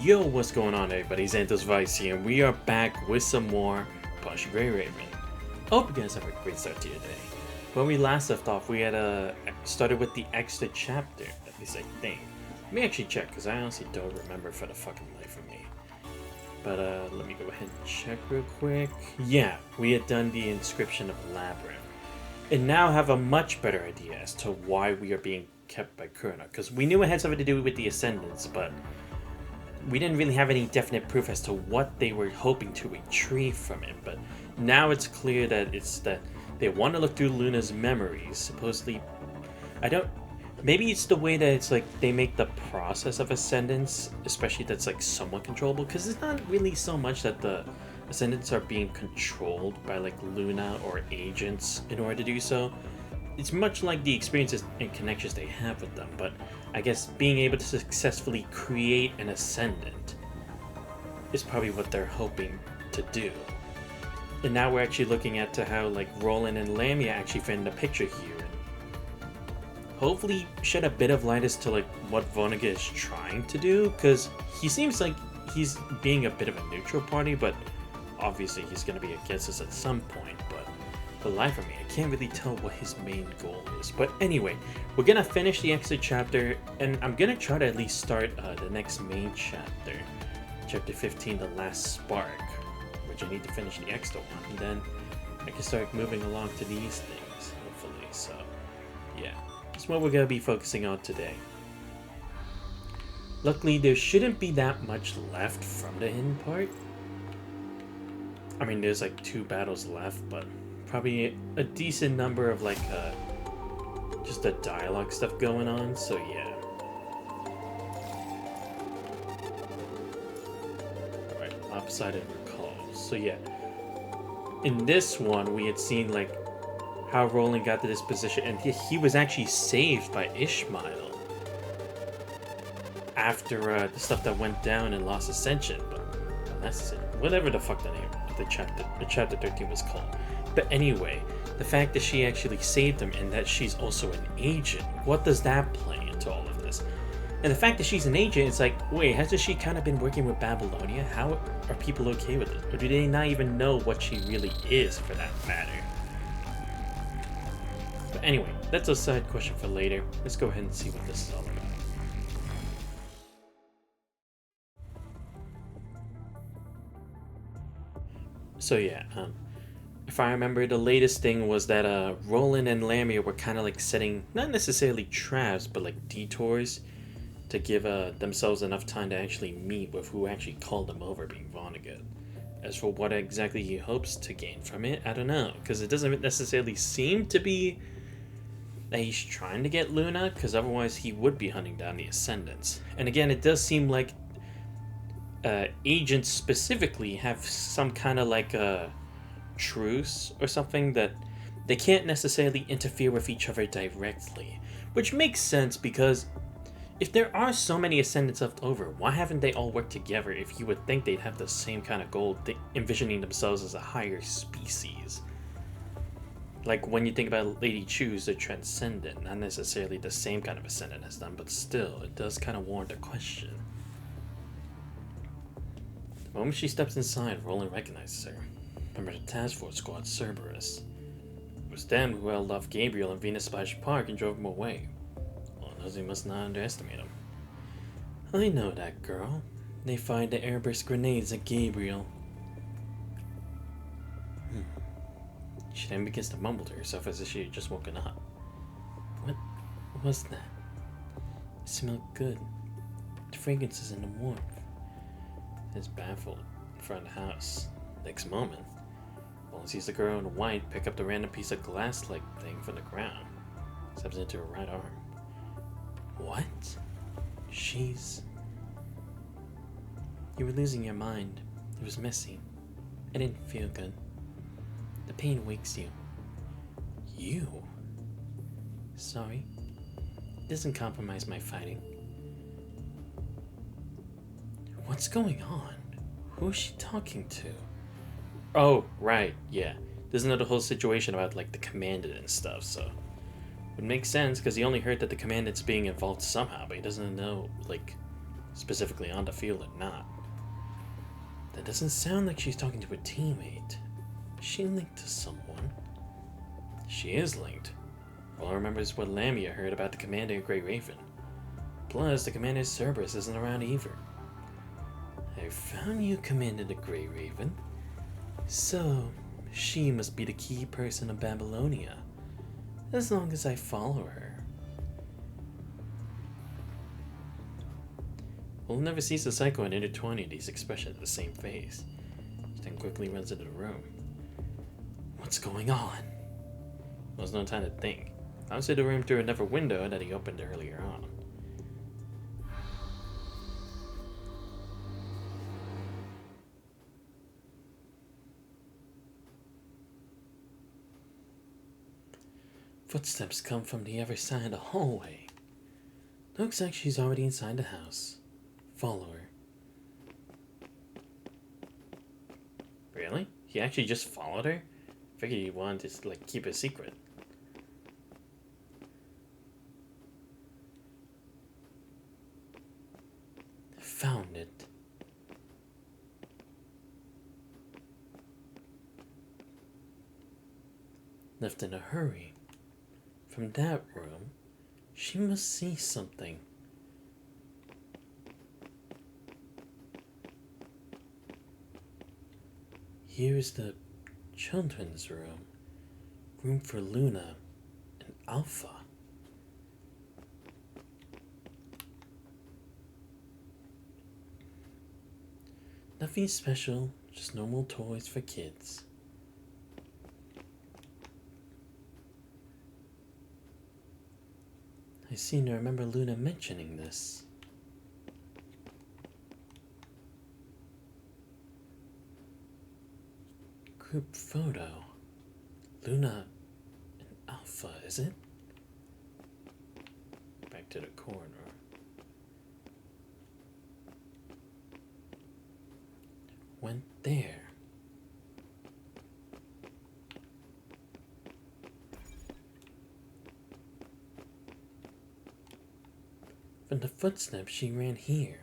Yo, what's going on everybody? Xanthos Vice here, and we are back with some more Push Grey Raven. Hope you guys have a great start to your day. When we last left off, we had started with the extra chapter, at least I think. Let me actually check, because I honestly don't remember for the fucking life of me. But let me go ahead and check real quick. Yeah, we had done the Inscription of Labyrinth. And now have a much better idea as to why we are being kept by Kurna, because we knew it had something to do with the Ascendants, but we didn't really have any definite proof as to what they were hoping to retrieve from it. But now it's clear that it's that they want to look through Luna's memories. Supposedly, maybe it's the way that it's like they make the process of Ascendants, especially that's like somewhat controllable, because it's not really so much that the Ascendants are being controlled by like Luna or agents in order to do so. It's much like the experiences and connections they have with them, but I guess being able to successfully create an Ascendant is probably what they're hoping to do. And now we're actually looking at to how like Roland and Lamia actually fit in the picture here, and hopefully shed a bit of light as to like what Vonnegut is trying to do, because he seems like he's being a bit of a neutral party, but obviously he's going to be against us at some point. But for the life of me, I can't really tell what his main goal is. But anyway, we're going to finish the extra chapter, and I'm going to try to at least start the next main chapter, chapter 15, The Last Spark, which I need to finish the extra one, and then I can start moving along to these things, hopefully. So yeah, that's what we're going to be focusing on today. Luckily, there shouldn't be that much left from the hidden part. I mean, there's like 2 battles left, but probably a decent number of like just the dialogue stuff going on, so yeah. Alright, lopsided recall. So yeah, in this one we had seen like how Roland got to this position, and he was actually saved by Ishmael after the stuff that went down in Lost Ascension, but that's it. Whatever the fuck the name of the chapter 13 was called. But anyway, the fact that she actually saved him and that she's also an agent, what does that play into all of this? And the fact that she's an agent, it's like, wait, hasn't she kind of been working with Babylonia? How are people okay with it? Or do they not even know what she really is, for that matter? But anyway, that's a side question for later. Let's go ahead and see what this is all about. So yeah, if I remember, the latest thing was that Roland and Lamia were kind of like setting, not necessarily traps, but like detours to give themselves enough time to actually meet with who actually called them over, being Vonnegut. As for what exactly he hopes to gain from it, I don't know, because it doesn't necessarily seem to be that he's trying to get Luna, because otherwise he would be hunting down the Ascendants. And again, it does seem like agents specifically have some kind of like a truce or something, that they can't necessarily interfere with each other directly, which makes sense, because if there are so many Ascendants left over, why haven't they all worked together if you would think they'd have the same kind of goal, envisioning themselves as a higher species? Like when you think about Lady Chu's the Transcendent, not necessarily the same kind of Ascendant as them, but still, it does kind of warrant a question. The moment she steps inside, Roland recognizes her. Member of the task force squad, Cerberus. It was them who held off Gabriel in Venus Splash Park and drove him away. Well, Nosy must not underestimate him. I know that girl. They fired the airburst grenades at Gabriel. She then begins to mumble to herself as if she had just woken up. What was that? It smelled good. The fragrances and the warmth. Is baffled in front of the house. Next moment, Roland sees the girl in white pick up the random piece of glass-like thing from the ground. Steps into her right arm. What? She's... You were losing your mind. It was messy. I didn't feel good. The pain wakes you. You? Sorry. It doesn't compromise my fighting. What's going on? Who is she talking to? Oh, right, yeah. There's another whole situation about like the commandant and stuff, so it makes sense because he only heard that the commandant's being involved somehow, but he doesn't know like specifically on the field or not. That doesn't sound like she's talking to a teammate. Is she linked to someone? She is linked. All I remember is what Lamia heard about the commander of Grey Raven. Plus, the commander's Cerberus isn't around either. I found you, Commander the Grey Raven. So, she must be the key person of Babylonia. As long as I follow her. We'll never cease to cycle and intertwine these expressions of the same face. She then quickly runs into the room. What's going on? There was no time to think. Outside the room through another window that he opened earlier on. Footsteps come from the other side of the hallway. Looks like she's already inside the house. Follow her. Really? He actually just followed her? I figured he wanted to like keep a secret. Found it. Left in a hurry. From that room, she must see something. Here's the children's room. Room for Luna and Alpha. Nothing special, just normal toys for kids. I seem to remember Luna mentioning this. Group photo. Luna and Alpha, is it? Back to the corner. Went there. From the footsteps, she ran here.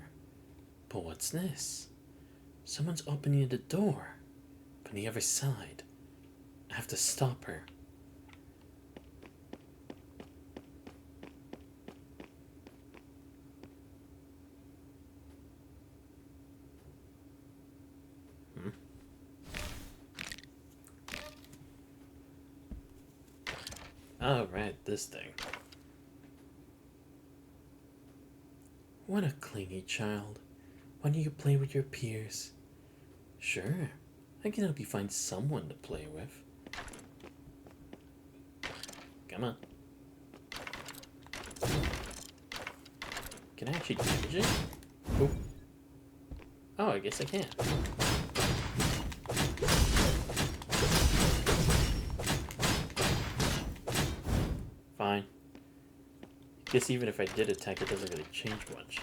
But what's this? Someone's opening the door from the other side. I have to stop her. Oh, right, this thing. What a clingy child. Why don't you play with your peers? Sure, I can help you find someone to play with. Come on. Can I actually damage it? Oh. Oh, I guess I can. Fine. Guess even if I did attack, it doesn't really change much.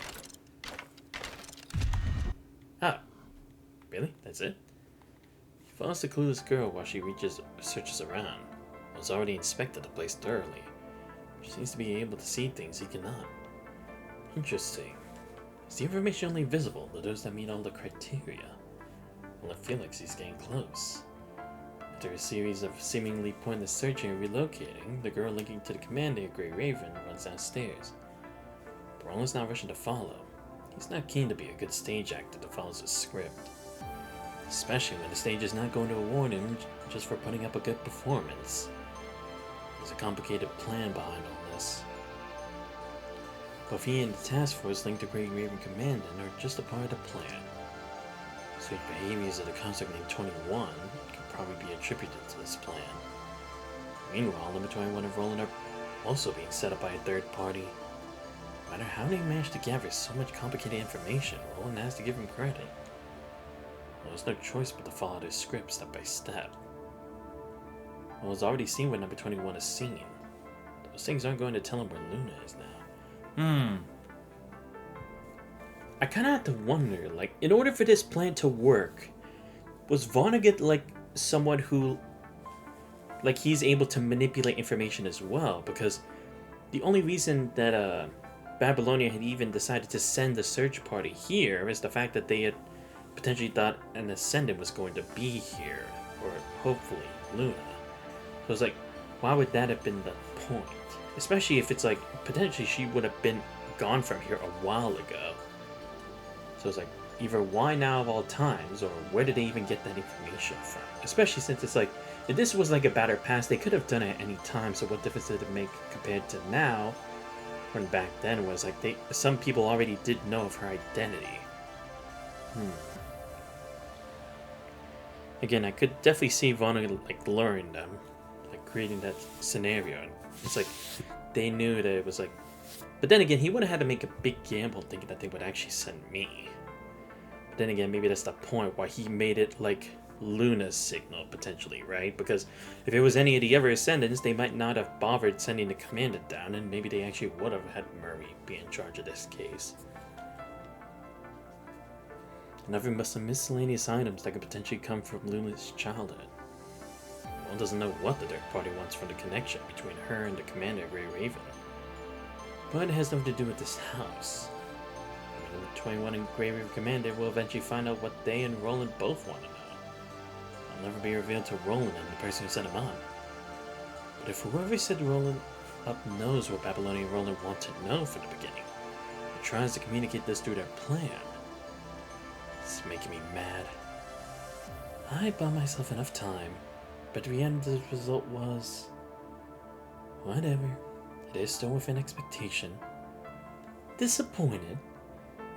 Ah. Really? That's it? He follows the clueless girl while she searches around. Was already inspected the place thoroughly. She seems to be able to see things he cannot. Interesting. Is the information only visible to those that meet all the criteria? Well, I feel like he's getting close. After a series of seemingly pointless searching and relocating, the girl linking to the commander of Grey Raven runs downstairs. Roland's not rushing to follow. He's not keen to be a good stage actor that follows a script. Especially when the stage is not going to award him just for putting up a good performance. There's a complicated plan behind all this. Both he and the task force linked to Grey Raven Commandant are just a part of the plan. Sweet behaviors of the construct named 21 could probably be attributed to this plan. Meanwhile, Limit 21 and Roland are also being set up by a third party. No matter how they managed to gather so much complicated information, Roland has to give him credit. Well, there's no choice but to follow their script step by step. Roland's already seen what Number 21 has seen. Those things aren't going to tell him where Luna is now. I kind of have to wonder, like, in order for this plan to work, was Vonnegut, like, someone who, like, he's able to manipulate information as well? Because the only reason that, Babylonia had even decided to send a search party here is the fact that they had potentially thought an Ascendant was going to be here, or hopefully Luna. So it's like, why would that have been the point? Especially if it's like, potentially she would have been gone from here a while ago. So it's like, either why now of all times, or where did they even get that information from? Especially since it's like, if this was like a Battle Pass, they could have done it at any time, so what difference did it make compared to now, when back then it was like, some people already did know of her identity. Again, I could definitely see Vana like luring them, like creating that scenario. It's like, they knew that it was like, but then again, he would have had to make a big gamble thinking that they would actually send me. But then again, maybe that's the point why he made it like Luna's signal, potentially, right? Because if it was any of the other Ascendants, they might not have bothered sending the commander down, and maybe they actually would have had Murray be in charge of this case. Another of some miscellaneous items that could potentially come from Luna's childhood. One doesn't know what the Dark Party wants from the connection between her and the commander of Grey Raven. But it has nothing to do with this house. The 21 and Grey Raven Commander will eventually find out what they and Roland both want to know. It'll never be revealed to Roland and the person who set him on. But if whoever set Roland up knows what Babylonia and Roland want to know from the beginning, and tries to communicate this through their plan, it's making me mad. I bought myself enough time, but the end of the result was... whatever. It is still within expectation. Disappointed?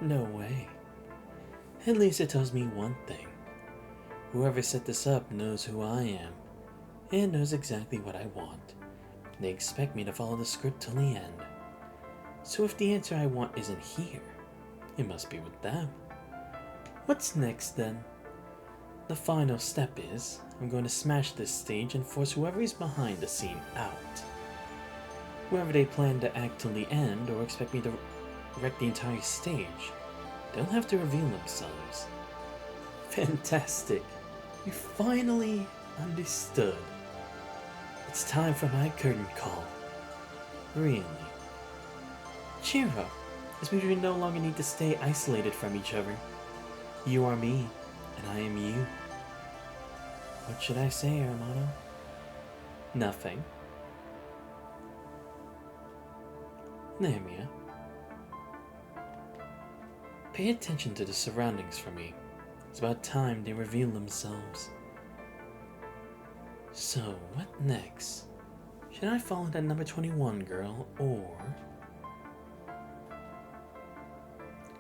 No way. At least it tells me one thing. Whoever set this up knows who I am, and knows exactly what I want. They expect me to follow the script till the end. So if the answer I want isn't here, it must be with them. What's next then? The final step is, I'm going to smash this stage and force whoever is behind the scene out. Whoever they plan to act till the end, or expect me to wreck the entire stage, they'll have to reveal themselves. Fantastic. You finally understood. It's time for my curtain call. Really. Cheer up. This means we no longer need to stay isolated from each other. You are me, and I am you. What should I say, Hermano? Nothing. Lamia. Pay attention to the surroundings for me. It's about time they reveal themselves. So, what next? Should I follow that number 21 girl, or...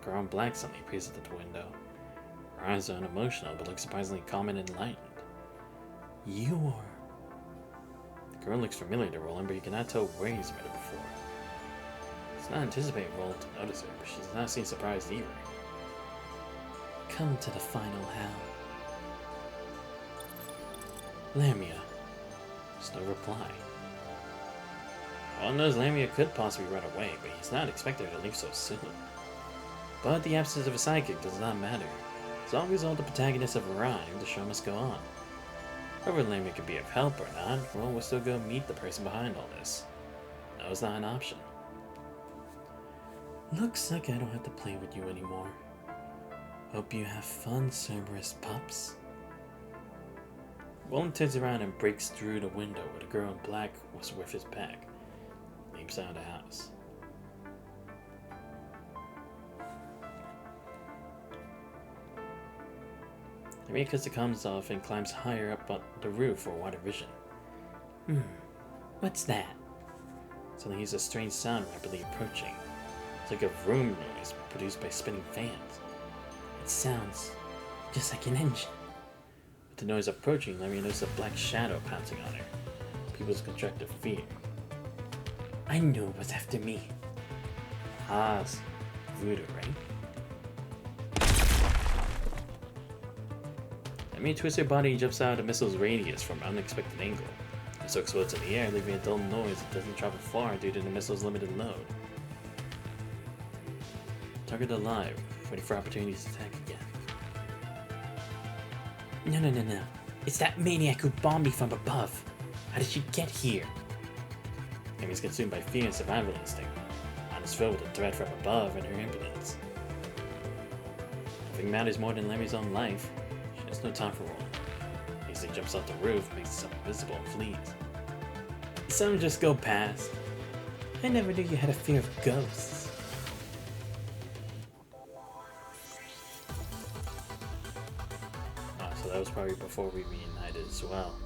The girl in black suddenly appears at the window. Her eyes are unemotional, but look surprisingly calm and enlightened. You are... The girl looks familiar to Roland, but he cannot tell where he's met her before. He's not anticipating Roland to notice her, but she does not seem surprised either. Come to the final hell. Lamia. There's no reply. Well knows Lamia could possibly run away, but he's not expecting her to leave so soon. But the absence of a sidekick does not matter. As long as all the protagonists have arrived, the show must go on. Whether Lamia could be of help or not, Roland will still go meet the person behind all this. No, it's not an option. Looks like I don't have to play with you anymore. Hope you have fun, Cerberus pups. Roland turns around and breaks through the window where the girl in black was with his back. Leaps out of the house. Lamia cuts the comms off and climbs higher up on the roof for wider vision. What's that? Suddenly hears a strange sound rapidly approaching. It's like a vroom noise produced by spinning fans. It sounds just like an engine. With the noise approaching, Lamia notices a black shadow pouncing on her. People's contracted fear. I knew it was after me. Ah, it's voodoo, right? Lamia twists her body and jumps out of the missile's radius from an unexpected angle. The missile explodes in the air, leaving a dull noise that doesn't travel far due to the missile's limited load. Target alive, waiting for opportunities to attack again. No. It's that maniac who bombed me from above. How did she get here? Lamia's consumed by fear and survival instinct. was filled with a threat from above and her impotence. Nothing matters more than Larry's own life. She has no time for rolling. He jumps off the roof, makes himself invisible, and flees. Some just go past. I never knew you had a fear of ghosts. So that was probably before we reunited as well.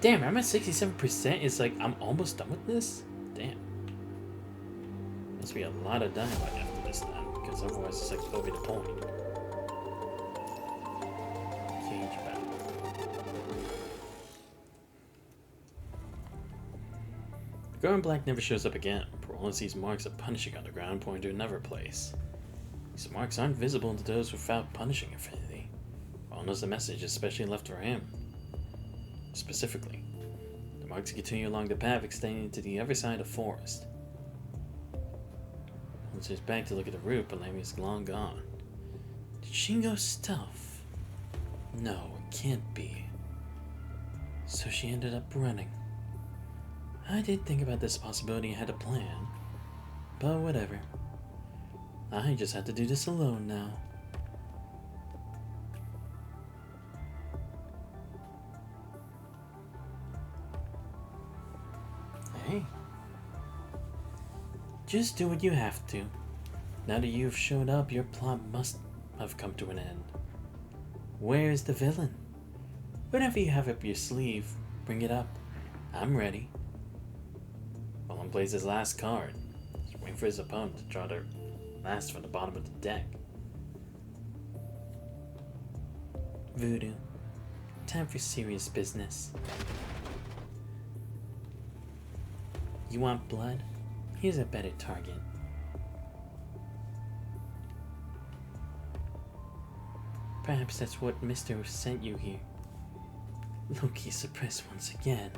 Damn, I'm at 67%. It's like I'm almost done with this? Damn. Must be a lot of dialogue after this then, because otherwise it's like over the point. Cage battle. The girl in black never shows up again. Roland sees marks of punishing on the ground pointing to another place. These marks aren't visible to those without punishing affinity. Roland knows the message is especially left for him. Specifically, the marks continue along the path extending to the other side of the forest. Roland turns back to look at the route, but Lammy is long gone. Did Shingo stuff? No, it can't be. So she ended up running. I did think about this possibility and had a plan, but whatever. I just have to do this alone now. Hey. Just do what you have to. Now that you've showed up, your plot must have come to an end. Where's the villain? Whatever you have up your sleeve, bring it up. I'm ready. Roland plays his last card. He's waiting for his opponent to draw their last from the bottom of the deck. Voodoo. Time for serious business. You want blood? Here's a better target. Perhaps that's what Mr. sent you here. Loki suppressed once again.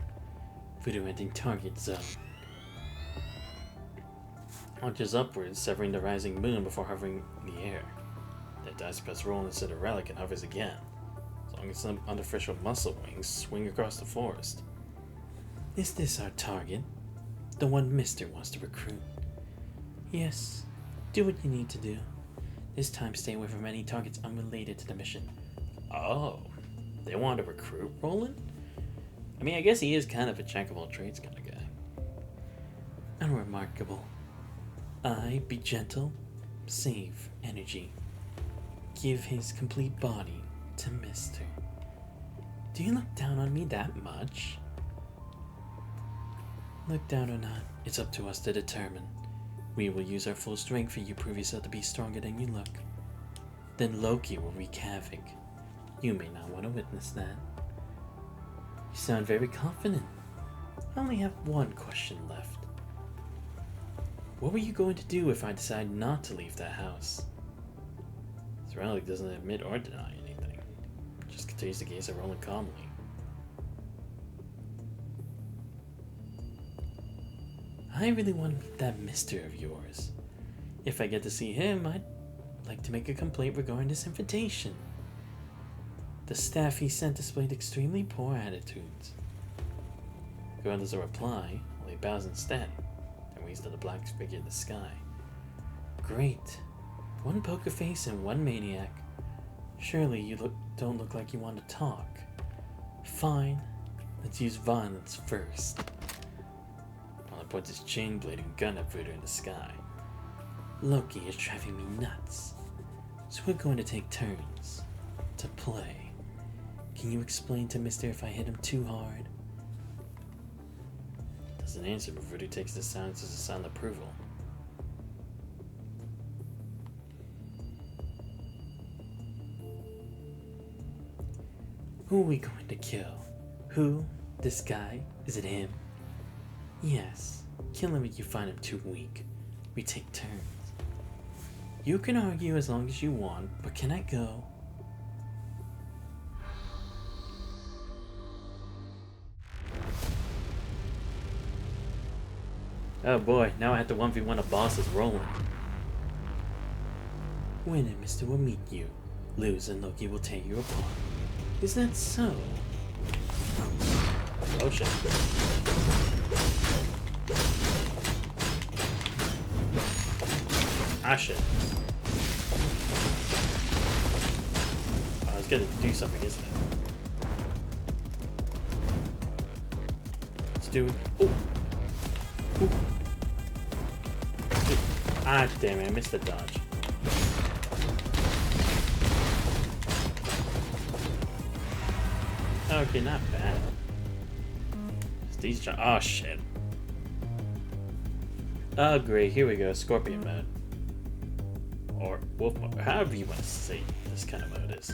Voodoo ending target zone. Launches upwards, severing the rising moon before hovering in the air. That dice press roll instead of relic and hovers again. As long as some artificial muscle wings swing across the forest. Is this our target? The one Mr. wants to recruit? Yes. Do what you need to do. This time stay away from any targets unrelated to the mission. Oh. They want to recruit Roland? I mean, I guess he is kind of a jack of all trades kind of guy. Unremarkable. Be gentle, save energy. Give his complete body to Mr. Do you look down on me that much? Look down or not, it's up to us to determine. We will use our full strength for you to prove yourself to be stronger than you look. Then Loki will wreak havoc. You may not want to witness that. You sound very confident. I only have one question left. What were you going to do if I decide not to leave that house? This relic doesn't admit or deny anything. It just continues to gaze at Roland calmly. I really want to meet that mister of yours. If I get to see him, I'd like to make a complaint regarding this invitation. The staff he sent displayed extremely poor attitudes. Girl doesn't reply, while he bows instead, and waves to the black figure in the sky. Great. One poker face and one maniac. Surely you don't look like you want to talk. Fine. Let's use violence first. Roland points his chain blade and gun at Voodoo in the sky. Loki is driving me nuts. So we're going to take turns to play. Can you explain to Mister if I hit him too hard? Doesn't answer, but Voodoo takes the silence as a sign of approval. Who are we going to kill? Who? This guy? Is it him? Yes. Kill him if you find him too weak. We take turns. You can argue as long as you want, but can I go? Oh boy, now I have to 1v1 a boss as Roland. Win and Mister will meet you. Lose and Loki will tear you apart. Is that so? Oh shit. Ah, shit. I was gonna do something, isn't it? Let's do it. Ooh. Ooh. Ah, damn it, I missed the dodge. Okay, not bad. It's these oh, shit. Oh, great, here we go, Scorpion mode. Or Wolf mode, however you want to say this kind of mode is.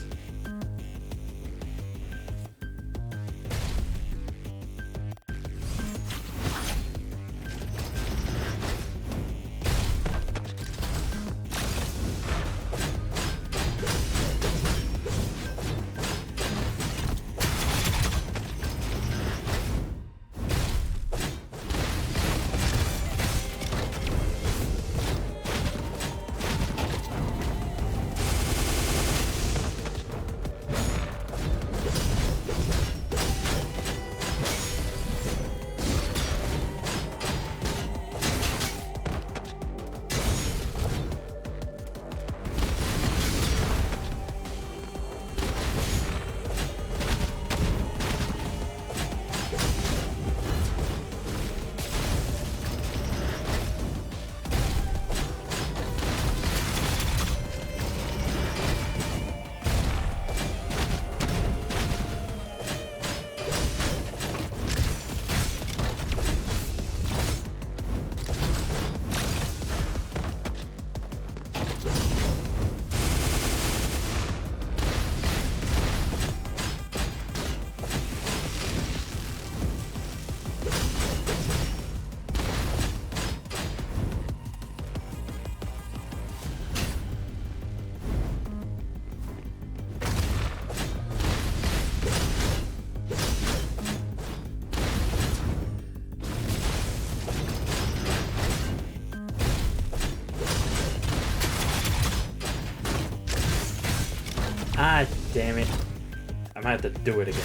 Ah, damn it. I might have to do it again.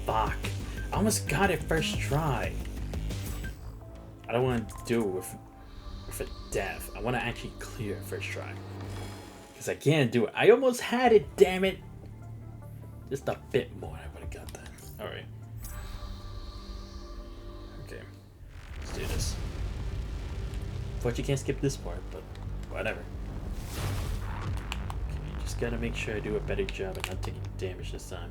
Fuck. I almost got it first try. I don't want to do it with a death. I want to actually clear it first try. Because I can't do it. I almost had it, damn it. Just a bit more, I would have got that. Alright. Okay. Let's do this. But you can't skip this part, but whatever. Okay, just gotta make sure I do a better job at not taking damage this time.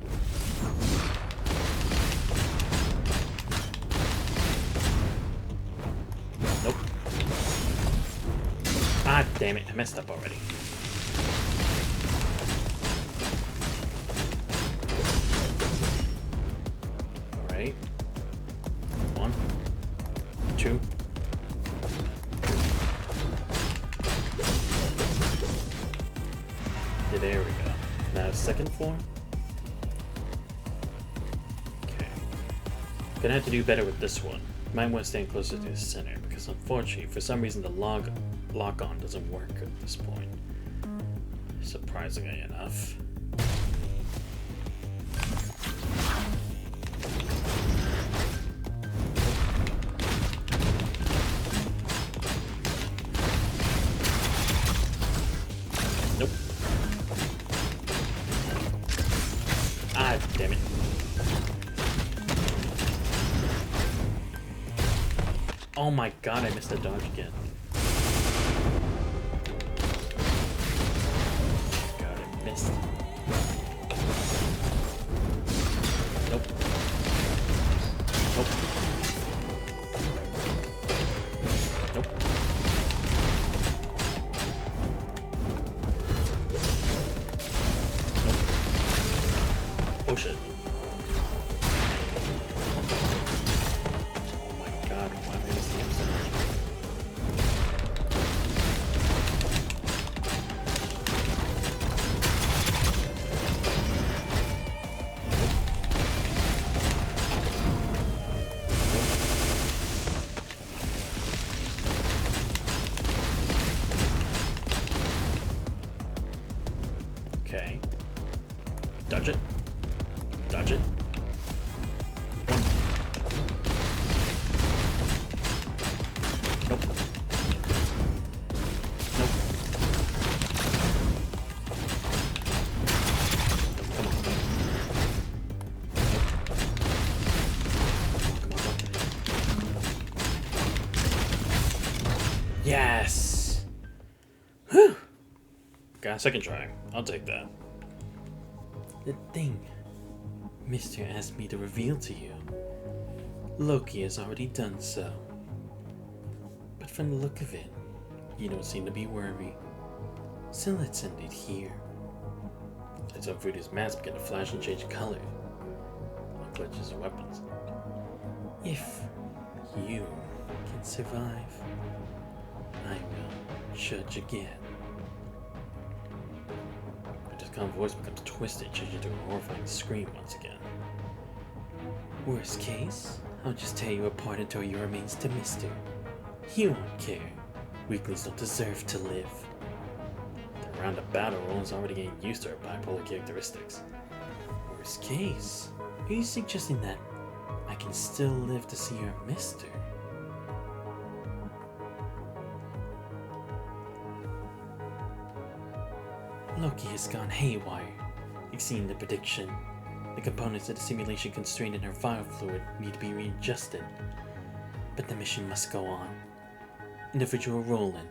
Nope. Ah, damn it. I messed up already. Alright. 1, 2. Okay, there we go. Now, second form. Okay. Gonna have to do better with this one. Might want to stand closer to the center because unfortunately, for some reason, the lock-on doesn't work at this point. Surprisingly enough. Nope. Ah, damn it. Oh my god, I missed the dodge again. God, I missed. Nope. Nope. Nope. Nope. Oh shit. Oh my god, why am I missing him so much? Okay. Dodge it. Dodge it. 1. Nope. Nope. Got a second try. I'll take that. The thing Mr. asked me to reveal to you, Loki has already done so. But from the look of it, you don't seem to be worried. So let's end it here. It's up Voodoo's mask began to flash and change color. He clutches his weapons. If you can survive, I will judge again. Voodoo's calm voice becomes twisted, changing to a horrifying scream once again. Worst case, I'll just tear you apart and throw your remains to Mister. He won't care. Weaklings don't deserve to live. Around the battle, Roland's already getting used to her bipolar characteristics. Worst case, are you suggesting that I can still live to see your Mister? Loki has gone haywire, exceeding the prediction. The components of the simulation constrained in her vial fluid need to be readjusted. But the mission must go on. Individual Roland,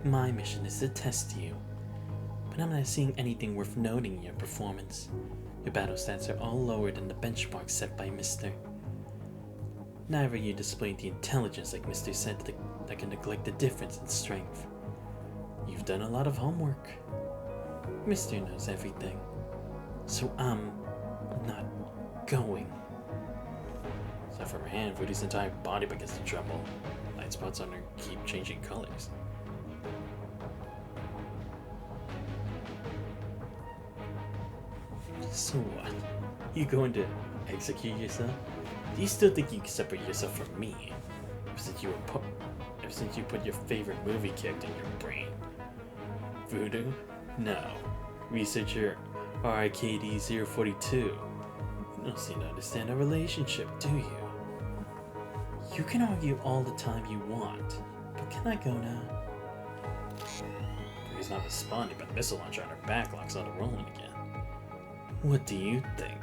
my mission is to test you. But I'm not seeing anything worth noting in your performance. Your battle stats are all lower than the benchmark set by Mister. Neither of you displayed the intelligence like Mister said that can neglect the difference in strength. You've done a lot of homework. Mister knows everything. So I'm not going. Except for her hand, Voodoo's entire body begins to tremble. Light spots on her keep changing colors. So what? You going to execute yourself? Do you still think you can separate yourself from me? Ever since you put your favorite movie character in your brain. Voodoo? No. Researcher RIKD042. You don't seem to understand our relationship, do you? You can argue all the time you want, but can I go now? He's not responding, but the missile launcher on her back locks onto Roland again. What do you think?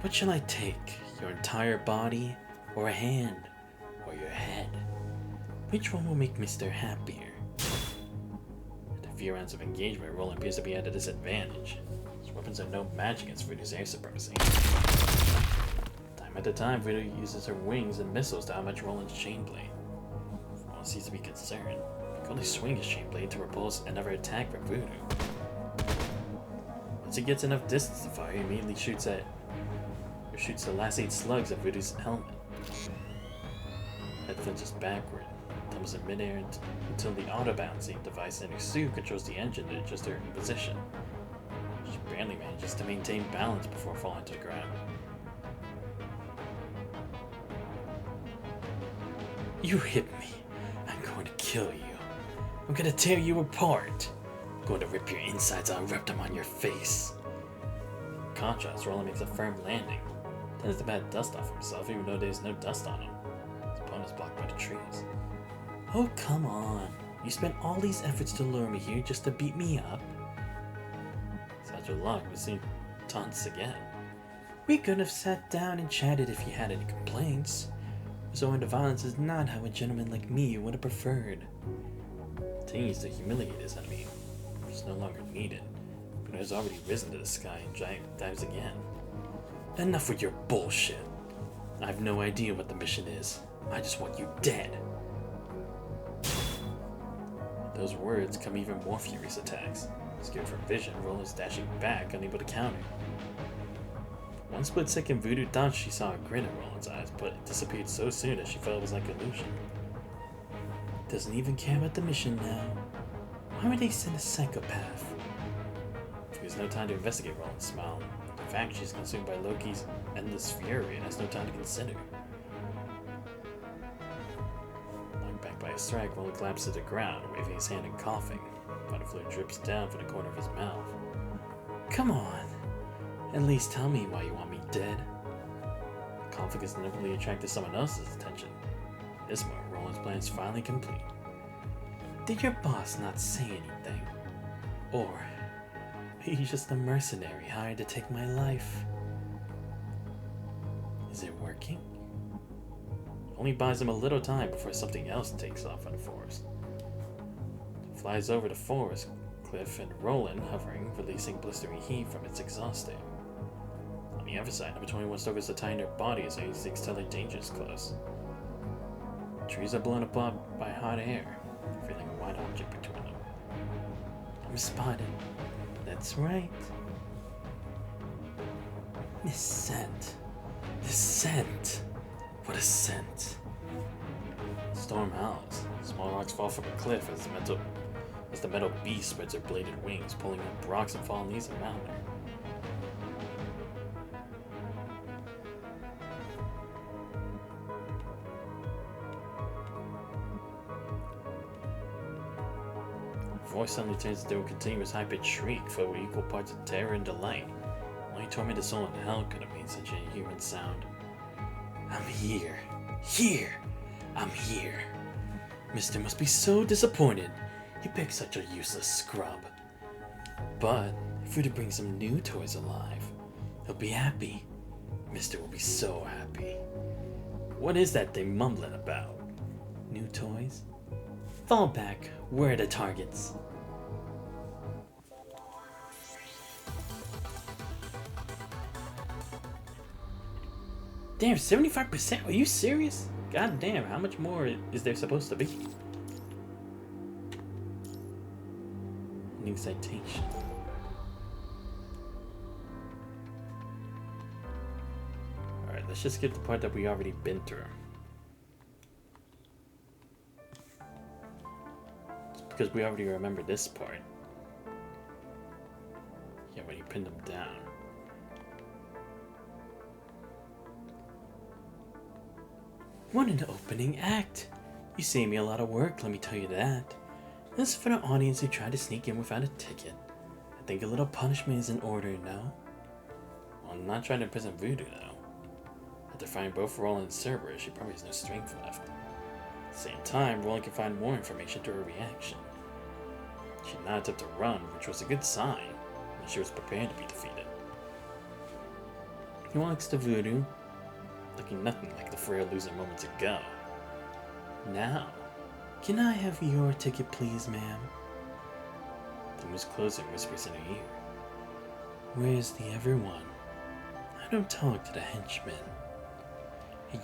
What shall I take? Your entire body, or a hand, or your head? Which one will make Mister happier? After a few rounds of engagement, Roland appears to be at a disadvantage. His weapons are no match against Voodoo's air supremacy. Time after time, Voodoo uses her wings and missiles to outmatch Roland's chain blade. Roland seems to be concerned. He can only swing his chain blade to repulse another attack from Voodoo. Once he gets enough distance to fire, he immediately shoots the last 8 slugs at Voodoo's helmet. Head flinches backward, tumbles in midair until the auto-balancing device in her suit controls the engine to adjust her position. She barely manages to maintain balance before falling to the ground. You hit me. I'm going to kill you. I'm going to tear you apart. Going to rip your insides out and rip them on your face. In contrast, Roland makes a firm landing. Tends to bat dust off himself, even though there's no dust on him. His opponent's blocked by the trees. Oh, come on. You spent all these efforts to lure me here just to beat me up? Such a luck, we see taunts again. We could have sat down and chatted if you had any complaints. Resorting to violence is not how a gentleman like me would have preferred. Continues to humiliate his enemy. It's no longer needed, but it has already risen to the sky and dives again. Enough with your bullshit. I have no idea what the mission is. I just want you dead. With those words come even more furious attacks. Scared from vision, Roland's dashing back, unable to counter. For one split second, Voodoo thought she saw a grin in Roland's eyes, but it disappeared so soon that she felt it was like an illusion. Doesn't even care about the mission now. Why would they send a psychopath? There's no time to investigate, Roland smiled. In fact, she's consumed by Loki's endless fury and has no time to consider. Knocked back by a strike, Roland collapses to the ground, waving his hand and coughing. Vital fluid drips down from the corner of his mouth. Come on. At least tell me why you want me dead. The conflict has inevitably attracted someone else's attention. This moment, Roland's plan is finally complete. Did your boss not say anything? Or are you just a mercenary hired to take my life? Is it working? Only buys him a little time before something else takes off in the forest. It flies over the forest, cliff and Roland hovering, releasing blistering heat from its exhausting. On the other side, number 21 struggles to tie in her body as he seeks to tell her danger is close. Trees are blown apart by hot air, revealing a white object between them. I'm spotted. That's right. This scent. This scent. What a scent. The storm howls. Small rocks fall from a cliff as the metal beast spreads her bladed wings, pulling up rocks and falling easy around her. Her voice suddenly turns into a continuous high-pitched shriek filled with equal parts of terror and delight. Only tormented soul in hell could have made such a human sound. I'm here. Here! I'm here. Mister must be so disappointed. He picked such a useless scrub. But if we were to bring some new toys alive, he'll be happy. Mister will be so happy. What is that thing mumbling about? New toys? Fall back. Where are the targets? Damn, 75%? Are you serious? God damn, how much more is there supposed to be? New citation. Alright, let's just skip the part that we already been through. It's because we already remember this part. Yeah, when you pinned them down. What an opening act! You saved me a lot of work, let me tell you that. This is for the audience who tried to sneak in without a ticket. I think a little punishment is in order, no? Well, I'm not trying to imprison Voodoo, though. After finding both Roland and Cerberus, she probably has no strength left. At the same time, Roland can find more information through her reaction. She did not attempt to run, which was a good sign, and she was prepared to be defeated. He walks to Voodoo, looking nothing like the frail loser moments ago. Now, can I have your ticket, please, ma'am? The moves closer and whispers in her ear. Where's the other one? I don't talk to the henchmen.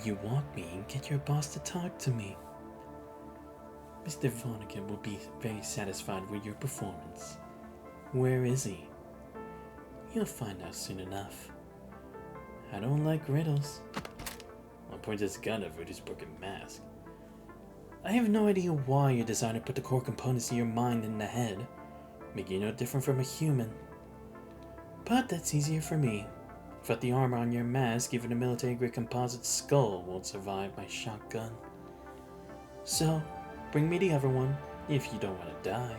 You want me and get your boss to talk to me. Mr. Vonnegut will be very satisfied with your performance. Where is he? You'll find out soon enough. I don't like riddles. One points his gun at Voodoo's broken mask. I have no idea why your designer put the core components of your mind in the head, making you no different from a human. But that's easier for me. I thought the armor on your mask, even a military-grade composite skull, won't survive my shotgun. So, bring me the other one, if you don't want to die.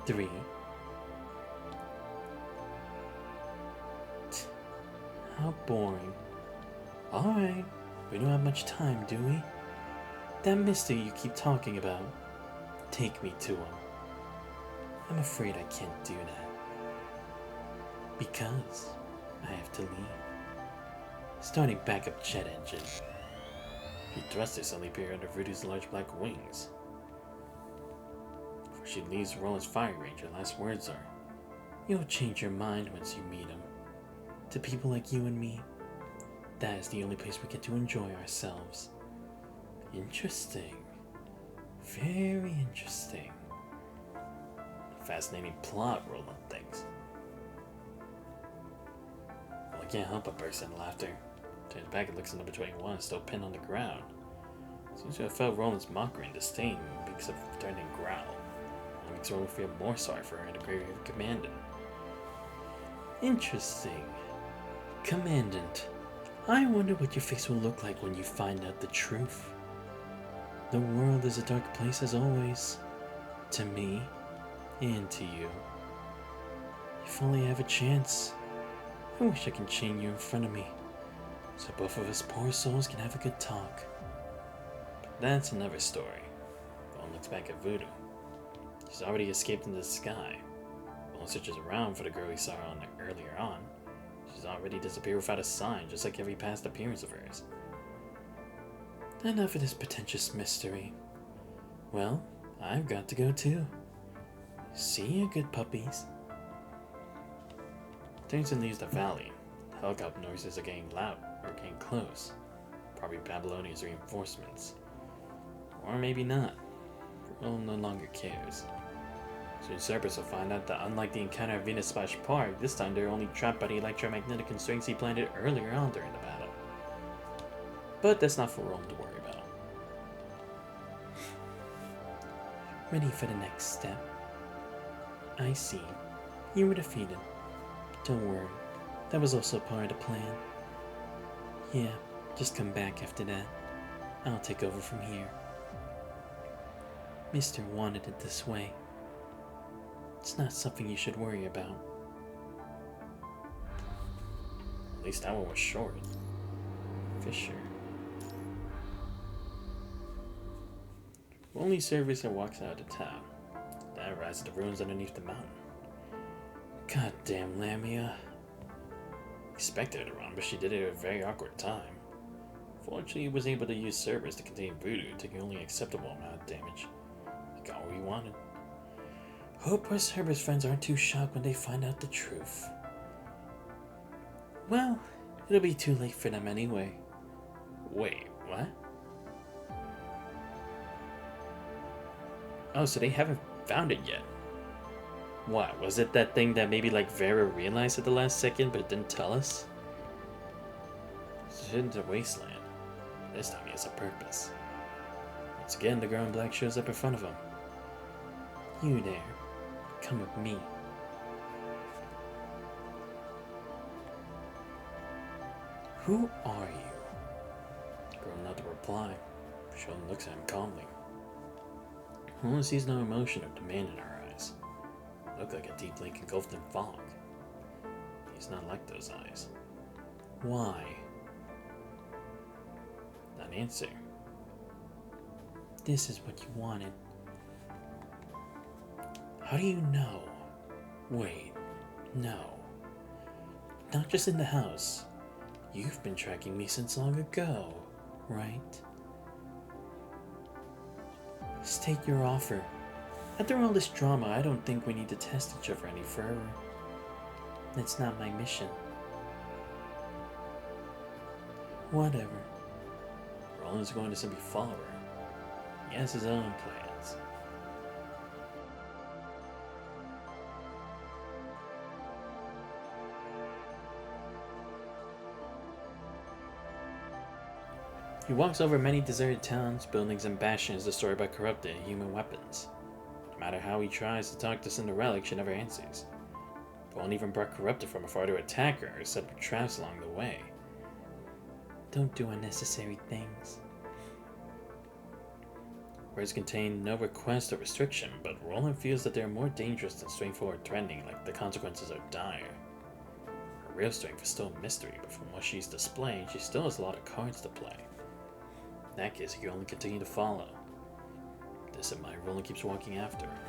3. How boring. Alright, we don't have much time, do we? That mister you keep talking about, take me to him. I'm afraid I can't do that. Because I have to leave. Starting backup jet engine. She thrusters suddenly appear under Voodoo's large black wings. Before she leaves Roland's firing range, her last words are, You'll change your mind once you meet him. To people like you and me, that is the only place we get to enjoy ourselves. Interesting. Very interesting. Fascinating plot, Roland thinks. Well, I can't help but burst into laughter. Turns back and looks at number 21, still pinned on the ground. Seems to have felt Roland's mockery and disdain and makes a threatening growl. That makes Roland feel more sorry for her and a great commandant. Interesting. Commandant, I wonder what your face will look like when you find out the truth. The world is a dark place as always. To me, and to you. If only I have a chance. I wish I could chain you in front of me, so both of us poor souls can have a good talk. But that's another story. Roland looks back at Voodoo. She's already escaped into the sky. Roland searches around for the girl he saw earlier on. She's already disappeared without a sign, just like every past appearance of hers. Enough of this pretentious mystery. Well, I've got to go too. See you, good puppies. Turns and leaves the valley. Helicopter noises are getting loud, or getting close. Probably Babylonia's reinforcements. Or maybe not. Roland no longer cares. Soon Cerberus will find out that unlike the encounter at Venus Splash Park, this time they're only trapped by the electromagnetic constraints he planted earlier on during the battle. But that's not for Roland to worry about. Ready for the next step? I see. You were defeated. Don't worry. That was also part of the plan. Yeah, just come back after that. I'll take over from here. Mister wanted it this way. It's not something you should worry about. At least that one was short. Fisher. Only servicer walks out of town. That rises the ruins underneath the mountain. Goddamn Lamia. Expected her to run, but she did it at a very awkward time. Fortunately, he was able to use Cerberus to contain voodoo, taking only an acceptable amount of damage. He got what he wanted. Hope our Cerberus friends aren't too shocked when they find out the truth. Well, it'll be too late for them anyway. Wait, what? Oh, so they haven't found it yet. What, was it that thing that maybe like Vera realized at the last second but didn't tell us? It's into the wasteland. This time he has a purpose. Once again, the girl in black shows up in front of him. You there. Come with me. Who are you? Girl not to reply. Sheldon looks at him calmly. Roland sees no emotion or demand in her eyes. Look like a deep lake engulfed in fog. He's not like those eyes. Why? Not answer. This is what you wanted. How do you know? Wait, no. Not just in the house. You've been tracking me since long ago, right? State your offer. After all this drama, I don't think we need to test each other any further. That's not my mission. Whatever. Roland's going to simply follow her. He has his own plans. He walks over many deserted towns, buildings, and bastions destroyed by corrupted human weapons. No matter how he tries to talk to Cinderella, she never answers. Roland even brought corrupted from afar to attack her, or set up traps along the way. Don't do unnecessary things. Words contain no request or restriction, but Roland feels that they are more dangerous than straightforward threatening, like the consequences are dire. Her real strength is still a mystery, but from what she's displaying, she still has a lot of cards to play. In that case, he can only continue to follow. This in mind, Roland keeps walking after her.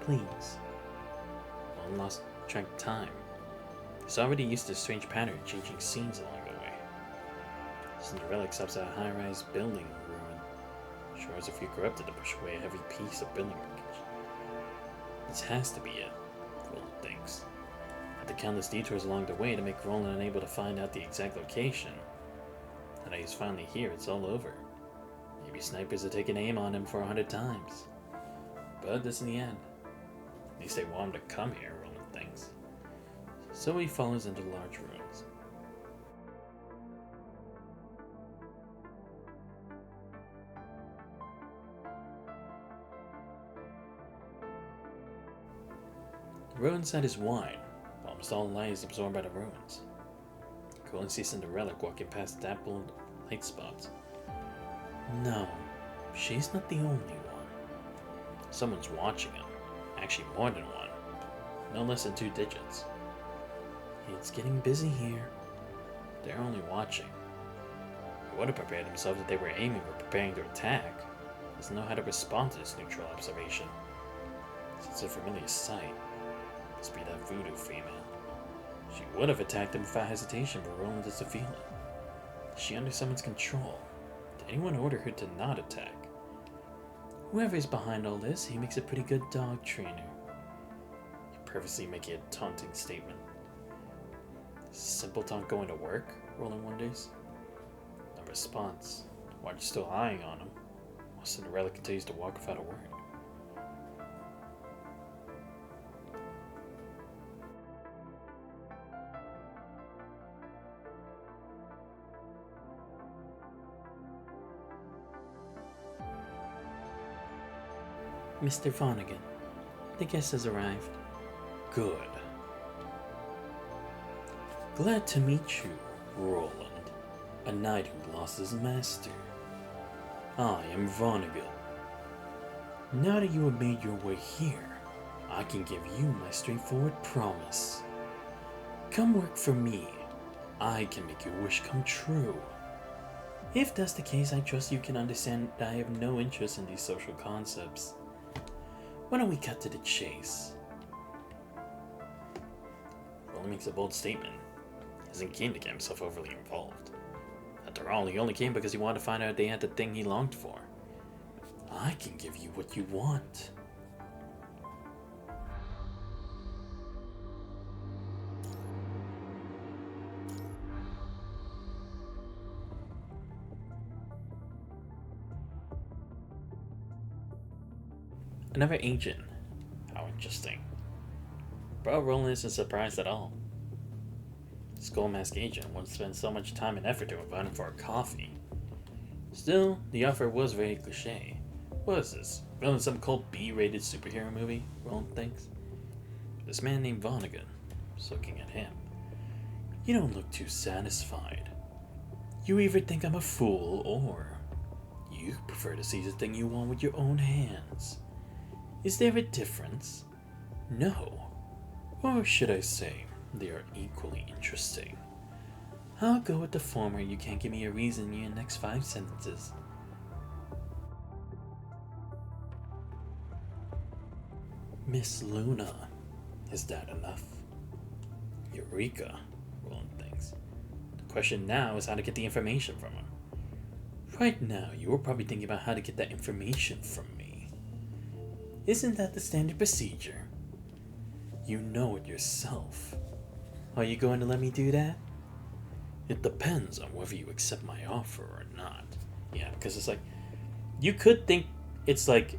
Please. Roland lost track of time. He's already used to a strange pattern, changing scenes along the way. Cinderella stops at a high-rise building ruin. Sure as a few corrupted to push away a heavy piece of building wreckage. This has to be it, Roland thinks. Had to countless detours along the way to make Roland unable to find out the exact location. Now that he's finally here, it's all over. Maybe snipers have taken aim on him for 100 times. But this in the end. At least they want him to come here, Roland thinks. So he follows into the large ruins. The road inside is wide. Almost all light is absorbed by the ruins. You can see Cinderella walking past dappled light spots. No, she's not the only one. Someone's watching him. Actually, more than one. No less than 2 digits. It's getting busy here. They're only watching. He would have prepared himself if they were aiming or preparing to attack. He doesn't know how to respond to this neutral observation. It's a familiar sight. Must be that voodoo female. She would have attacked him without hesitation, but Roland doesn't feel it. Is she under someone's control? anyone order her to not attack? Whoever is behind all this, he makes a pretty good dog trainer. You purposely making a taunting statement. Simpleton going to work? Roland wonders. No response. Why are you still eyeing on him? While Cinderella continues to walk without a word. Mr. Vonnegut, the guest has arrived. Good. Glad to meet you, Roland, a knight who lost his master. I am Vonnegut. Now that you have made your way here, I can give you my straightforward promise. Come work for me. I can make your wish come true. If that's the case, I trust you can understand that I have no interest in these social concepts. Why don't we cut to the chase? Roland makes a bold statement. He isn't keen to get himself overly involved. After all, he only came because he wanted to find out if they had the thing he longed for. I can give you what you want. Another agent. How interesting. But Roland isn't surprised at all. Skull Mask agent wouldn't spend so much time and effort to invite him for a coffee. Still, the offer was very cliche. What is this? Villain some cold B-rated superhero movie? Roland thinks. This man named Vonnegut is looking at him. You don't look too satisfied. You either think I'm a fool, or you prefer to seize the thing you want with your own hands. Is there a difference? No. Or should I say, they are equally interesting. I'll go with the former. You can't give me a reason in your next 5 sentences. Miss Luna. Is that enough? Eureka, Roland thinks. The question now is how to get the information from him. Right now, you were probably thinking about how to get that information from me. Isn't that the standard procedure? You know it yourself. Are you going to let me do that? It depends on whether you accept my offer or not. Yeah, because it's like, you could think it's like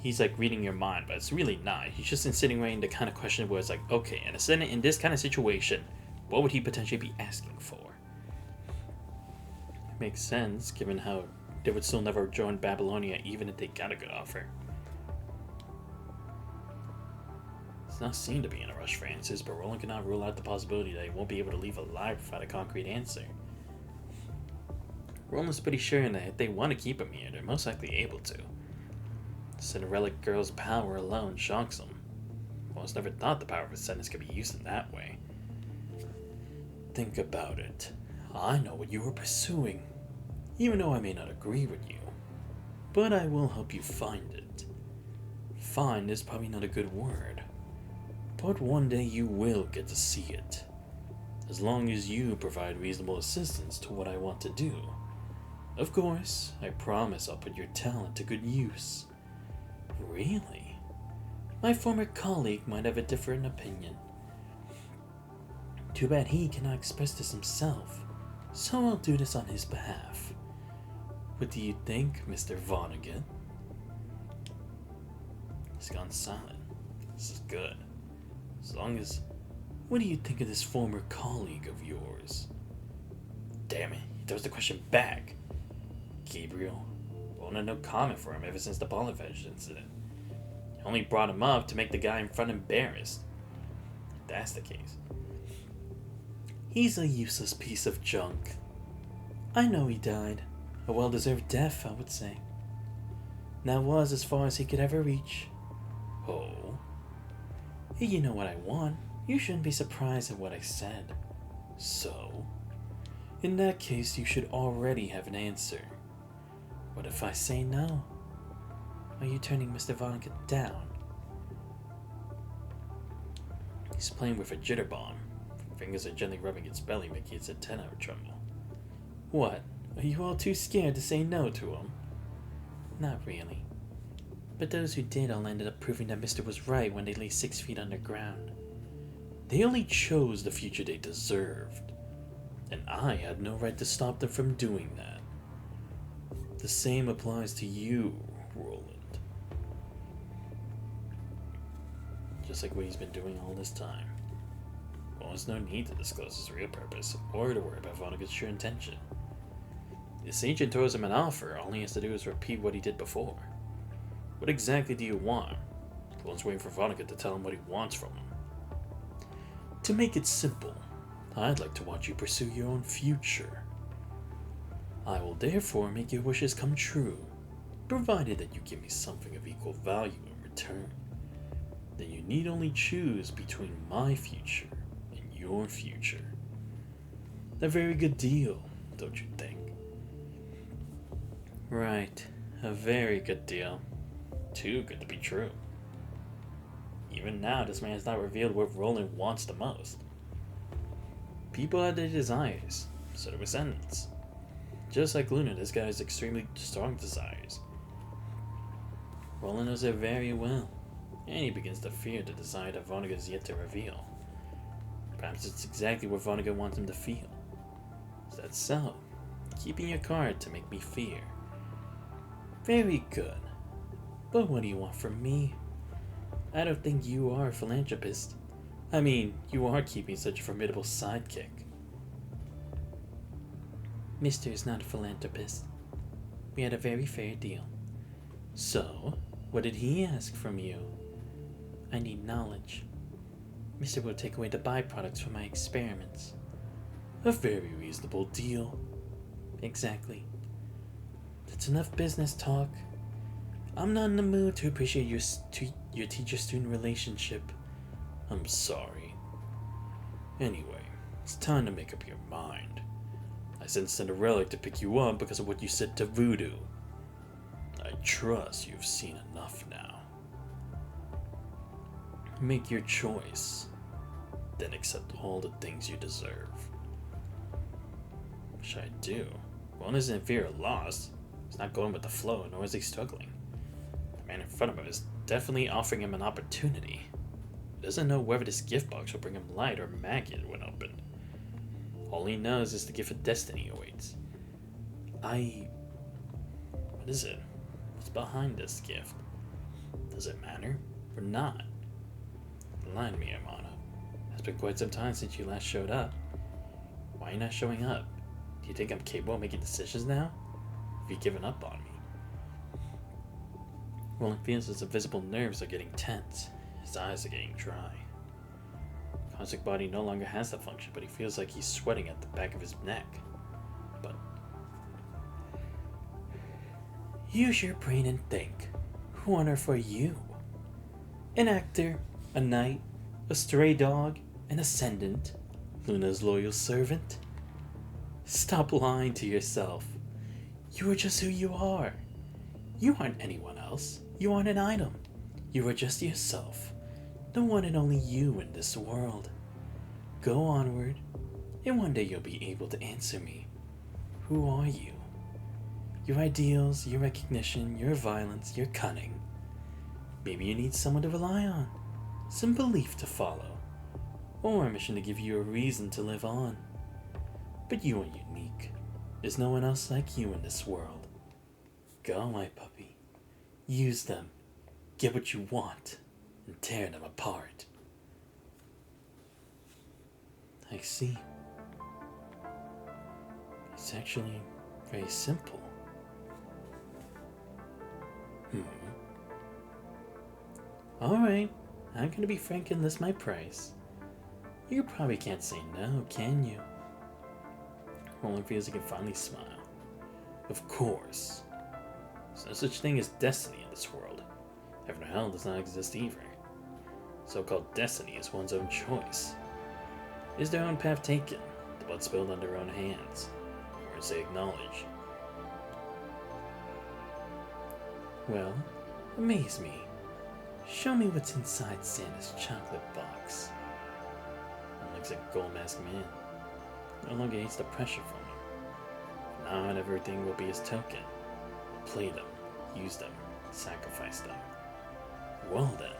he's like reading your mind, but it's really not. He's just insinuating the kind of question where it's like, okay, in this kind of situation, what would he potentially be asking for? It makes sense, given how they would still never join Babylonia even if they got a good offer. It's not seen to be in a rush for answers, but Roland cannot rule out the possibility that he won't be able to leave alive without a concrete answer. Roland's pretty sure that if they want to keep him here, they're most likely able to. The Cinderella girl's power alone shocks him. Roland's never thought the power of a sentence could be used in that way. Think about it. I know what you were pursuing, even though I may not agree with you. But I will help you find it. Find is probably not a good word. But one day you will get to see it. As long as you provide reasonable assistance to what I want to do. Of course, I promise I'll put your talent to good use. Really? My former colleague might have a different opinion. Too bad he cannot express this himself, so I'll do this on his behalf. What do you think, Mr. Vonnegut? He's gone silent. This is good. As long as... What do you think of this former colleague of yours? Damn it, he throws the question back. Gabriel won't have no comment for him ever since the Bolivage incident. He only brought him up to make the guy in front embarrassed. If that's the case. He's a useless piece of junk. I know he died. A well-deserved death, I would say. That was as far as he could ever reach. Oh? You know what I want. You shouldn't be surprised at what I said. So? In that case, you should already have an answer. What if I say no? Are you turning Mr. Vonnegut down? He's playing with a jitterbomb. Fingers are gently rubbing its belly, making its antenna tremble. What Are you all too scared to say no to him? Not really. But those who did all ended up proving that Mister was right when they lay 6 feet underground. They only chose the future they deserved, and I had no right to stop them from doing that. The same applies to you, Roland. Just like what he's been doing all this time. Well, there's no need to disclose his real purpose, or to worry about Vonnegut's true intention. This agent throws him an offer, all he has to do is repeat what he did before. What exactly do you want? Roland's waiting for Vonnegut to tell him what he wants from him. To make it simple, I'd like to watch you pursue your own future. I will therefore make your wishes come true, provided that you give me something of equal value in return. Then you need only choose between my future and your future. A very good deal, don't you think? Right, a very good deal. Too good to be true. Even now, this man has not revealed what Roland wants the most. People have their desires, so do descendants. Just like Luna, this guy has extremely strong desires. Roland knows it very well, and he begins to fear the desire that Vonnegut is yet to reveal. Perhaps it's exactly what Vonnegut wants him to feel. Is that so? Keeping your card to make me fear. Very good. But what do you want from me? I don't think you are a philanthropist. I mean, you are keeping such a formidable sidekick. Mister is not a philanthropist. We had a very fair deal. So, what did he ask from you? I need knowledge. Mister will take away the byproducts from my experiments. A very reasonable deal. Exactly. That's enough business talk. I'm not in the mood to appreciate your teacher-student relationship. I'm sorry. Anyway, it's time to make up your mind. I sent Cinderella to pick you up because of what you said to Voodoo. I trust you've seen enough now. Make your choice, then accept all the things you deserve. What should I do? One isn't in fear of loss. He's not going with the flow, nor is he struggling. The man in front of him is definitely offering him an opportunity. He doesn't know whether this gift box will bring him light or maggot when opened. All he knows is the gift of destiny awaits. What is it? What's behind this gift? Does it matter or not? Enlighten me, Amana. It's been quite some time since you last showed up. Why are you not showing up? Do you think I'm capable of making decisions now? Have you given up on me? Roland feels his invisible nerves are getting tense. His eyes are getting dry. Cosmic body no longer has that function, but he feels like he's sweating at the back of his neck. But use your brain and think. Who on earth are you? An actor, a knight, a stray dog, an ascendant, Luna's loyal servant? Stop lying to yourself. You are just who you are. You aren't anyone else. You aren't an item. You are just yourself. The one and only you in this world. Go onward, and one day you'll be able to answer me. Who are you? Your ideals, your recognition, your violence, your cunning. Maybe you need someone to rely on, some belief to follow, or a mission to give you a reason to live on. But you are unique. There's no one else like you in this world. Go, my puppy. Use them. Get what you want. And tear them apart. I see. It's actually very simple. Alright, I'm gonna be frank and list my price. You probably can't say no, can you? Roland feels he can finally smile. Of course. There's no such thing as destiny in this world. Heaven or hell does not exist either. So-called destiny is one's own choice. Is their own path taken, the blood spilled on their own hands, or is they acknowledged? Well, amaze me. Show me what's inside Santa's chocolate box. One looks like a gold masked man. No longer hates the pressure from him. not everything will be his token. Play them, use them, sacrifice them. Well then,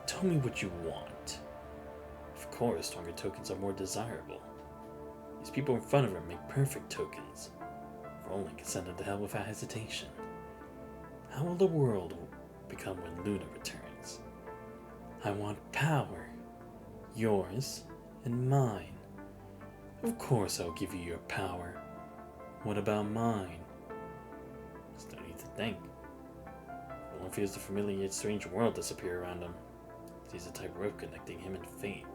tell me what you want. Of course, stronger tokens are more desirable. These people in front of him make perfect tokens. Roland can send them to hell without hesitation. How will the world become when Luna returns? I want power. Yours and mine. Of course I'll give you your power. What about mine? There's no need to think. Roland feels the familiar yet strange world disappear around him. Sees a tight rope connecting him and fate.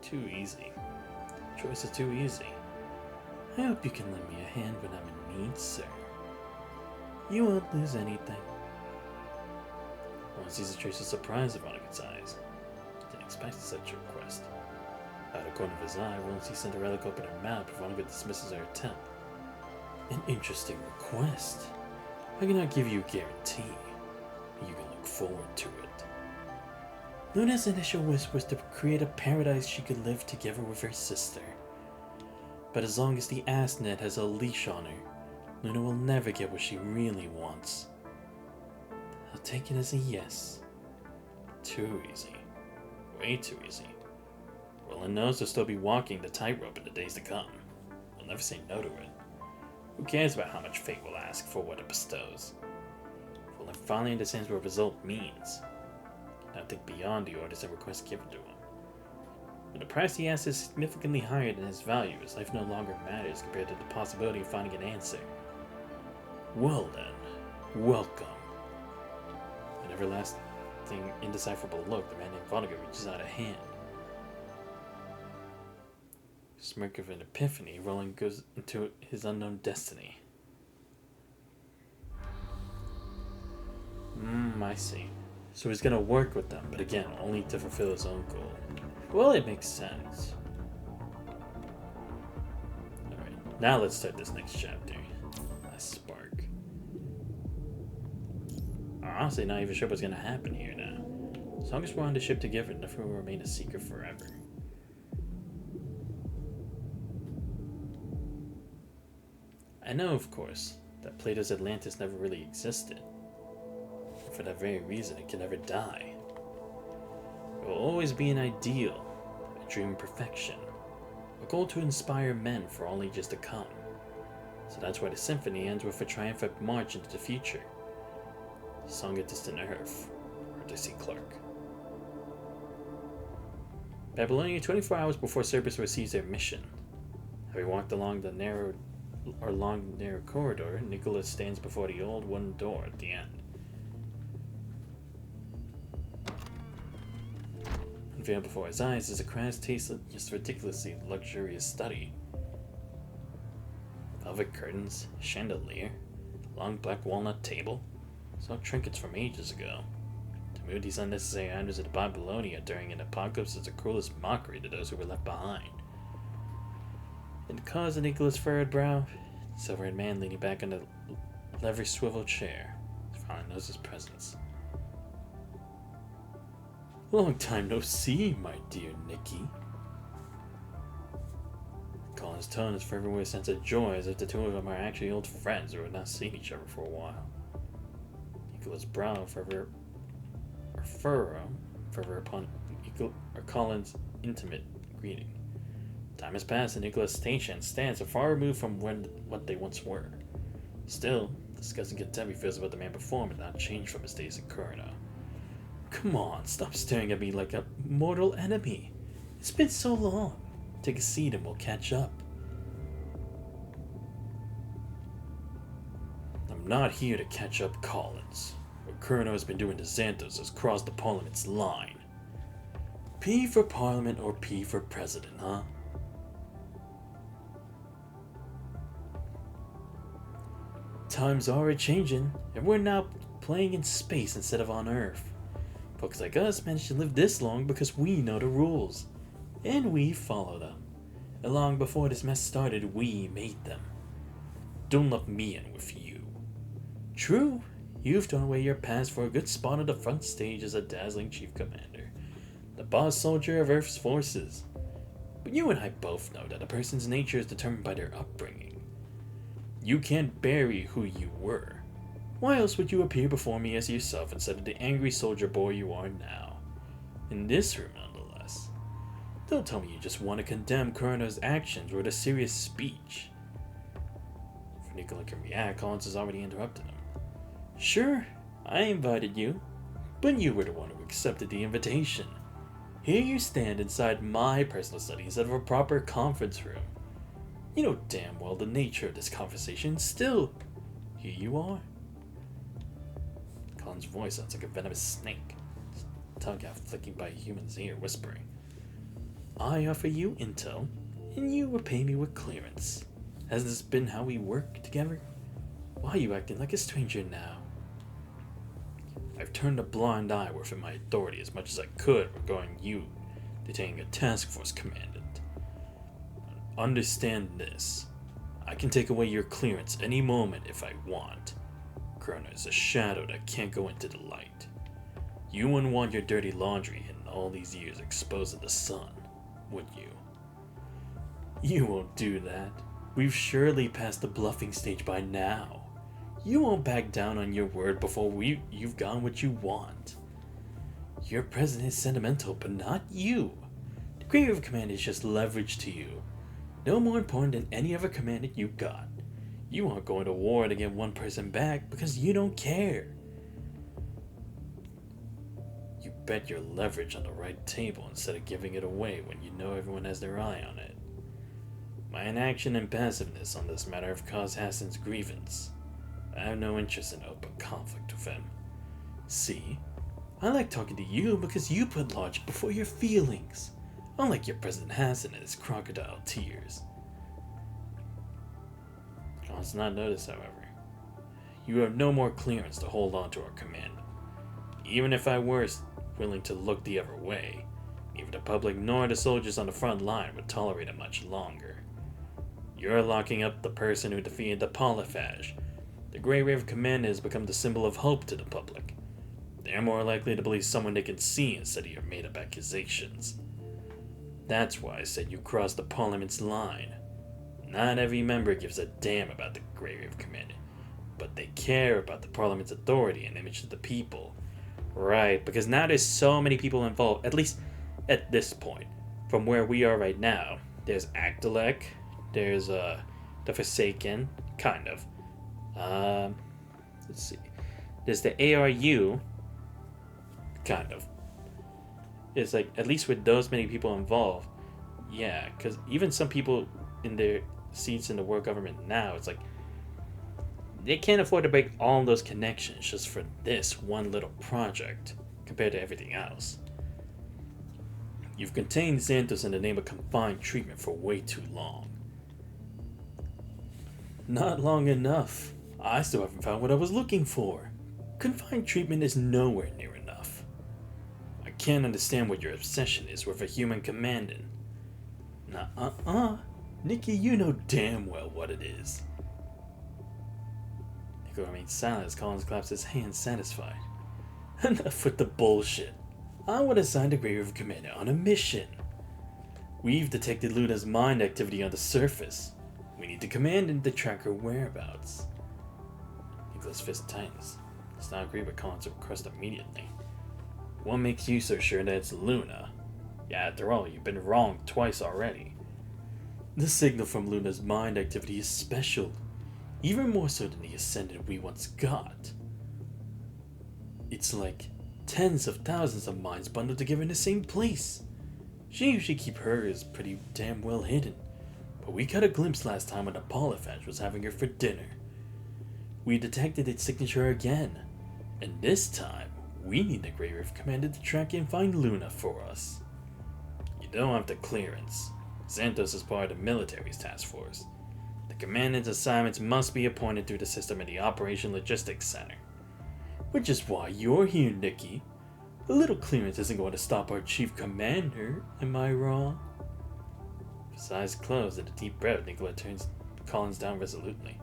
Too easy. Choice is too easy. I hope you can lend me a hand when I'm in need, sir. You won't lose anything. Roland sees a trace of surprise in Veronica's eyes. Didn't expect such a request. Out of the corner of his eye, Roland sees Cinderella open her mouth before Veronica dismisses her attempt. An interesting request. I cannot give you a guarantee, but you can look forward to it. Luna's initial wish was to create a paradise she could live together with her sister. But as long as the Assnet has a leash on her, Luna will never get what she really wants. I'll take it as a yes. Too easy. Way too easy. Roland knows he'll still be walking the tightrope in the days to come. He'll never say no to it. Who cares about how much fate will ask for what it bestows? Roland finally understands what result means. Now think beyond the orders and requests given to him. When the price he asks is significantly higher than his value, his life no longer matters compared to the possibility of finding an answer. Well then, welcome. An everlasting, indecipherable look, the man named Vonnegut reaches out a hand. Smirk of an epiphany, Roland goes into his unknown destiny. I see. So he's gonna work with them, but again, only to fulfill his own goal. Well, it makes sense. Alright, now let's start this next chapter. A spark. Honestly, not even sure what's gonna happen here now. As long as we're on the ship together, nothing will remain a secret forever. I know, of course, that Plato's Atlantis never really existed. For that very reason, it can never die. It will always be an ideal, a dream of perfection, a goal to inspire men for all ages to come. So that's why the symphony ends with a triumphant march into the future. Song of Distant Earth, Arthur C. Clarke. Babylonia, 24 hours before Cerberus receives their mission. Having walked along the narrow corridor, Nicholas stands before the old wooden door at the end. Unveiled before his eyes is a crass, tasteless, just ridiculously luxurious study. Velvet curtains, chandelier, long black walnut table. It's all trinkets from ages ago. To move these unnecessary items into Babylonia during an apocalypse is the cruelest mockery to those who were left behind. In the cause of Nicholas' furrowed brow, the silver-haired man leaning back on the leather swivel chair finally knows his presence. Long time no see, my dear Nicky. Colin's tone is fervent with a sense of joy, as if the two of them are actually old friends who have not seen each other for a while. Nicholas' brow furrow upon Colin's intimate greeting. Time has passed, and Nicholas' station stands far removed from what they once were. Still, disgusting contempt he feels about the man before him has not changed from his days in Kurno. Come on, stop staring at me like a mortal enemy. It's been so long. Take a seat and we'll catch up. I'm not here to catch up Collins. What Kurno has been doing to Xanthos has crossed the Parliament's line. P for Parliament or P for President, huh? Times are a-changing, and we're now playing in space instead of on Earth. Folks like us managed to live this long because we know the rules, and we follow them. And long before this mess started, we made them. Don't lump me in with you. True, you've thrown away your past for a good spot on the front stage as a dazzling chief commander, the boss soldier of Earth's forces. But you and I both know that a person's nature is determined by their upbringing. You can't bury who you were. Why else would you appear before me as yourself instead of the angry soldier boy you are now? In this room, nonetheless. Don't tell me you just want to condemn Coroner's actions with a serious speech. Before Nicola can react, Collins has already interrupted him. Sure, I invited you, but you were the one who accepted the invitation. Here you stand inside my personal study instead of a proper conference room. You know damn well the nature of this conversation. Still, here you are. Colin's voice sounds like a venomous snake, his tongue out flicking by a human's ear, whispering. I offer you intel, and you repay me with clearance. Hasn't this been how we work together? Why are you acting like a stranger now? I've turned a blind eye within my authority as much as I could regarding you detaining a task force commandant. Understand this. I can take away your clearance any moment if I want. Corona is a shadow that can't go into the light. You wouldn't want your dirty laundry hidden all these years exposed to the sun, would you? You won't do that. We've surely passed the bluffing stage by now. You won't back down on your word before you've gotten what you want. Your president is sentimental, but not you. The Grave of Command is just leverage to you. No more important than any other commandant you got. You aren't going to war to get one person back because you don't care. You bet your leverage on the right table instead of giving it away when you know everyone has their eye on it. My inaction and passiveness on this matter have caused Hassan's grievance. I have no interest in open conflict with him. See, I like talking to you because you put logic before your feelings, unlike your President Hassan and his crocodile tears. Let's not notice, however. You have no more clearance to hold on to our command. Even if I were willing to look the other way, neither the public nor the soldiers on the front line would tolerate it much longer. You're locking up the person who defeated the Polyphage. The Grey River Command has become the symbol of hope to the public. They're more likely to believe someone they can see instead of your made-up accusations. That's why I said you crossed the Parliament's line. Not every member gives a damn about the Grey River Command, but they care about the Parliament's authority and image to the people. Right, because now there's so many people involved, at least at this point. From where we are right now, there's Agdalek, there's the Forsaken, kind of. Let's see. There's the ARU, kind of. It's like, at least with those many people involved, yeah, because even some people in their seats in the world government now, it's like, they can't afford to break all those connections just for this one little project, compared to everything else. You've contained Xanthos in the name of confined treatment for way too long. Not long enough. I still haven't found what I was looking for. Confined treatment is nowhere near enough. I can't understand what your obsession is with a human commandant. Nikki, you know damn well what it is. Nico remains silent as Collins claps his hands, satisfied. Enough with the bullshit. I would assign the Grey River Commander on a mission. We've detected Luna's mind activity on the surface. We need the commandant to track her whereabouts. Nicholas' fist tightens. Does not agree with Collins' request immediately. What makes you so sure that it's Luna? Yeah, after all, you've been wrong twice already. The signal from Luna's mind activity is special, even more so than the ascendant we once got. It's like tens of thousands of minds bundled together in the same place. She usually keeps hers pretty damn well hidden, but we got a glimpse last time when the Polyphage was having her for dinner. We detected its signature again, and this time, we need the Grey River Commander to track and find Luna for us. You don't have the clearance. Xanthos is part of the military's task force. The commandant's assignments must be appointed through the system in the Operation Logistics Center. Which is why you're here, Nikki. A little clearance isn't going to stop our chief commander, am I wrong? His eyes closed at a deep breath, Nicola turns Collins down resolutely.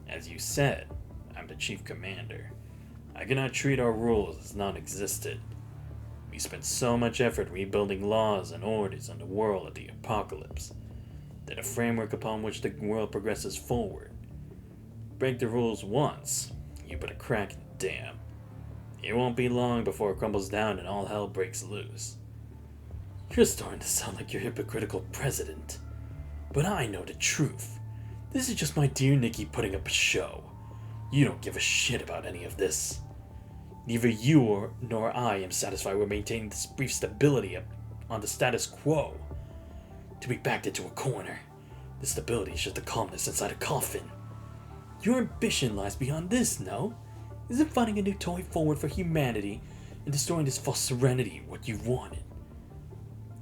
As you said, I'm the chief commander. I cannot treat our rules as non-existent. We spent so much effort rebuilding laws and orders on the world of the apocalypse. They're the framework upon which the world progresses forward. break the rules once, you put a crack in the dam. It won't be long before it crumbles down and all hell breaks loose. You're starting to sound like your hypocritical president. But I know the truth. This is just my dear Nikki putting up a show. You don't give a shit about any of this. Neither you nor I am satisfied with maintaining this brief stability on the status quo. To be backed into a corner, the stability is just the calmness inside a coffin. Your ambition lies beyond this, no? Isn't finding a new toy forward for humanity and destroying this false serenity what you've wanted?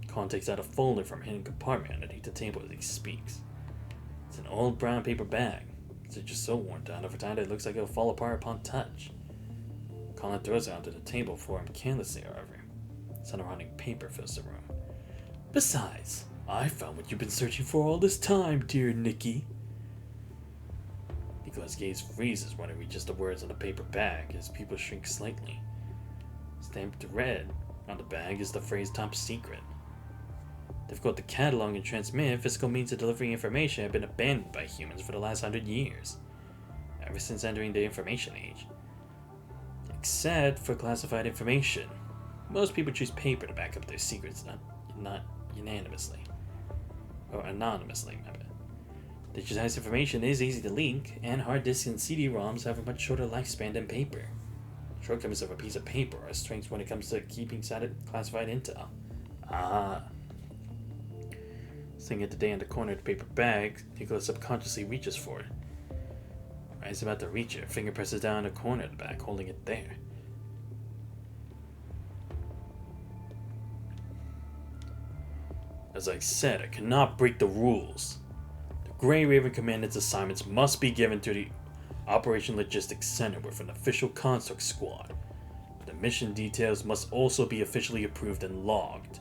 Colin takes out a folder from a hidden compartment underneath the table as he speaks. It's an old brown paper bag. It's just so worn down over time that it looks like it'll fall apart upon touch. Colin throws it onto the table before him carelessly, however. Surrounding paper fills the room. Besides, I found what you've been searching for all this time, dear Nikki. Nicholas' gaze freezes when he reaches the words on the paper bag. His pupils shrink slightly. Stamped red on the bag is the phrase "top secret." Difficult to catalog and transmit, physical means of delivering information have been abandoned by humans for the last 100 years, ever since entering the information age. Except for classified information. Most people choose paper to back up their secrets, not unanimously. Or anonymously, my bad. Digitized information is easy to leak, and hard disks and CD-ROMs have a much shorter lifespan than paper. Shortcomings of a piece of paper are strengths when it comes to keeping classified intel. Sitting at the day in the corner of the paper bag, Nicholas subconsciously reaches for it. Right as he's about to reach it, finger presses down in the corner of the bag, holding it there. As I said, I cannot break the rules. The Grey Raven Commandant's assignments must be given to the Operation Logistics Center with an official construct squad. The mission details must also be officially approved and logged.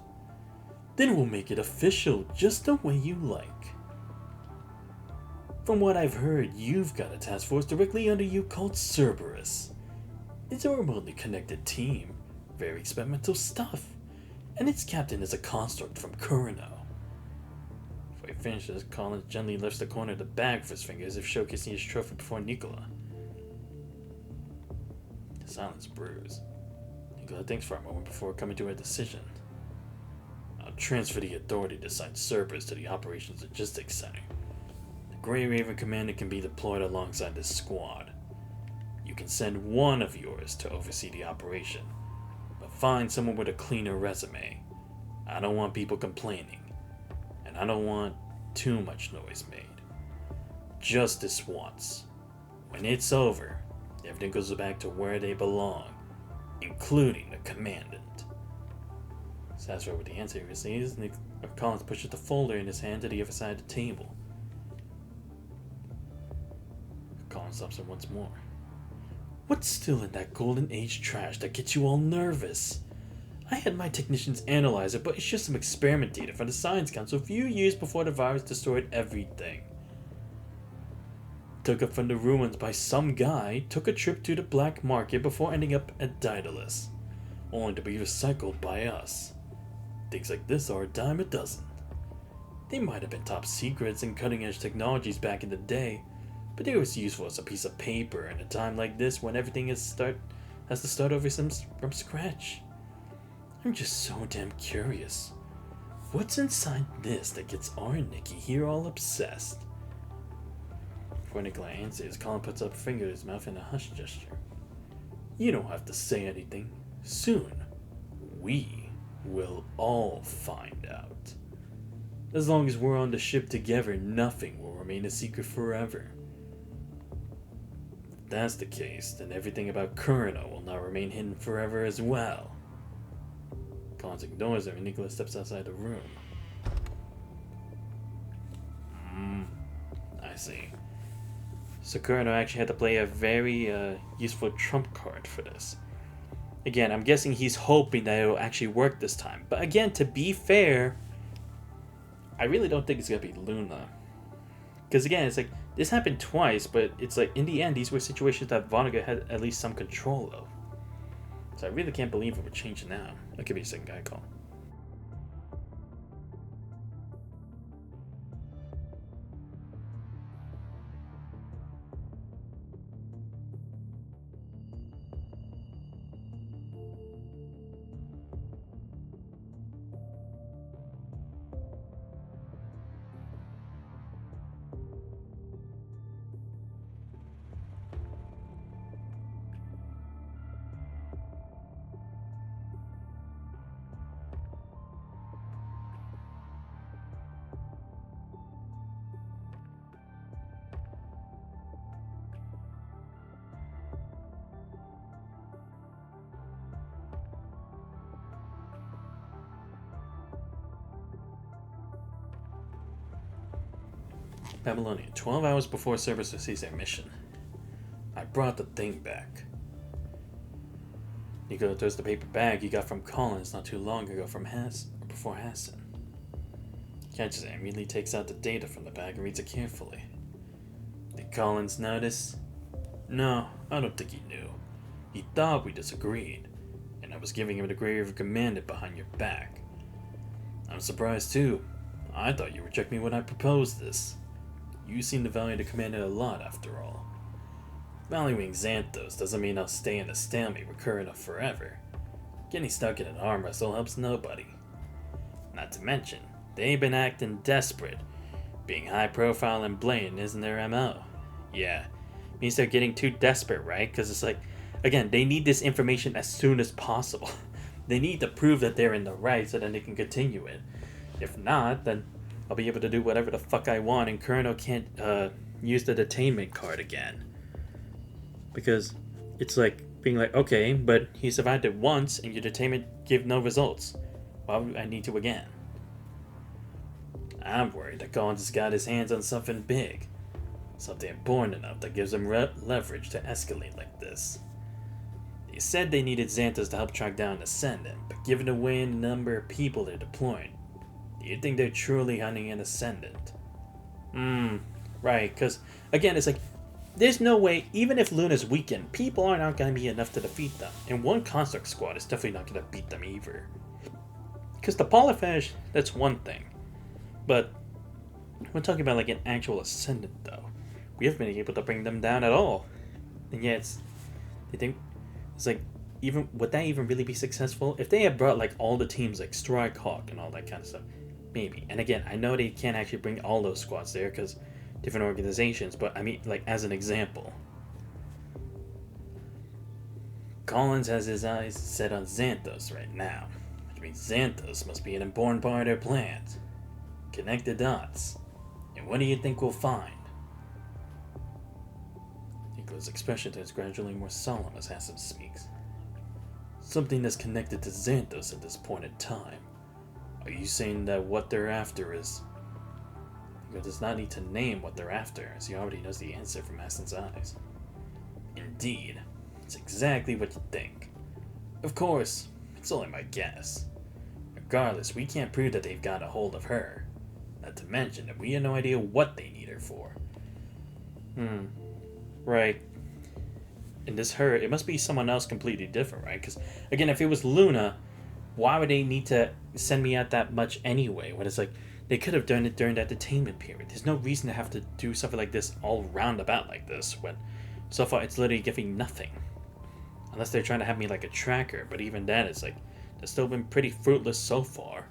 Then we'll make it official just the way you like. From what I've heard, you've got a task force directly under you called Cerberus. It's a remotely connected team, very experimental stuff, and its captain is a construct from Kurino. Before he finishes, Collins gently lifts the corner of the bag with his fingers as if showcasing his trophy before Nicola. The silence brews. Nicola thinks for a moment before coming to a decision. I'll transfer the authority to assign Cerberus to the Operations Logistics Center. The Grey Raven Commander can be deployed alongside this squad. You can send one of yours to oversee the operation, but find someone with a cleaner resume. I don't want people complaining, and I don't want too much noise made. Just this once. When it's over, everything goes back to where they belong, including the Commandant. Satisfied with the answer he receives, Collins pushes the folder in his hand to the other side of the table. Collins stops him once more. What's still in that Golden Age trash that gets you all nervous? I had my technicians analyze it, but it's just some experiment data from the Science Council a few years before the virus destroyed everything. Took up from the ruins by some guy, took a trip to the black market before ending up at Daedalus, only to be recycled by us. Things like this are a dime a dozen. They might have been top secrets and cutting-edge technologies back in the day, but they were as useful as a piece of paper in a time like this when everything has to start over from scratch. I'm just so damn curious. What's inside this that gets our Nikki here all obsessed? Before Nicola answers, Colin puts up a finger to his mouth in a hush gesture. You don't have to say anything. Soon, we will all find out. As long as we're on the ship together, nothing will remain a secret forever. If that's the case, then everything about Kurino will not remain hidden forever as well. Collins ignores him and Nicholas steps outside the room. I see. So Kurino actually had to play a very useful trump card for this. Again, I'm guessing he's hoping that it'll actually work this time. But again, to be fair, I really don't think it's going to be Luna. Because again, it's like, this happened twice, but it's like, in the end, these were situations that Vonnegut had at least some control of. So I really can't believe it would change now. That could be a second guy call. Babylonia, 12 hours before Cerberus receives their mission. I brought the thing back. Nico throws the paper bag he got from Collins not too long ago before Hassan. Catches it, immediately takes out the data from the bag and reads it carefully. Did Collins notice? No, I don't think he knew. He thought we disagreed, and I was giving him the grave of command behind your back. I'm surprised too. I thought you rejected me when I proposed this. You seem to value the commander a lot, after all. Valuing Xanthos doesn't mean I'll stay in a stalemate with Kurinoff forever. Getting stuck in an arm wrestle helps nobody. Not to mention, they've been acting desperate. Being high profile and blatant isn't their MO. Yeah, means they're getting too desperate, right? Because it's like, again, they need this information as soon as possible. They need to prove that they're in the right so that they can continue it. If not, then I'll be able to do whatever the fuck I want and Kurinoff can't use the detainment card again. Because it's like being like, okay, but he survived it once and your detainment gave no results. Why would I need to again? I'm worried that Collins has got his hands on something big. Something important enough that gives him leverage to escalate like this. They said they needed Xanthos to help track down Ascendant, but given the way and number of people they're deploying, do you think they're truly hunting an Ascendant? Right, because, again, it's like, there's no way, even if Luna's weakened, people are not going to be enough to defeat them. And one Construct squad is definitely not going to beat them either. Because the Polyphage, that's one thing. But we're talking about like an actual Ascendant, though. We haven't been able to bring them down at all. And yet, you think, it's like, even would that even really be successful? If they had brought like all the teams like Strike Hawk and all that kind of stuff, maybe. And again, I know they can't actually bring all those squads there because different organizations, but I mean, like, as an example, Collins has his eyes set on Xanthos right now, which means Xanthos must be an important part of their plans. Connect the dots, and what do you think we'll find? Nico's expression turns gradually more solemn as Hassan speaks. Something that's connected to Xanthos at this point in time. Are you saying that what they're after is... He does not need to name what they're after, as he already knows the answer from Hassan's eyes. Indeed, it's exactly what you think. Of course, it's only my guess. Regardless, we can't prove that they've got a hold of her. Not to mention that we have no idea what they need her for. Right. And this her, it must be someone else completely different, right? Because, again, if it was Luna, why would they need to send me out that much anyway? When it's like, they could have done it during that detainment period. There's no reason to have to do something like this all roundabout like this when so far it's literally giving nothing. Unless they're trying to have me like a tracker, but even that is like, that's still been pretty fruitless so far.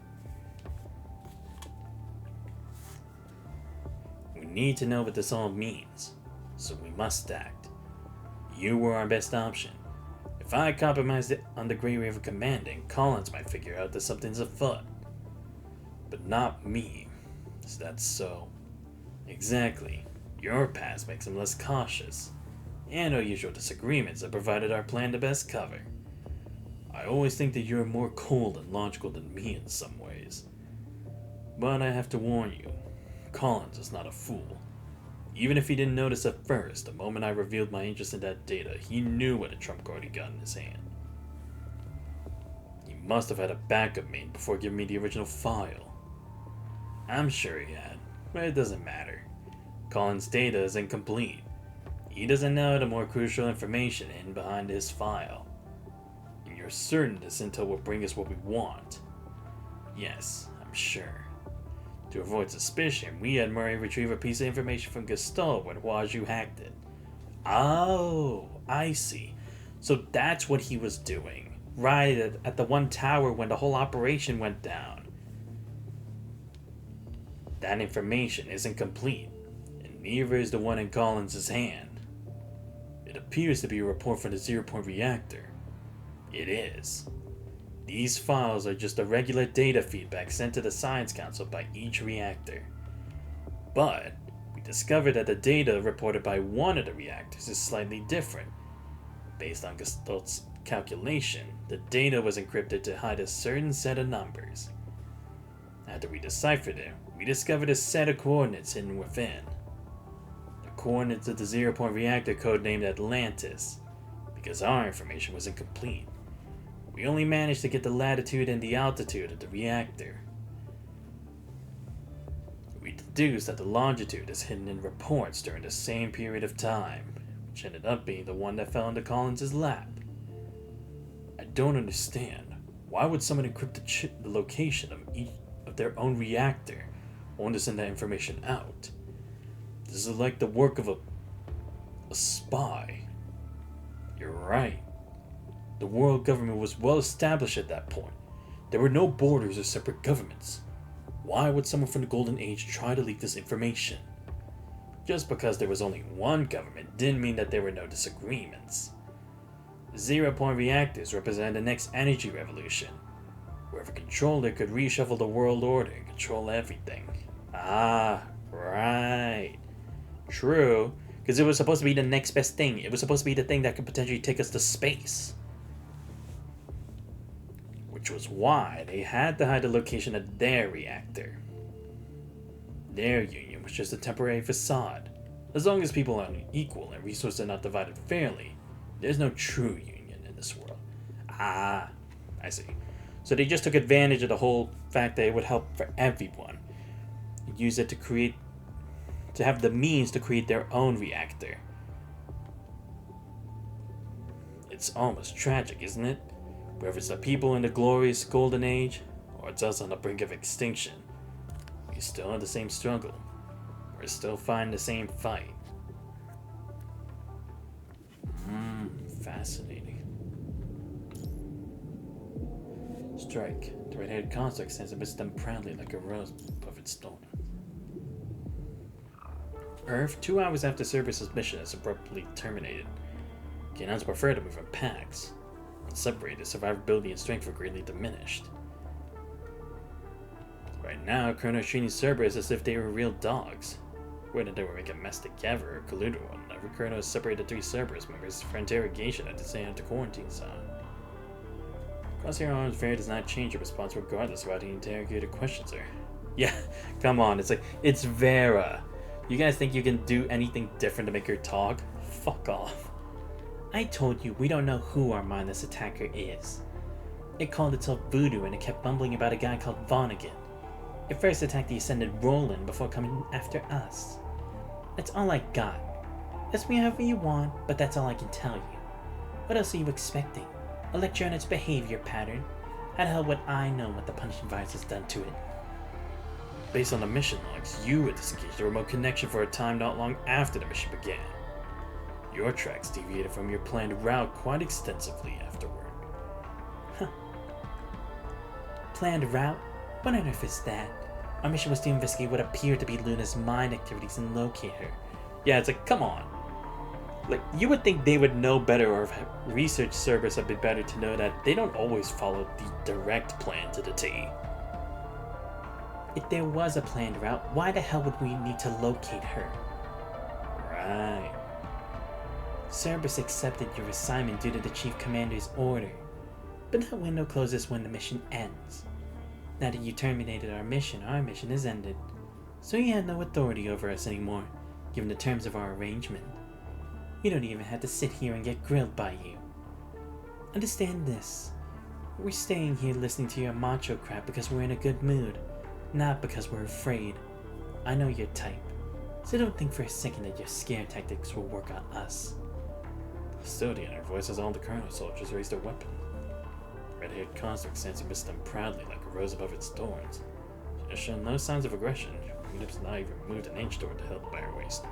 We need to know what this all means, so we must act. You were our best option. If I compromised it on the Grey River commanding, Collins might figure out that something's afoot. But not me. Is that so? Exactly. Your past makes him less cautious. And our usual disagreements have provided our plan the best cover. I always think that you're more cold and logical than me in some ways. But I have to warn you, Collins is not a fool. Even if he didn't notice at first, the moment I revealed my interest in that data, he knew what a trump card he got in his hand. He must have had a backup made before giving me the original file. I'm sure he had, but it doesn't matter. Collins' data is incomplete. He doesn't know the more crucial information in behind his file. And you're certain this intel will bring us what we want. Yes, I'm sure. To avoid suspicion, we had Murray retrieve a piece of information from Gestalt when Huaju hacked it. Oh, I see. So that's what he was doing. Right at the one tower when the whole operation went down. That information isn't complete, and neither is the one in Collins' hand. It appears to be a report from the zero-point reactor. It is. These files are just a regular data feedback sent to the Science Council by each reactor. But we discovered that the data reported by one of the reactors is slightly different. Based on Gestalt's calculation, the data was encrypted to hide a certain set of numbers. After we deciphered it, we discovered a set of coordinates hidden within. coordinates of the zero-point reactor codenamed Atlantis, because our information was incomplete. We only managed to get the latitude and the altitude of the reactor. We deduced that the longitude is hidden in reports during the same period of time, which ended up being the one that fell into Collins' lap. I don't understand. Why would someone encrypt the location of each of their own reactor, only to send that information out? This is like the work of a spy. You're right. The world government was well established at that point. There were no borders or separate governments. Why would someone from the Golden Age try to leak this information? Just because there was only one government didn't mean that there were no disagreements. Zero-point reactors represent the next energy revolution, where if a controller could reshuffle the world order and control everything. Ah, right. True, because it was supposed to be the next best thing. It was supposed to be the thing that could potentially take us to space. Which was why they had to hide the location of their reactor. Their union was just a temporary facade. As long as people are equal and resources are not divided fairly, there's no true union in this world. Ah, I see. So they just took advantage of the whole fact that it would help for everyone. Use it to have the means to create their own reactor. It's almost tragic, isn't it? Whether it's the people in the glorious golden age, or it's us on the brink of extinction, we still have the same struggle. We're still fighting the same fight. Fascinating. Strike. The red-haired construct stands amidst them proudly like a rose above its thorn. Earth, 2 hours after Cerberus' mission is abruptly terminated. Canons prefer to move in packs. When separated, survivability and strength were greatly diminished. Right now, Chrono is treating Cerberus as if they were real dogs. Whether they were making a mess together or colluding with one another, Chrono has separated 3 Cerberus members for interrogation at the same quarantine zone. Crosshair Arms Fair does not change your response regardless of how the interrogator questions her. Yeah, come on, it's Vera. You guys think you can do anything different to make her talk? Fuck off. I told you we don't know who our mindless attacker is. It called itself Voodoo and it kept bumbling about a guy called Vonnegut. It first attacked the Ascended Roland before coming after us. That's all I got. Ask me however you want, but that's all I can tell you. What else are you expecting? A lecture on its behavior pattern? How the hell would I know what the punishing virus has done to it? Based on the mission logs, you had disengaged the remote connection for a time not long after the mission began. Your tracks deviated from your planned route quite extensively afterward. Huh. Planned route? What on earth is that? Our mission was to investigate what appeared to be Luna's mind activities and locate her. Yeah, it's like, come on. Like, you would think they would know better, or if research service would be better to know that they don't always follow the direct plan to the T. If there was a planned route, why the hell would we need to locate her? Right. Cerberus accepted your assignment due to the Chief Commander's order, but that window closes when the mission ends. Now that you terminated our mission is ended, so you have no authority over us anymore, given the terms of our arrangement. We don't even have to sit here and get grilled by you. Understand this. We're staying here listening to your macho crap because we're in a good mood, not because we're afraid. I know your type, so don't think for a second that your scare tactics will work on us. The custodian, her voice as all the colonel soldiers raised their weapon. Red-haired construct stands amidst them proudly like a rose above its thorns. She has shown no signs of aggression. Her lips not even moved an inch toward the hilt by her waist.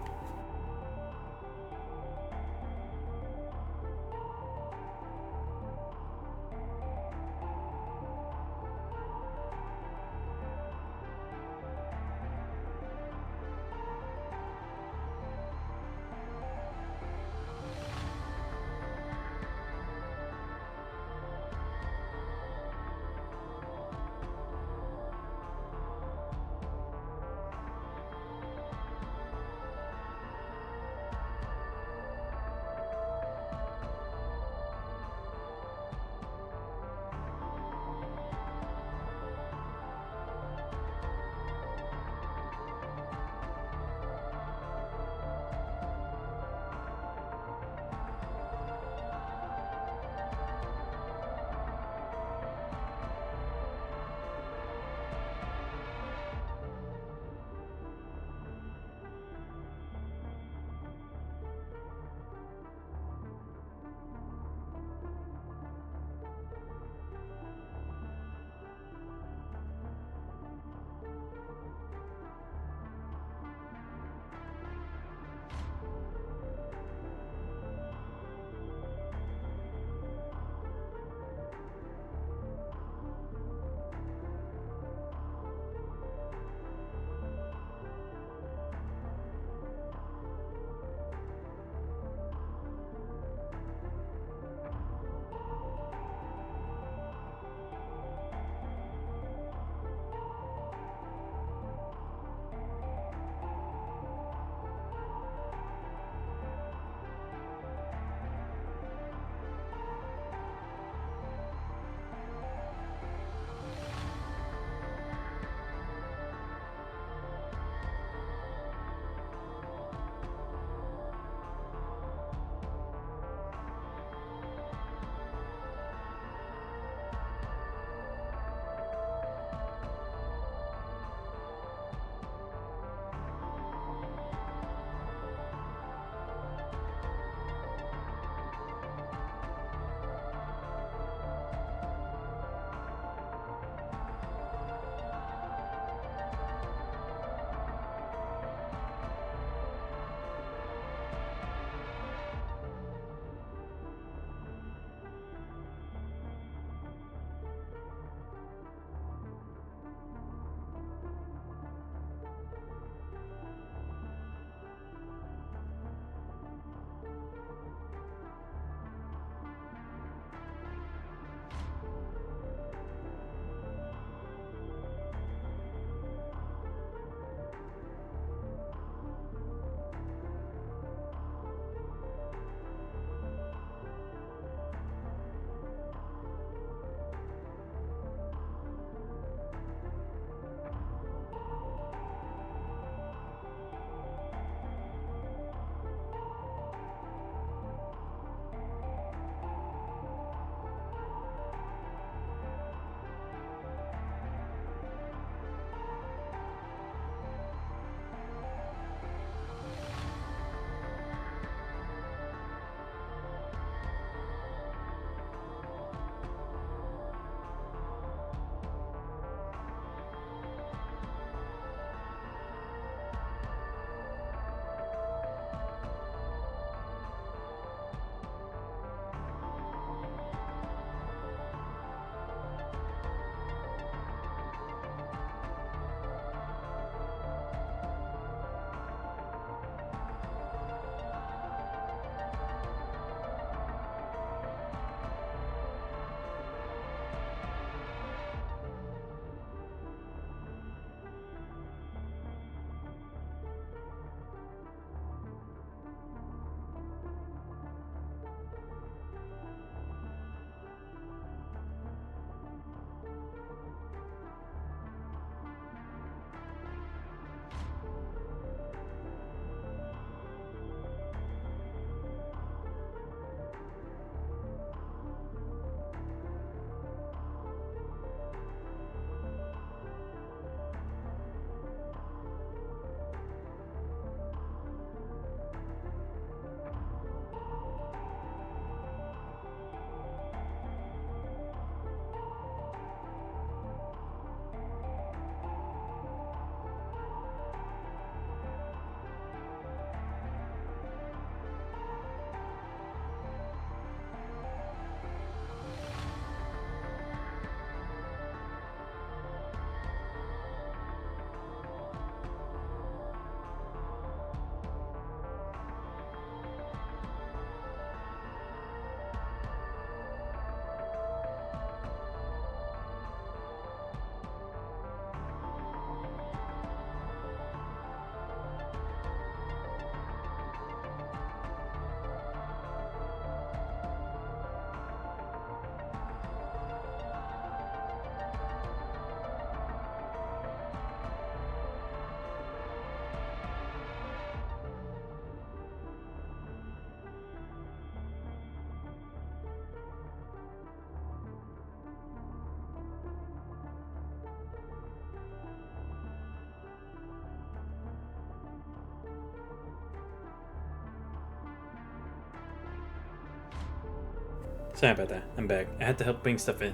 Sorry about that. I'm back. I had to help bring stuff in.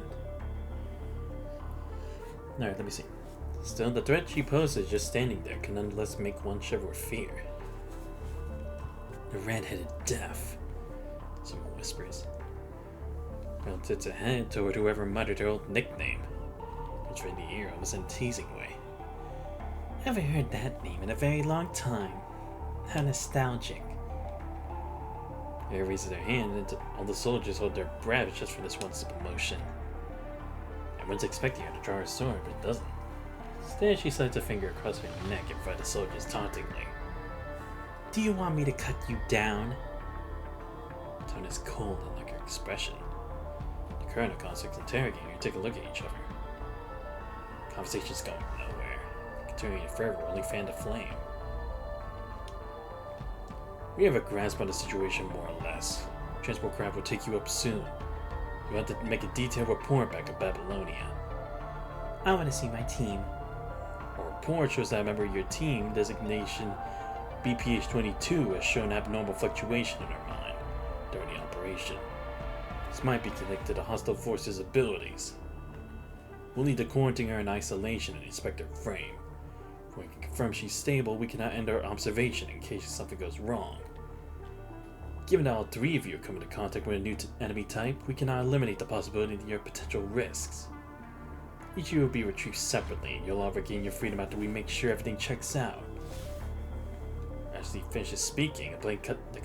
Alright, let me see. Still, the threat she poses just standing there can nonetheless make one shiver with fear. The red-headed deaf, someone whispers. Well, it's a head toward whoever muttered her old nickname, which made the ear almost in a teasing way. I haven't heard that name in a very long time. How nostalgic. Mary raises her hand, and all the soldiers hold their breath just for this one simple motion. Everyone's expecting her to draw her sword, but doesn't. Instead, she slides a finger across her neck in front of the soldiers tauntingly. Do you want me to cut you down? The tone is cold and like her expression. The colonel constantly interrogating her take a look at each other. Conversation's going nowhere. Continuing further will only fan the flame. We have a grasp on the situation more or less. Transport craft will take you up soon. You have to make a detailed report back at Babylonia. I want to see my team. A report shows that a member of your team, designation BPH22, has shown abnormal fluctuation in her mind during the operation. This might be connected to hostile forces' abilities. We'll need to quarantine her in isolation and inspect her frame. If we can confirm she's stable, we cannot end our observation in case something goes wrong. Given that all three of you are coming into contact with a new enemy type, we cannot eliminate the possibility of your potential risks. Each of you will be retrieved separately, and you'll all regain your freedom after we make sure everything checks out. As he finishes speaking, a blade that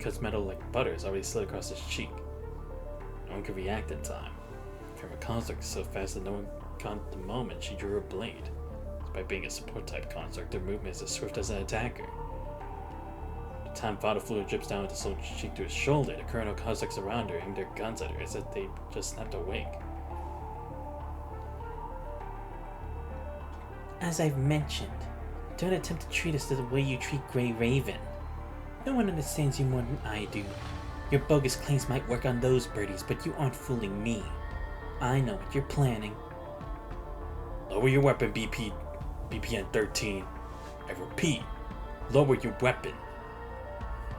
cuts metal like butter is already slid across his cheek. No one could react in time. From a construct so fast that no one caught the moment she drew her blade. Despite being a support type construct, her movement is as swift as an attacker. By the time vital fluid drips down the soldier's cheek to his shoulder, the colonel constructs around her aim their guns at her as if they just snapped awake. As I've mentioned, don't attempt to treat us the way you treat Grey Raven. No one understands you more than I do. Your bogus claims might work on those birdies, but you aren't fooling me. I know what you're planning. Lower your weapon, BPN-13. I repeat, lower your weapon.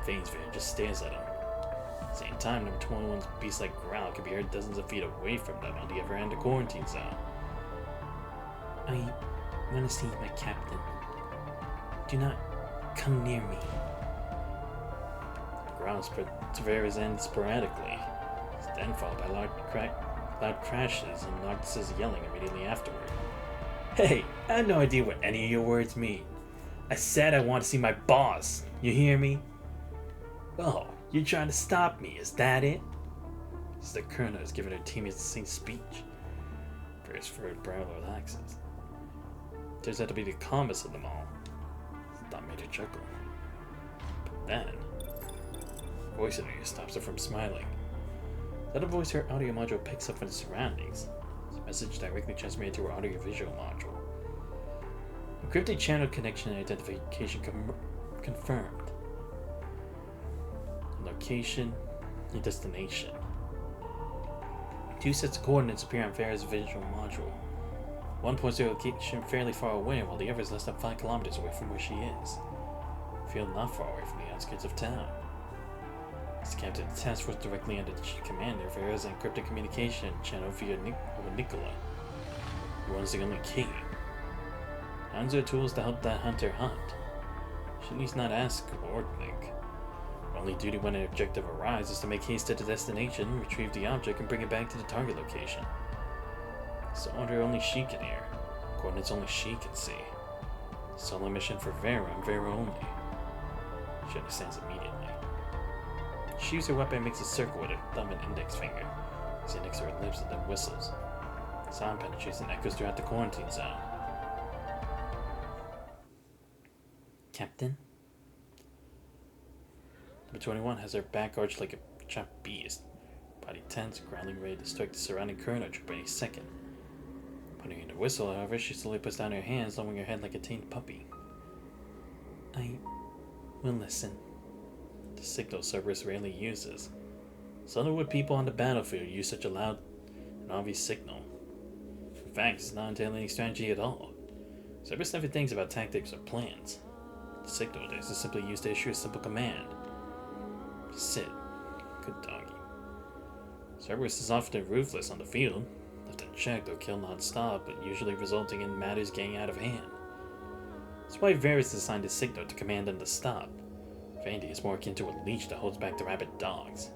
Vainsville just stares at him. At the same time, number 21's beast-like growl can be heard dozens of feet away from them on the other end of the quarantine zone. I want to see my captain. Do not come near me. The growl spreads to various ends sporadically. It's then followed by loud crashes and Noctis's yelling immediately afterward. Hey, I have no idea what any of your words mean. I said I want to see my boss. You hear me? Oh, you're trying to stop me, is that it? As the colonel is giving her teammates the same speech. Various furrowed brow relaxes. Turns out to be the calmest of them all. That made her chuckle. But then, a voice in her ear stops her from smiling. That a voice her audio module picks up from the surroundings. It's a message directly transmitted to her audio-visual module. Encrypted channel connection and identification confirmed. Location and destination. Two sets of coordinates appear on Farah's visual module. One points to a location fairly far away, while the other is less than 5 kilometers away from where she is. A field not far away from the outskirts of town. As captain of the task force directly under the chief commander, Farah's encrypted communication channel via Nicola, who runs the only key. Hands are tools to help that hunter hunt. She needs not ask or think. Her only duty when an objective arrives is to make haste to the destination, retrieve the object, and bring it back to the target location. It's an order only she can hear. Coordinates only she can see. Solo mission for Vera and Vera only. She understands immediately. She uses her weapon and makes a circle with her thumb and index finger. As next to her lips and then whistles. Sound penetrates and echoes throughout the quarantine zone. Captain? Number 21 has her back arched like a chopped beast. Body tense, growling, ready to strike the surrounding colonel troop any second. Putting in her whistle, however, she slowly puts down her hands, lowering her head like a tamed puppy. I will listen. The signal Cerberus rarely uses. Seldom would people on the battlefield use such a loud and obvious signal. In fact, it's not entail any strategy at all. Cerberus never thinks about tactics or plans. The signal is simply used to issue a simple command. Sit. Good doggy. Cerberus is often ruthless on the field. Left unchecked, they'll kill non-stop, but usually resulting in matters getting out of hand. That's why Varus assigned a signal to command them to stop. Vandy is more akin to a leash that holds back the rabid dogs.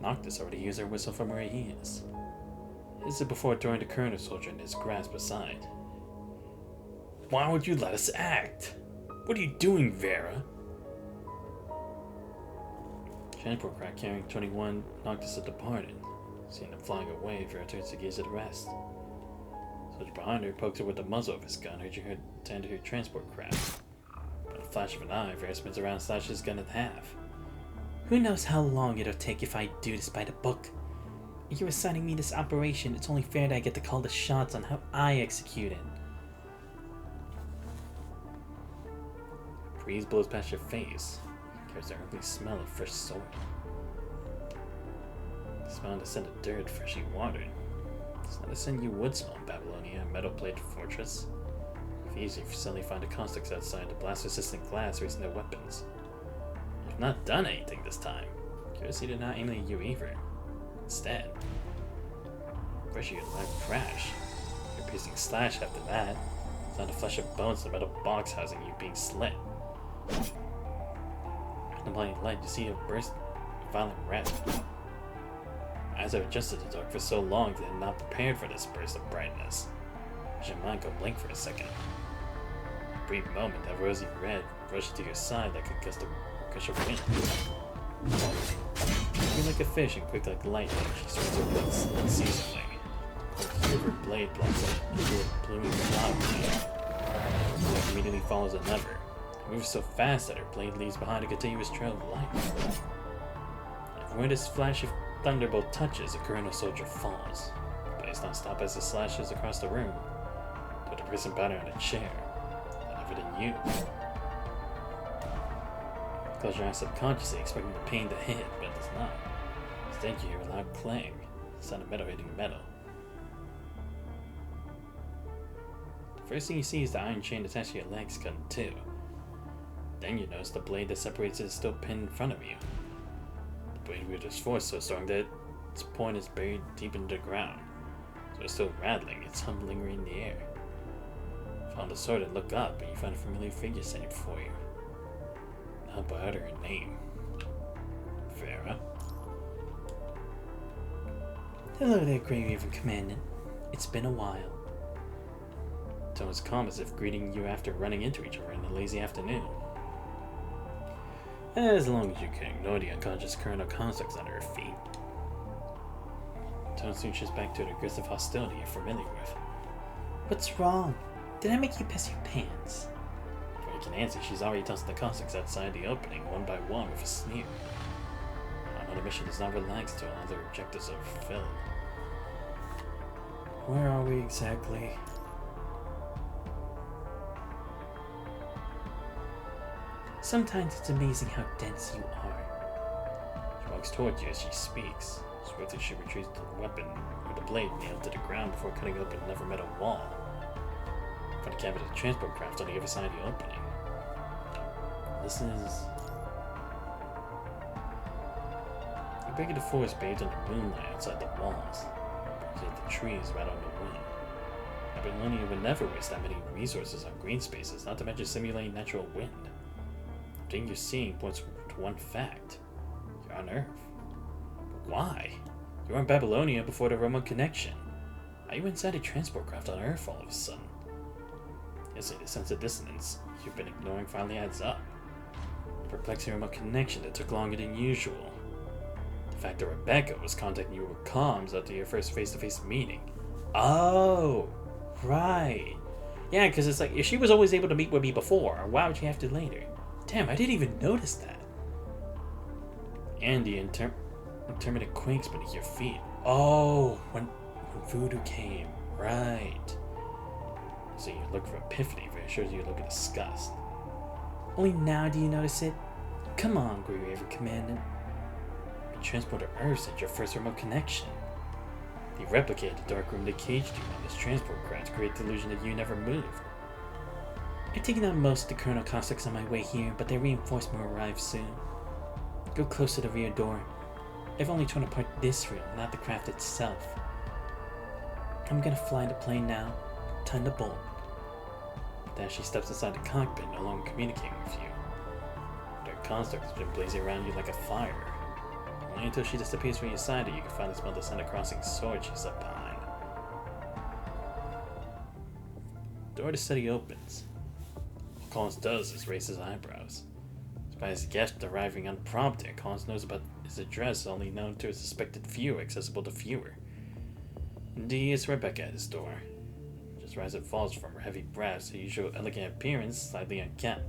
Noctis already used her whistle from where he is. Is it before throwing the Colonel soldier in his grasp aside? Why would you let us act? What are you doing, Vera? Transport craft carrying 21 Noctis had departed. Seeing them flying away, Vera turns to gaze at the rest. Soldier behind her pokes her with the muzzle of his gun, urging her to enter her transport craft. By the flash of an eye, Vera spins around and slashes his gun in half. Who knows how long it'll take if I do this by the book? You're assigning me this operation, it's only fair that I get to call the shots on how I execute it. A breeze blows past your face. Carries the earthly smell of fresh soil. The smell and the scent of dirt freshly watered. It's not a scent you would smell in Babylonia, a metal-plated fortress. If easy, you suddenly find the caustics outside the blast-resistant glass raising their weapons. You've not done anything this time. Curiosity did not aim at you either. Instead, first you get a loud crash. Your piercing slash after that. It's on the flesh of bones, the metal box housing you being slit. In the blinding light, you see a burst of violent red. Eyes have adjusted to dark for so long that they're not prepared for this burst of brightness. Your mind go blank for a second. A brief moment, that rosy red rushes to your side like a gust of wind. Quick like a fish and quick like lightning, she swings her wings unceasingly. Her silver blade blocks up into a blooming cloud. It immediately follows another. It moves so fast that her blade leaves behind a continuous trail of light. And where this flash of thunderbolt touches, a Colonel soldier falls. The blaze not stop as it slashes across the room, to the prison powder on a chair. None of it in you. Close your eyes subconsciously, expecting the pain to hit, but it does not. Instead, you hear a loud clang, the sound of metal hitting metal. The first thing you see is the iron chain attached to your legs cut in two. Then you notice the blade that separates it is still pinned in front of you. The blade wielder's force so strong that its point is buried deep into the ground, so it's still rattling, its hum lingering in the air. You found the sword and look up, and you find a familiar figure standing before you. Not by utter her name. Vera. Hello there, Grey Raven Commandant. It's been a while. The tone was calm, as if greeting you after running into each other in a lazy afternoon. As long as you can ignore the unconscious current of constructs under her feet. The tone soon shifts back to the aggressive hostility you're familiar with. What's wrong? Did I make you piss your pants? Before you can answer, she's already tossed the caustics outside the opening, one by one, with a sneer. Another mission does not relax till all their objectives are fulfilled. Where are we exactly? Sometimes it's amazing how dense you are. She walks towards you as she speaks. Swiftly she retrieves the weapon, or the blade, nailed to the ground before cutting open another metal wall. From the cabin of the transport craft on the other side of the opening. This is... You break into forest bathed under moonlight outside the walls. Yet the trees rattle in the wind. Babylonia would never waste that many resources on green spaces, not to mention simulating natural wind. The thing you're seeing points to one fact. You're on Earth. But why? You were in Babylonia before the remote connection. How are you inside a transport craft on Earth all of a sudden? Yes, the sense of dissonance you've been ignoring finally adds up. The perplexing remote connection that took longer than usual. The fact that Rebecca was contacting you with comms after your first face-to-face meeting. Oh, right. Yeah, because it's like, if she was always able to meet with me before, why would she have to later? Damn, I didn't even notice that. And the intermittent quakes beneath your feet. Oh, when voodoo came. Right. So you look for epiphany, but it shows you a look of disgust. Only now do you notice it? Come on, Grey Raven Commandant. The transporter Earth sent your first remote connection. They replicated the dark room that caged you on this transport craft to create the illusion that you never moved. I've taken out most of the Colonel caustics on my way here, but their reinforcement will arrive soon. Go close to the rear door. I've only torn apart this room, not the craft itself. I'm gonna fly the plane now. Time to bolt. Then she steps inside the cockpit, no longer communicating with you. Their construct has been blazing around you like a fire. Only until she disappears from your side that you can finally smell the scent of crossing sword she's up behind. The door to study opens. What Collins does is raise his eyebrows. Despite his guest arriving unprompted, Collins knows about his address only known to a suspected viewer, accessible to viewer. Indeed, it's Rebecca at his door. Just rises and falls from her heavy breaths, her usual elegant appearance slightly unkempt.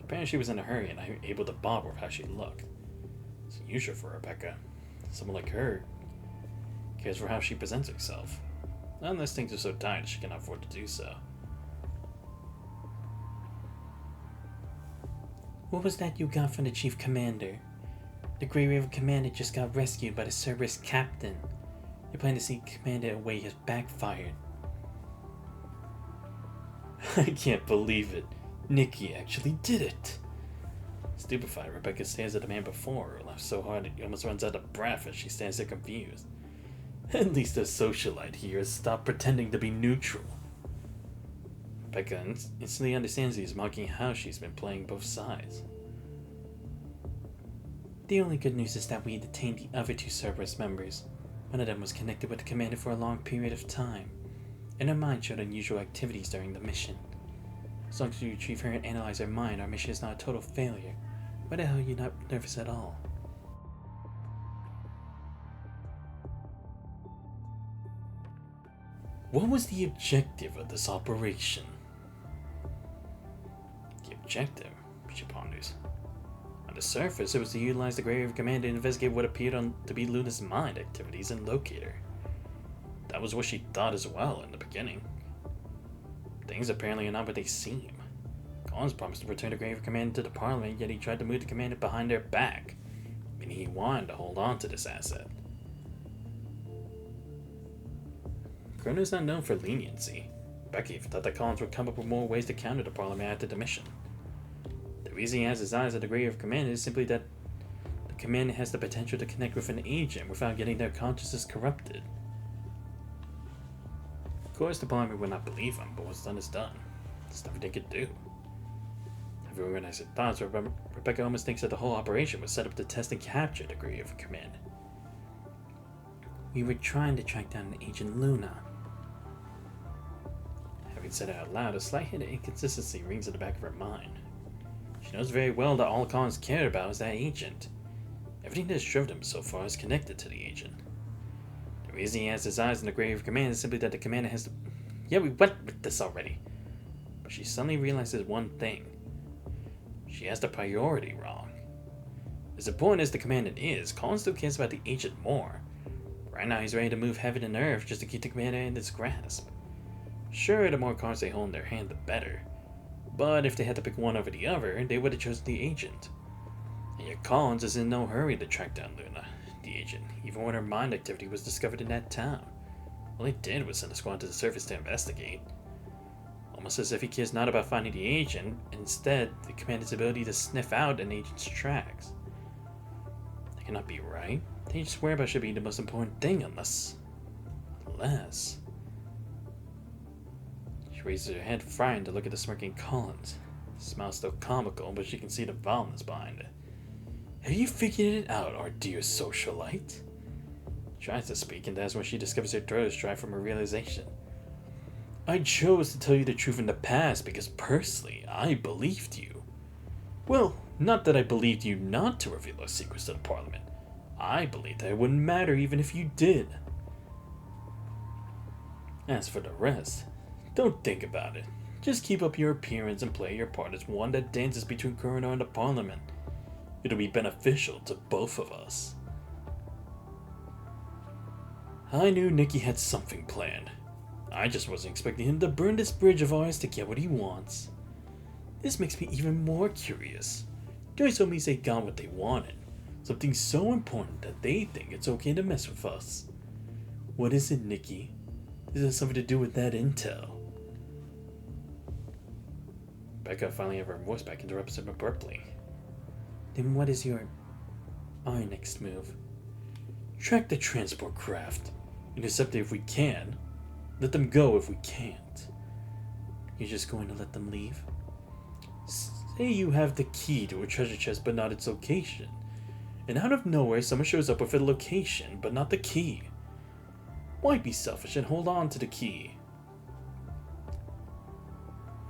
Apparently she was in a hurry and able to bother with how she looked. It's unusual for Rebecca. Someone like her cares for how she presents herself. Not unless things are so tight she cannot afford to do so. What was that you got from the chief commander? The Grey Raven commander just got rescued by the Cerberus captain. Your plan to see commander away has backfired. I can't believe it. Nikki actually did it. Stupefied, Rebecca stares at the man before her, laughs so hard he almost runs out of breath as she stands there confused. At least a socialite here has stopped pretending to be neutral. Rebecca instantly understands he's mocking how she's been playing both sides. The only good news is that we detained the other two Cerberus members. One of them was connected with the commander for a long period of time, and her mind showed unusual activities during the mission. As long as you retrieve her and analyze her mind, our mission is not a total failure. Why the hell are you not nervous at all? What was the objective of this operation? The objective? She ponders. On the surface, it was to utilize the Grey Raven Commander to investigate what appeared to be Luna's mind activities and locate her. That was what she thought as well in the beginning. Things apparently are not what they seem. Collins promised to return the Grey Raven Commander to the Parliament, yet he tried to move the commander behind their back, meaning he wanted to hold on to this asset. Chrono is not known for leniency. Rebecca even thought that Collins would come up with more ways to counter the Parliament after the mission. The reason he has his eyes on the Grey Raven Commander is simply that the commander has the potential to connect with an agent without getting their consciousness corrupted. Of course, the Parliament would not believe him, but what's done is done. There's nothing they could do. Having organized her thoughts, Rebecca almost thinks that the whole operation was set up to test and capture the Grey Raven Commander. We were trying to track down Agent Luna. Having said it out loud, a slight hint of inconsistency rings in the back of her mind. She knows very well that all Collins cared about is that agent. Everything that has driven him so far is connected to the agent. The reason he has his eyes on the Grey Raven Commander is simply that the commander has to... Yeah, we went with this already. But she suddenly realizes one thing. She has the priority wrong. As important as the commander is, Collins still cares about the agent more. Right now he's ready to move heaven and earth just to keep the commander in his grasp. Sure, the more cards they hold in their hand, the better. But if they had to pick one over the other, they would have chosen the agent. And yet Collins is in no hurry to track down Luna, the agent, even when her mind activity was discovered in that town. All he did was send a squad to the surface to investigate. Almost as if he cares not about finding the agent, instead, the commander's ability to sniff out an agent's tracks. That cannot be right. The agent's whereabouts should be the most important thing, unless... She raises her head, frightened to look at the smirking Collins. The smile's still comical, but she can see the violence behind it. Have you figured it out, our dear socialite? She tries to speak, and that's when she discovers her throat is dry from her realization. I chose to tell you the truth in the past because personally, I believed you. Well, not that I believed you not to reveal our secrets to the Parliament. I believed that it wouldn't matter even if you did. As for the rest, don't think about it. Just keep up your appearance and play your part as one that dances between Chrono and the Parliament. It'll be beneficial to both of us. I knew Nicky had something planned. I just wasn't expecting him to burn this bridge of ours to get what he wants. This makes me even more curious. Guys told me they got what they wanted. Something so important that they think it's okay to mess with us. What is it, Nicky? Does it have something to do with that intel? Becca finally have her voice back, interrupts him abruptly. Then what is our next move? Track the transport craft. Intercept it if we can. Let them go if we can't. You're just going to let them leave? Say you have the key to a treasure chest but not its location. And out of nowhere someone shows up with a location but not the key. Why be selfish and hold on to the key?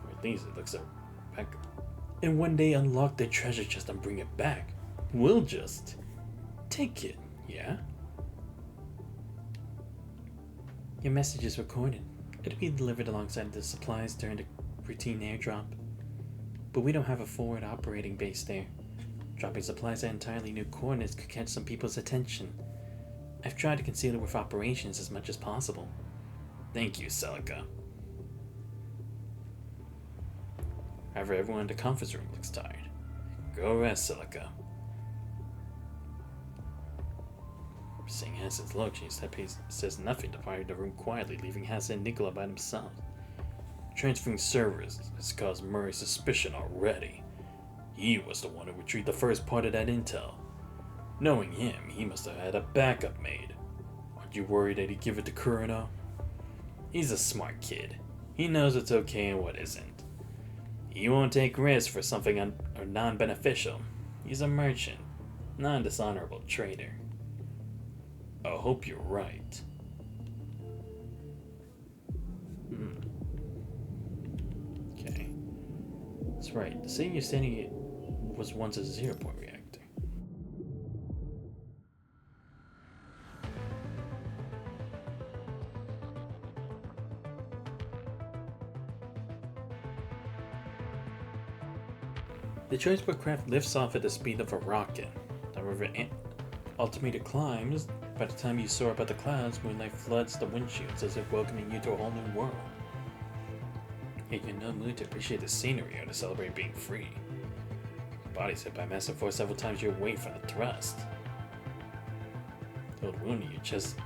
Or at least it looks like back. And when they unlock the treasure chest and bring it back, we'll just take it, yeah? Your message is recorded. It'll be delivered alongside the supplies during the routine airdrop. But we don't have a forward operating base there. Dropping supplies at entirely new coordinates could catch some people's attention. I've tried to conceal it with operations as much as possible. Thank you, Celica. However, everyone in the conference room looks tired. Go rest, Celica. Seeing Hassan's look, she says nothing, departing the room quietly, leaving Hassan and Nicola by themselves. Transferring servers has caused Murray suspicion already. He was the one who retrieved the first part of that intel. Knowing him, he must have had a backup made. Aren't you worried that he'd give it to Kurino? He's a smart kid. He knows what's okay and what isn't. He won't take risks for something non-beneficial. He's a merchant, not a dishonorable trader. I hope you're right. Okay. That's right. The city you're standing at was once a 0-point reactor. The transport craft lifts off at the speed of a rocket. However, altimeter climbs. By the time you soar up at the clouds, moonlight floods the windshields as if welcoming you to a whole new world. Yet you're in no mood to appreciate the scenery or to celebrate being free. Your body's hit by massive force several times your weight from the thrust. The old wound in your chest,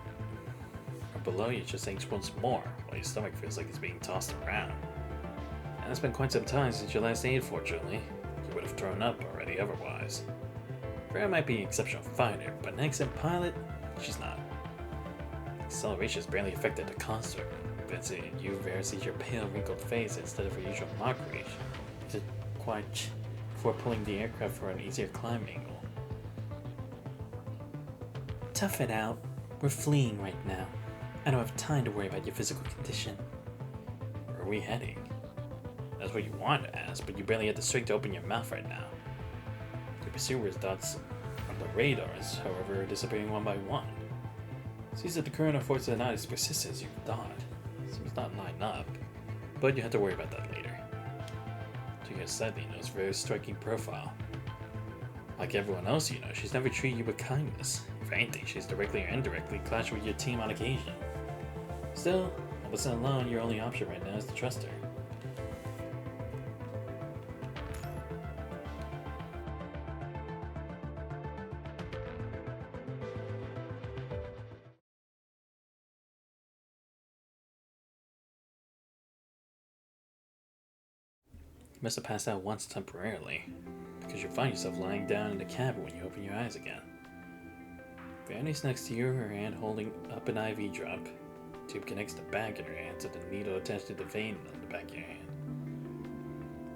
or below your chest, aches once more, while your stomach feels like it's being tossed around. And it's been quite some time since your last aid, fortunately. You would have thrown up already otherwise. Freya might be an exceptional fighter, but an excellent pilot, she's not. Acceleration has barely affected the consort. But you Vera sees your pale, wrinkled face instead of her usual mockery. She quite before pulling the aircraft for an easier climb angle. Tough it out. We're fleeing right now. I don't have time to worry about your physical condition. Where are we heading? That's what you wanted to ask, but you barely had the strength to open your mouth right now. The pursuer's dots on the radars, however, are disappearing one by one. Seems that the current of force is not as persistent as you thought. Seems not line up, but you have to worry about that later. To your side, you know, it's a very striking profile. Like everyone else you know, she's never treated you with kindness. If anything, she's directly or indirectly clashed with your team on occasion. Still, all of a alone, your only option right now is to trust her. You must have passed out once temporarily, because you find yourself lying down in the cabin when you open your eyes again. Vanny's next to you, her hand holding up an IV drop. The tube connects the back in her hand to the needle attached to the vein on the back of your hand.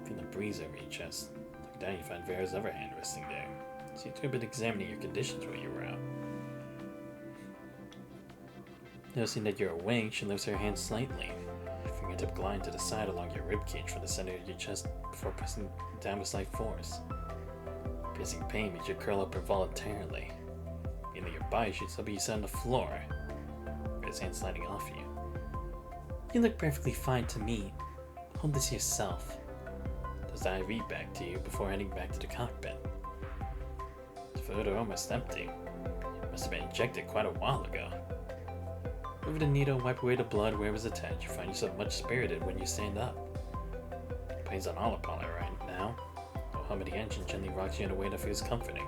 Feel the breeze over your chest. Look down, you find Vera's other hand resting there. She had been examining your conditions while you were out. Noticing that you're awake, she lifts her hand slightly. Fingertip gliding to the side along your ribcage from the center of your chest before pressing down with slight force. Piercing pain makes you curl up involuntarily. Feeling your body shoots up, you sit on the floor. His hand sliding off you. You look perfectly fine to me. Hold this yourself. Does the IV back to you before heading back to the cockpit. The fluid are almost empty. It must have been injected quite a while ago. Over the needle, wipe away the blood where it was attached. You find yourself much spirited when you stand up. Pain's on autopilot right now. The hum of the engine gently rocks you in a way that feels comforting.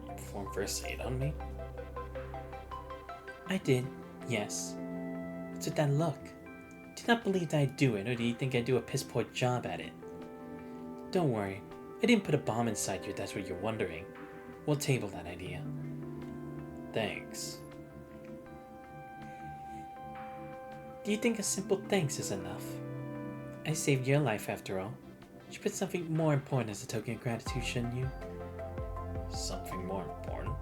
You perform first aid on me? I did, yes. What's with that look? Do not believe that I do it, or do you think I do a piss poor job at it? Don't worry, I didn't put a bomb inside you, that's what you're wondering. We'll table that idea. Thanks. Do you think a simple thanks is enough? I saved your life after all. Should put something more important as a token of gratitude, shouldn't you? Something more important?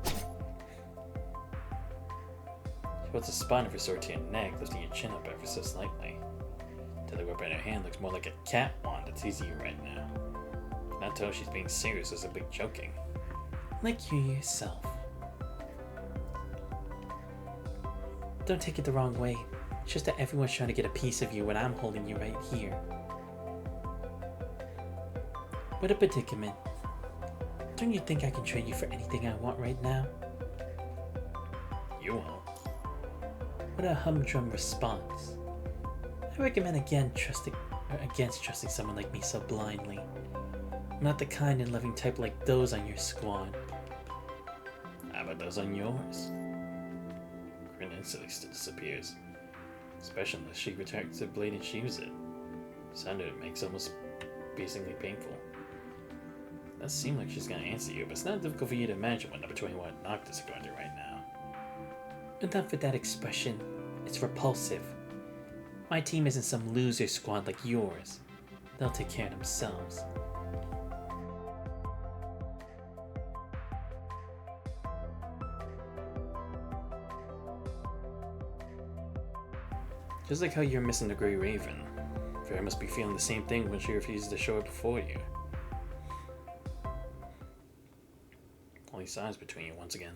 She puts a spine of her sword to your neck, lifting your chin up ever so slightly. The other weapon in her hand looks more like a cat wand that's teasing you right now. Not tell if she's being serious or simply joking. Like you yourself. Don't take it the wrong way. It's just that everyone's trying to get a piece of you when I'm holding you right here. What a predicament. Don't you think I can trade you for anything I want right now? You won't. What a humdrum response. I recommend against trusting someone like me so blindly. I'm not the kind and loving type like those on your squad. How about those on yours? Grin instantly disappears. Especially unless she retracts her blade and sheaves it. Sound of it makes almost piercingly painful. It does seem like she's gonna answer you, but it's not difficult for you to imagine what number 21 Noctis are going through right now. Enough with that expression. It's repulsive. My team isn't some loser squad like yours. They'll take care of themselves. Just like how you're missing the Grey Raven. Farah must be feeling the same thing when she refuses to show up before you. Only signs between you once again.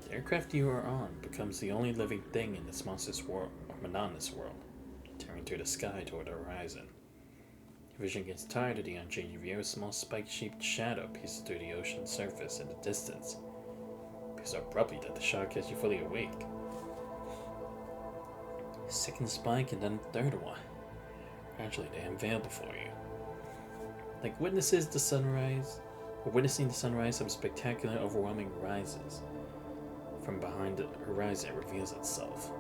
The aircraft you are on becomes the only living thing in this monstrous world, or monotonous world, tearing through the sky toward the horizon. Your vision gets tired of the unchanging view. A small spike-shaped shadow pierces through the ocean's surface in the distance. So abruptly that the shot gets you fully awake. Second spike and then the third one. Gradually they unveil before you. Like witnessing the sunrise, some spectacular, overwhelming rises. From behind the horizon it reveals itself.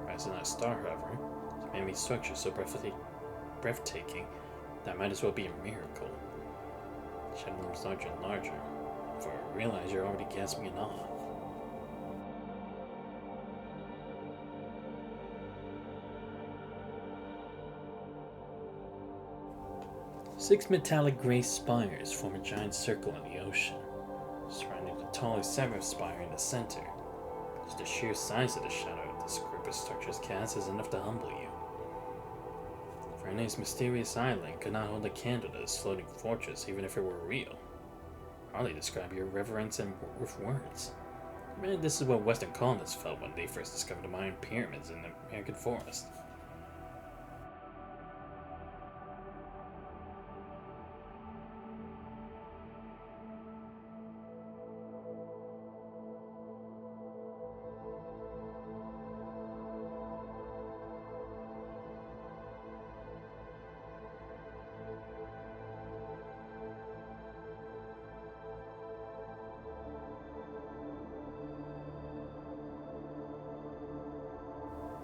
Rising not a star, however, it's a man-made structure so breathtaking that might as well be a miracle. The shadow looms larger and larger, before I realize you're already gasping in awe. Six metallic gray spires form a giant circle in the ocean, surrounding the tallest Seventh spire in the center. Just the sheer size of the shadow this group of structures casts is enough to humble you. Vernay's mysterious island could not hold a candle to this floating fortress even if it were real. Hardly describe your reverence with words. Man, this is what Western colonists felt when they first discovered the Mayan pyramids in the American forest.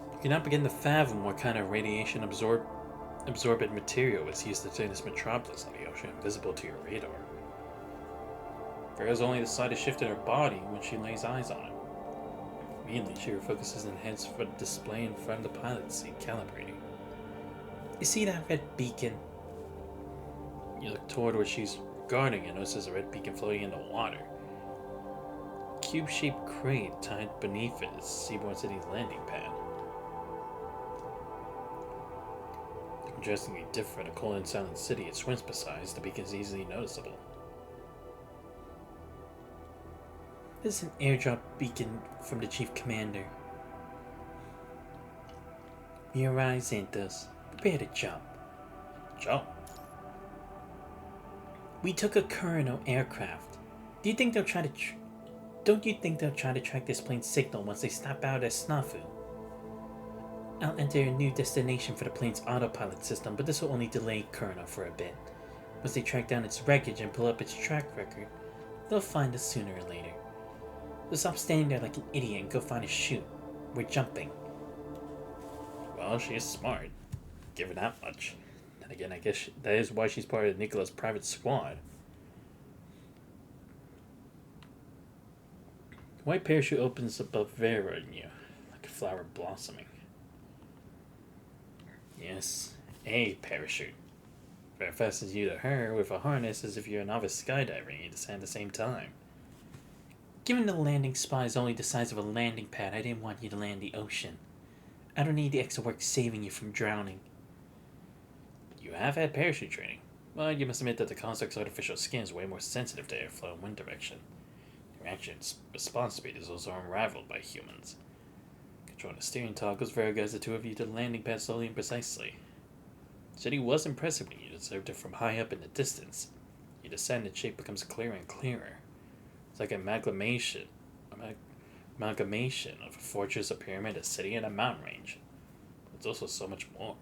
You cannot begin to fathom what kind of radiation absorbent material is used to turn this metropolis on the ocean invisible to your radar. Farah's only the slightest shift in her body when she lays eyes on it. Immediately, she refocuses and heads for the display in front of the pilot seat, calibrating. You see that red beacon? You look toward where she's guarding and notices a red beacon floating in the water. A cube-shaped crate tied beneath it is Seaboard City's landing pad. Contrastingly different, a cold and silent city it swims beside, the beacon is easily noticeable. This is an airdrop beacon from the Chief Commander. Mirai Xanthos, prepare to jump. Jump? We took a Kurano aircraft. Don't you think they'll try to track this plane's signal once they stop out at Snafu? I'll enter a new destination for the plane's autopilot system, but this will only delay Kurano for a bit. Once they track down its wreckage and pull up its track record, they'll find us sooner or later. So stop standing there like an idiot and go find a chute. We're jumping. Well, she is smart. give her that much. And again, I guess that is why she's part of Nicola's private squad. The white parachute opens above Vera and you, like a flower blossoming. Yes, a parachute. Vera fastens you to her with a harness as if you're a novice skydiver and you descend at the same time. Given the landing spot is only the size of a landing pad, I didn't want you to land in the ocean. I don't need the extra work saving you from drowning. You have had parachute training, but you must admit that the construct's artificial skin is way more sensitive to airflow and wind direction. The reaction's response speed is also unrivaled by humans. Controlling the steering toggles, Vera guides the two of you to the landing pad slowly and precisely. The city was impressive when you observed it from high up in the distance. You descend, its shape becomes clearer and clearer. It's like an amalgamation of a fortress, a pyramid, a city, and a mountain range. But it's also so much more.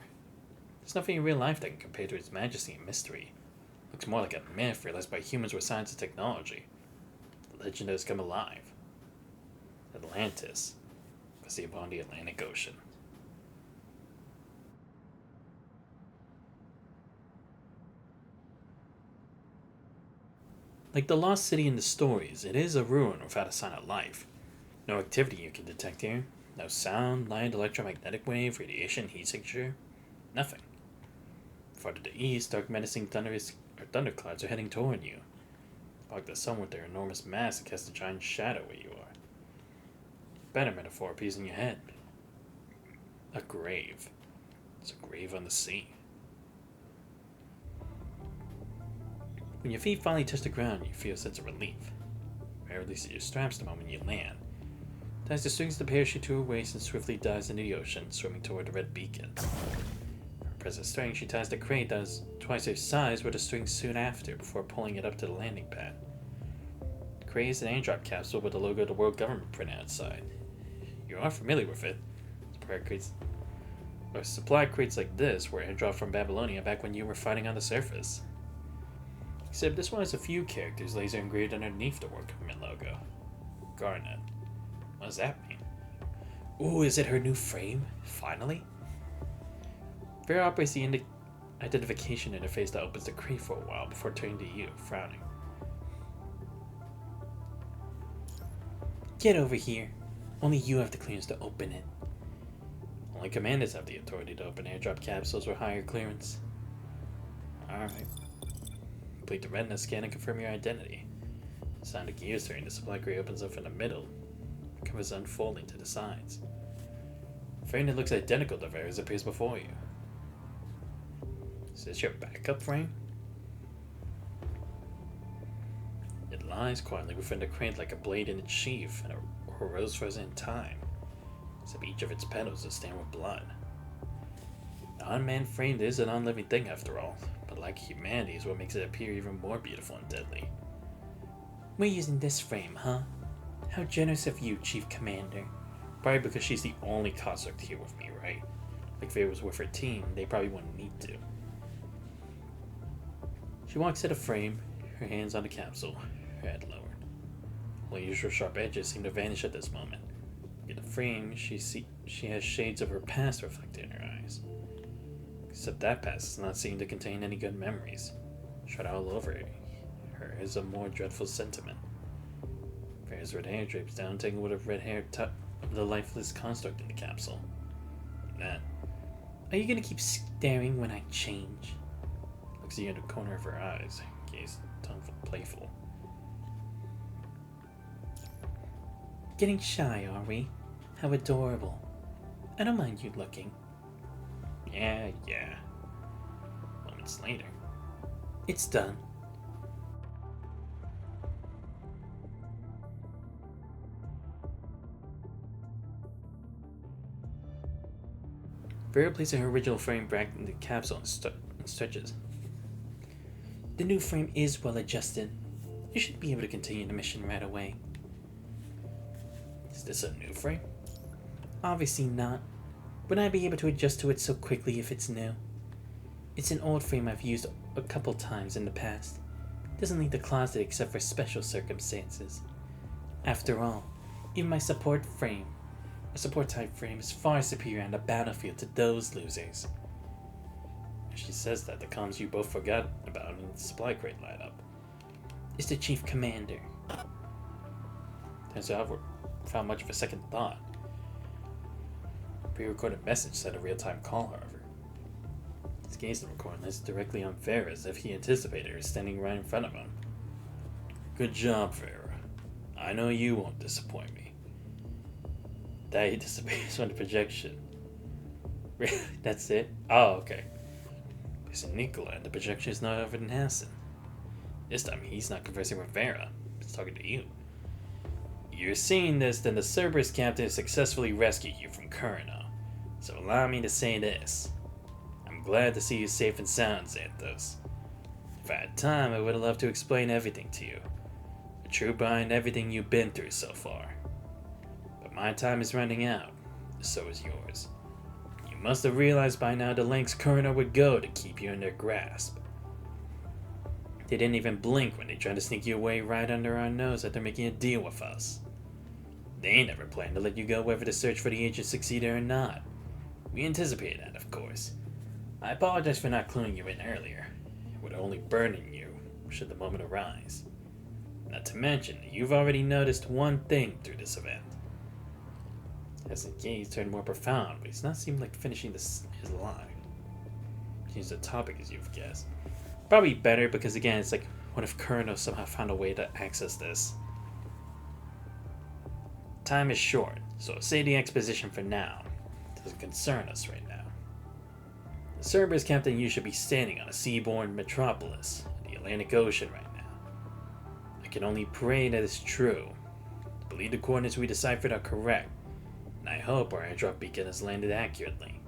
There's nothing in real life that can compare to its majesty and mystery. It looks more like a myth realized by humans with science and technology. The legend has come alive. Atlantis, the sea upon the Atlantic Ocean. Like the lost city in the stories, it is a ruin without a sign of life. No activity you can detect here. No sound, light, electromagnetic wave, radiation, heat signature. Nothing. Far to the east, dark menacing thunderclouds are heading toward you. Fog the sun with their enormous mass and cast a giant shadow where you are. Better metaphor appears in your head. A grave. It's a grave on the sea. When your feet finally touch the ground, you feel a sense of relief. Vera releases your straps the moment you land. Dies strings the parachute to her waist and swiftly dives into the ocean, swimming toward the red beacon. For present string, she ties the crate that is twice her size with a string soon after, before pulling it up to the landing pad. The crate is an airdrop capsule with the logo of the world government printed outside. You are familiar with it. Supply crates like this were airdropped from Babylonia back when you were fighting on the surface. Except this one has a few characters laser engraved underneath the world government logo. Garnet. What does that mean? Ooh, is it her new frame? Finally? Vera operates the identification interface that opens the crate for a while before turning to you, frowning. Get over here. Only you have the clearance to open it. Only commanders have the authority to open airdrop capsules with higher clearance. Alright. Complete the retina scan and confirm your identity. The sound of gears turning, the supply crate opens up in the middle. The covers unfolding to the sides. A frame that looks identical to Vera's appears before you. Is this your backup frame? It lies quietly within the crate like a blade in its sheath, and a rose frozen in time. Except each of its petals is stained with blood. The unmanned frame is an unliving thing after all, but like humanity is what makes it appear even more beautiful and deadly. We're using this frame, huh? How generous of you, Chief Commander. Probably because she's the only construct here with me, right? Like if it was with her team, they probably wouldn't need to. She walks to the frame, her hands on the capsule, her head lowered. All the usual sharp edges seem to vanish at this moment. In the frame, she has shades of her past reflected in her eyes. Except that past does not seem to contain any good memories. Shut all over her is a more dreadful sentiment. Vera's red hair drapes down, taking with a red hair tuck of the lifeless construct in the capsule. And then, are you gonna keep staring when I change? Looks at you in the corner of her eyes, gaze tongueful playful. Getting shy, are we? How adorable. I don't mind you looking. Yeah. Moments later. It's done. Vera places her original frame back in the capsule and stretches. The new frame is well adjusted. You should be able to continue the mission right away. Is this a new frame? Obviously not. Wouldn't I be able to adjust to it so quickly if it's new? It's an old frame I've used a couple times in the past. It doesn't leave the closet except for special circumstances. After all, even my support type frame is far superior on the battlefield to those losers. She says that the comms you both forgot about in the supply crate light up. It's the chief commander. Turns out without much of a second thought. Pre-recorded message said a real-time call, however. His gaze in the recording is directly on Farah as if he anticipated her standing right in front of him. Good job, Farah. I know you won't disappoint me. That he dissipates on the projection. That's it? Oh, okay. It's Nicola, and the projection is not over in Hassan. This time he's not conversing with Farah. He's talking to you. You're seeing this, then the Cerberus captain successfully rescued you from Kurno. So allow me to say this. I'm glad to see you safe and sound, Xanthos. If I had time, I would have loved to explain everything to you. The truth behind everything you've been through so far. But my time is running out. So is yours. You must have realized by now the lengths Kurno would go to keep you in their grasp. They didn't even blink when they tried to sneak you away right under our nose after making a deal with us. They never planned to let you go whether the search for the agent succeeded or not. We anticipated that, of course. I apologize for not cluing you in earlier. It would only burden you should the moment arise. Not to mention, you've already noticed one thing through this event. As his gaze turned more profound, but he's not seeming like finishing his line. Change the topic as you've guessed. Probably better because again, it's like, what if Kurno somehow found a way to access this? Time is short, so say the exposition for now. It doesn't concern us right now. The Cerberus captain, you should be standing on a seaborne metropolis in the Atlantic Ocean right now. I can only pray that it's true. I believe the coordinates we deciphered are correct, and I hope our airdrop beacon has landed accurately.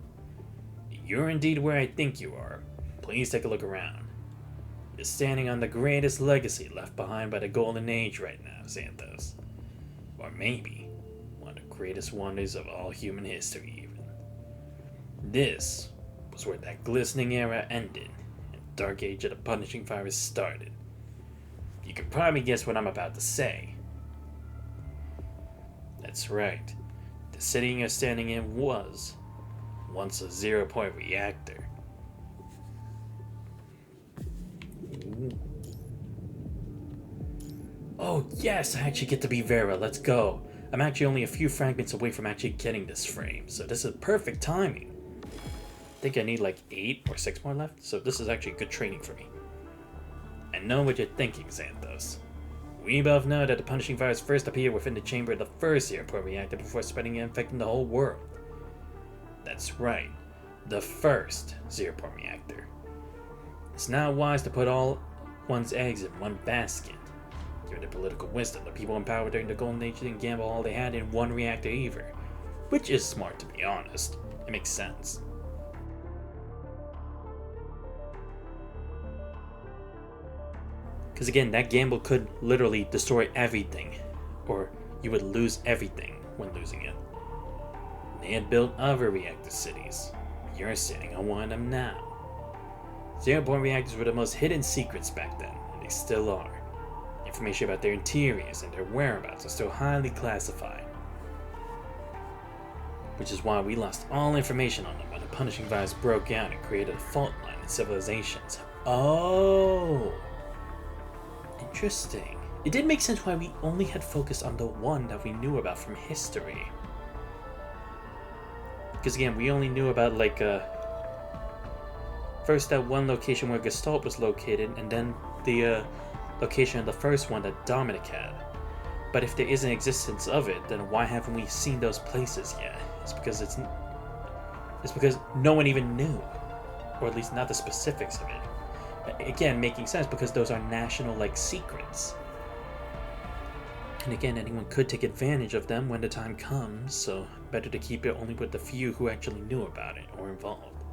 If you're indeed where I think you are, please take a look around. You're standing on the greatest legacy left behind by the Golden Age right now, Xanthos. Or maybe one of the greatest wonders of all human history, even. This was where that glistening era ended, and the Dark Age of the Punishing Fire started. You can probably guess what I'm about to say. That's right. The city you're standing in was once a zero-point reactor. Oh yes, I actually get to be Vera, let's go. I'm actually only a few fragments away from actually getting this frame, so this is perfect timing. I think I need like 8 or 6 more left, so this is actually good training for me. I know what you're thinking, Xanthos. We both know that the Punishing Fires first appeared within the chamber of the first zero-point reactor before spreading and infecting the whole world. That's right, the first zero-point reactor. It's now wise to put all one's eggs in one basket. Given the political wisdom, the people in power during the Golden Age didn't gamble all they had in one reactor either. Which is smart, to be honest. It makes sense. Because again, that gamble could literally destroy everything. Or you would lose everything when losing it. They had built other reactor cities. You're sitting on one of them now. Zero-point reactors were the most hidden secrets back then, and they still are. Information about their interiors and their whereabouts are still highly classified. Which is why we lost all information on them when the Punishing Virus broke out and created a fault line in civilizations. Oh! Interesting. It did make sense why we only had focused on the one that we knew about from history. Because again, we only knew about like first that one location where Gestalt was located, and then the location of the first one that Dominic had. But if there is an existence of it, then why haven't we seen those places yet? It's because no one even knew, or at least not the specifics of it. Again, making sense because those are national like secrets. And again, anyone could take advantage of them when the time comes, so better to keep it only with the few who actually knew about it or involved.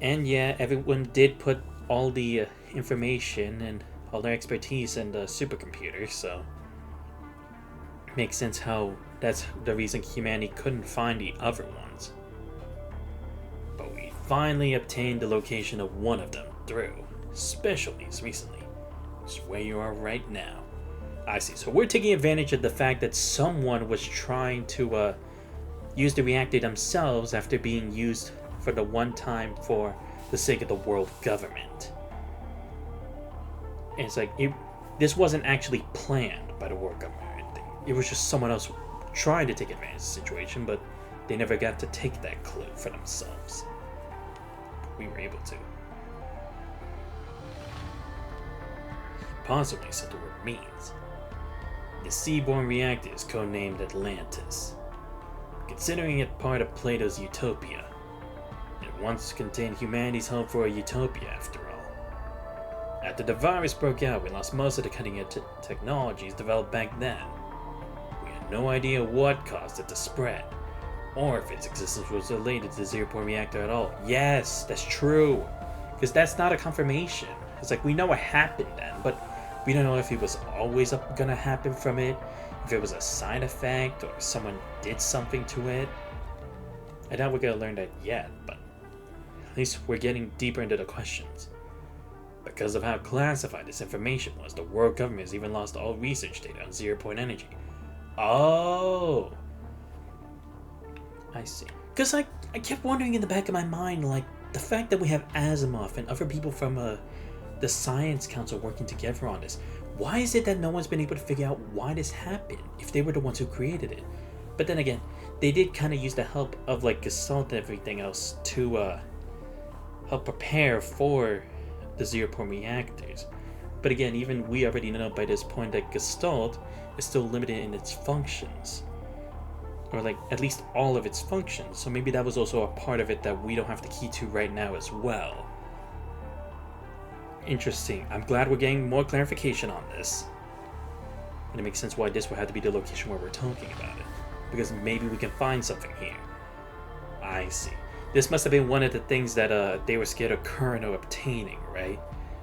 And yeah, everyone did put all the information and all their expertise in the supercomputer, so it makes sense how that's the reason humanity couldn't find the other ones. But we finally obtained the location of one of them through special needs recently, which is where you are right now. I see, so we're taking advantage of the fact that someone was trying to use the reactor themselves after being used for the one time for the sake of the world government. And it's like, this wasn't actually planned by the world government or anything. It was just someone else trying to take advantage of the situation, but they never got to take that clue for themselves. We were able to. Possibly said the word means. The seaborne reactor is codenamed Atlantis. Considering it part of Plato's Utopia, it once contained humanity's hope for a utopia after all. After the virus broke out, we lost most of the cutting-edge technologies developed back then. We had no idea what caused it to spread, or if its existence was related to the zero-point reactor at all. Yes, that's true, because that's not a confirmation. It's like, we know what happened then, but we don't know if it was always gonna happen from it, if it was a side effect, or someone did something to it. I doubt we're gonna learn that yet, but at least we're getting deeper into the questions. Because of how classified this information was, the world government has even lost all research data on zero-point energy. Oh! I see. Because I kept wondering in the back of my mind, like, the fact that we have Asimov and other people from the Science Council working together on this, why is it that no one's been able to figure out why this happened if they were the ones who created it? But then again, they did kind of use the help of like Gestalt and everything else to help prepare for the zero-point reactors. But again, even we already know by this point that Gestalt is still limited in its functions, or like at least all of its functions, so maybe that was also a part of it that we don't have the key to right now as well. Interesting. I'm glad we're getting more clarification on this. And it makes sense why this would have to be the location where we're talking about it. Because maybe we can find something here. I see. This must have been one of the things that they were scared of Kurno obtaining, right?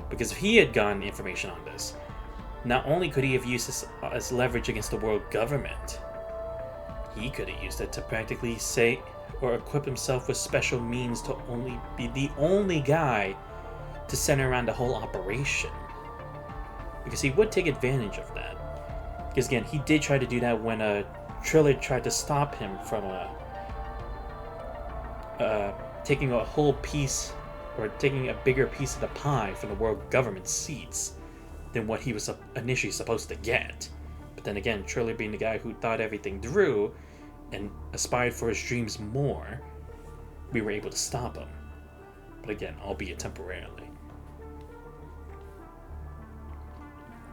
Because if he had gotten information on this, not only could he have used this as leverage against the world government, he could have used it to practically say or equip himself with special means to only be the only guy to center around the whole operation. Because he would take advantage of that. Because again, he did try to do that when Triller tried to stop him from taking a whole piece, or taking a bigger piece of the pie from the world government seats than what he was initially supposed to get. But then again, Triller being the guy who thought everything through and aspired for his dreams more, we were able to stop him. But again, albeit temporarily.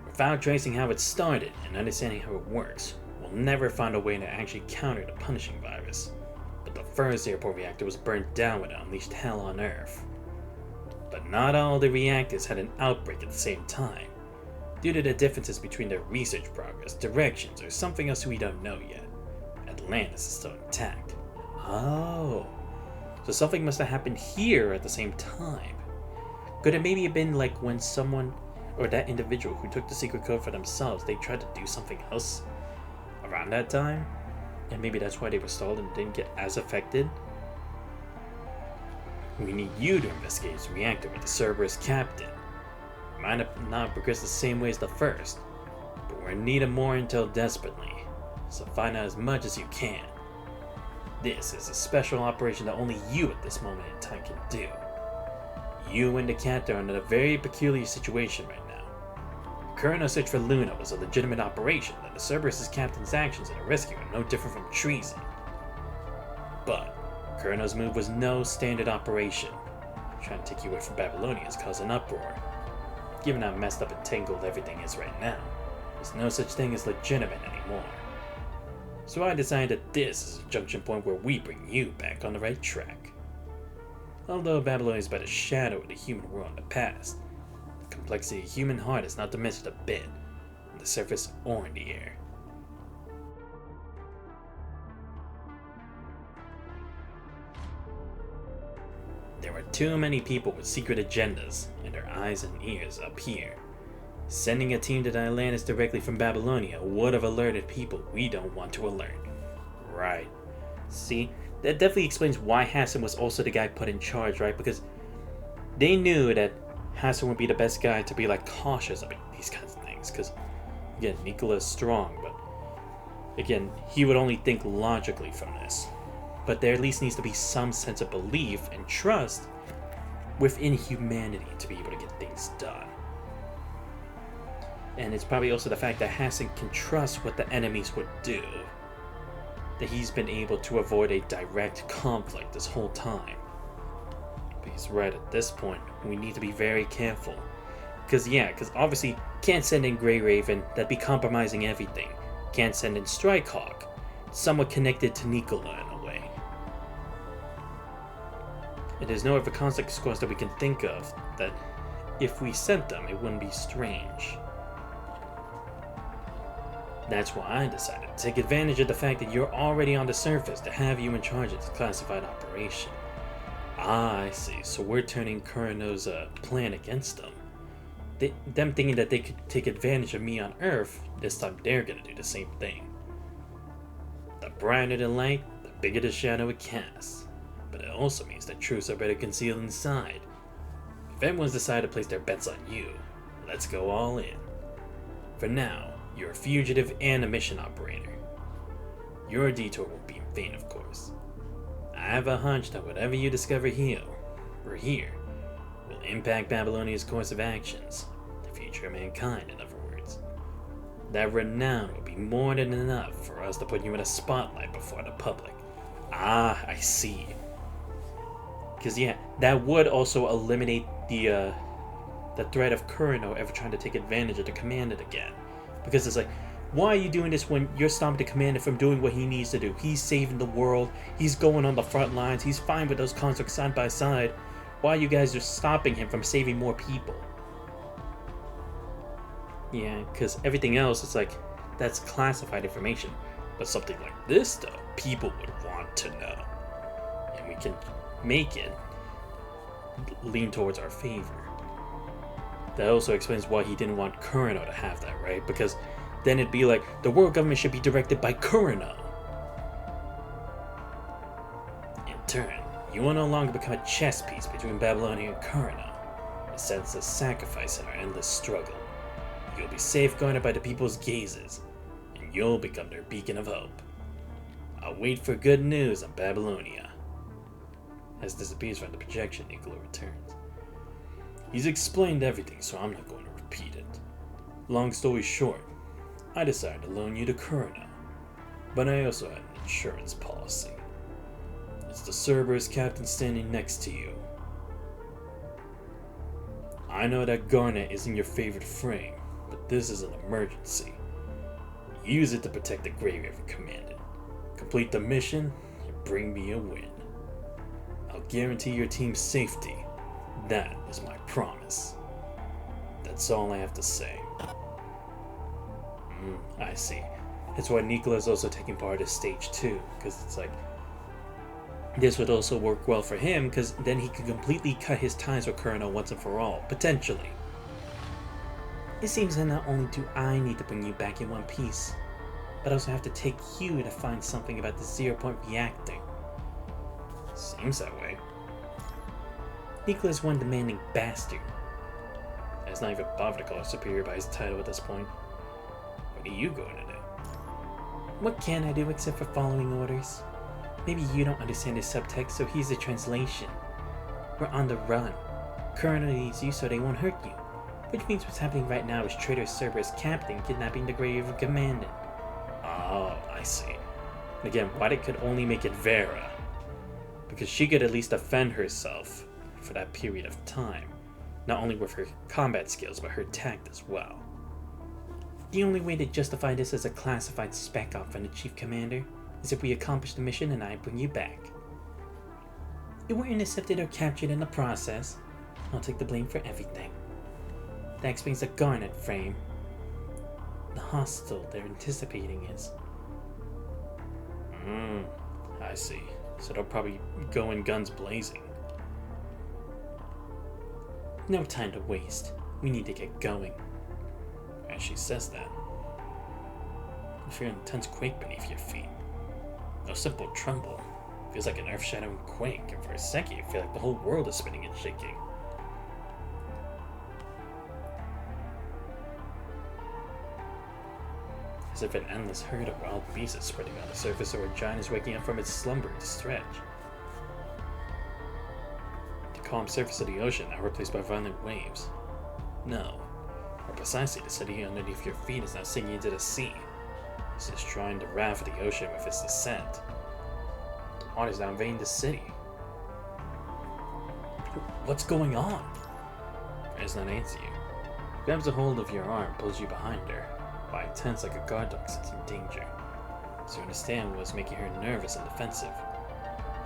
Without tracing how it started and understanding how it works, we'll never find a way to actually counter the punishing virus. But the first zero-point reactor was burnt down when it unleashed hell on Earth. But not all the reactors had an outbreak at the same time, due to the differences between their research progress, directions, or something else we don't know yet. Atlantis is still intact. Oh, so something must have happened here at the same time. Could it maybe have been like when someone, or that individual who took the secret code for themselves, they tried to do something else around that time? And maybe that's why they were stalled and didn't get as affected? We need you to investigate this reactor with the Cerberus captain. It might have not progressed the same way as the first, but we're in need of more intel desperately, so find out as much as you can. This is a special operation that only you at this moment in time can do. You and the captain are in a very peculiar situation right now. Kurno's search for Luna was a legitimate operation, and the Cerberus' captain's actions in the rescue are no different from treason. But Kurno's move was no standard operation. Trying to take you away from Babylonia has caused an uproar. Given how messed up and tangled everything is right now, there's no such thing as legitimate anymore. So I decided that this is a junction point where we bring you back on the right track. Although Babylonia is but a shadow of the human world in the past, the complexity of the human heart is not diminished a bit, on the surface or in the air. There are too many people with secret agendas, and their eyes and ears up here. Sending a team to the Atlantis directly from Babylonia would have alerted people we don't want to alert. Right. See, that definitely explains why Hassan was also the guy put in charge, right? Because they knew that Hassan would be the best guy to be like cautious about these kinds of things. Because, again, Nikola is strong, but again, he would only think logically from this. but there at least needs to be some sense of belief and trust within humanity to be able to get things done. And it's probably also the fact that Hassan can trust what the enemies would do, that he's been able to avoid a direct conflict this whole time. But he's right, at this point, we need to be very careful. Because obviously, can't send in Grey Raven, that'd be compromising everything. Can't send in Strikehawk, somewhat connected to Nicola in a way. And there's no other conflict scores that we can think of that if we sent them, it wouldn't be strange. That's why I decided to take advantage of the fact that you're already on the surface to have you in charge of this classified operation. Ah, I see. So we're turning Kurano's plan against them. Them thinking that they could take advantage of me on Earth, this time they're gonna do the same thing. The brighter the light, the bigger the shadow it casts. But it also means that truths are better concealed inside. If everyone's decided to place their bets on you, let's go all in. For now, you're a fugitive and a mission operator. Your detour won't be in vain, of course. I have a hunch that whatever you discover here, will impact Babylonia's course of actions, the future of mankind, in other words. That renown will be more than enough for us to put you in a spotlight before the public. Ah, I see. Because that would also eliminate the threat of Kurano ever trying to take advantage of the Commander again. Because it's like, why are you doing this when you're stopping the Commander from doing what he needs to do? He's saving the world, he's going on the front lines, he's fine with those constructs side by side. Why are you guys just stopping him from saving more people? Yeah, because everything else, it's like, that's classified information. But something like this, though, people would want to know. And we can make it lean towards our favor. That also explains why he didn't want Kurano to have that, right? Because then it'd be like, the world government should be directed by Kurano. In turn, you will no longer become a chess piece between Babylonia and Kurano, a senseless sacrifice in our endless struggle. You'll be safeguarded by the people's gazes, and you'll become their beacon of hope. I'll wait for good news on Babylonia. As disappears from the projection, Nicola returns. He's explained everything, so I'm not going to repeat it. Long story short, I decided to loan you to Kurano, but I also had an insurance policy. It's the Cerberus captain standing next to you. I know that Garnet isn't your favorite frame, but this is an emergency. Use it to protect the Grey Raven Commander. Complete the mission and bring me a win. I'll guarantee your team's safety. That is my promise. That's all I have to say. I see. That's why Nicola is also taking part of stage 2, because it's like, this would also work well for him, because then he could completely cut his ties with Kurano once and for all, potentially. It seems that not only do I need to bring you back in one piece, but I also have to take you to find something about the 0-point reactor. Seems that way. Nicola is one demanding bastard. That's not even bothered to call her superior by his title at this point. What are you going to do? What can I do except for following orders? Maybe you don't understand the subtext, so here's the translation. We're on the run. Kurano needs you so they won't hurt you. Which means what's happening right now is traitor Cerberus captain kidnapping the Grey Raven Commander. Oh, I see. Again, why they could only make it Vera? Because she could at least defend herself for that period of time. Not only with her combat skills, but her tact as well. The only way to justify this as a classified spec op from the Chief Commander is if we accomplish the mission and I bring you back. If we're intercepted or captured in the process, I'll take the blame for everything. That explains the Garnet frame. The hostile they're anticipating is. I see. So they'll probably go in guns blazing. No time to waste. We need to get going. As she says that, you feel an intense quake beneath your feet. No simple tremble. It feels like an earth-shattering quake, and for a second you feel like the whole world is spinning and shaking. as if an endless herd of wild beasts is spreading on the surface or a giant is waking up from its slumber to stretch. The calm surface of the ocean now replaced by violent waves. No, or precisely the city underneath your feet is now sinking into the sea. It's destroying the raft of the ocean with its descent. The water is now invading the city. What's going on? It's not answer you. Grabs a hold of your arm, pulls you behind her, by tense like a guard dog sensing danger. So you understand what's making her nervous and defensive.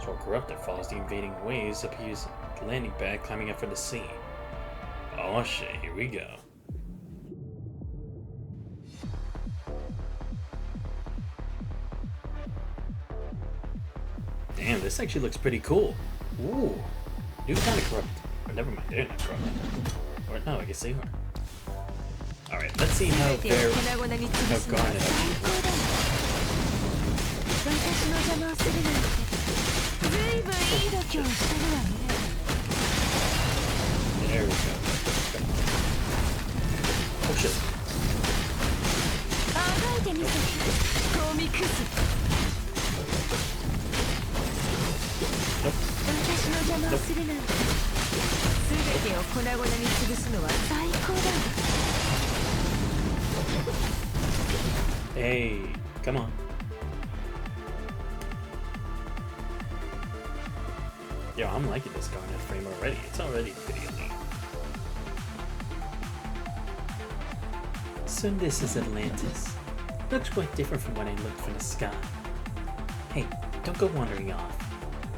So Corrupted follows the invading waves, appears at the landing pad, climbing up from the sea. Oh shit, here we go. Damn, this actually looks pretty cool. Ooh, new kind of corrupt. Or never mind, they're not corrupt. Or no, I guess they are. Alright, let's see how Garnet actually works. There we go. Oh shit. Hey, come on. Yo, I'm liking this Garnet frame already. It's already pretty elite. So this is Atlantis. Looks quite different from when I looked from the sky. Hey, don't go wandering off.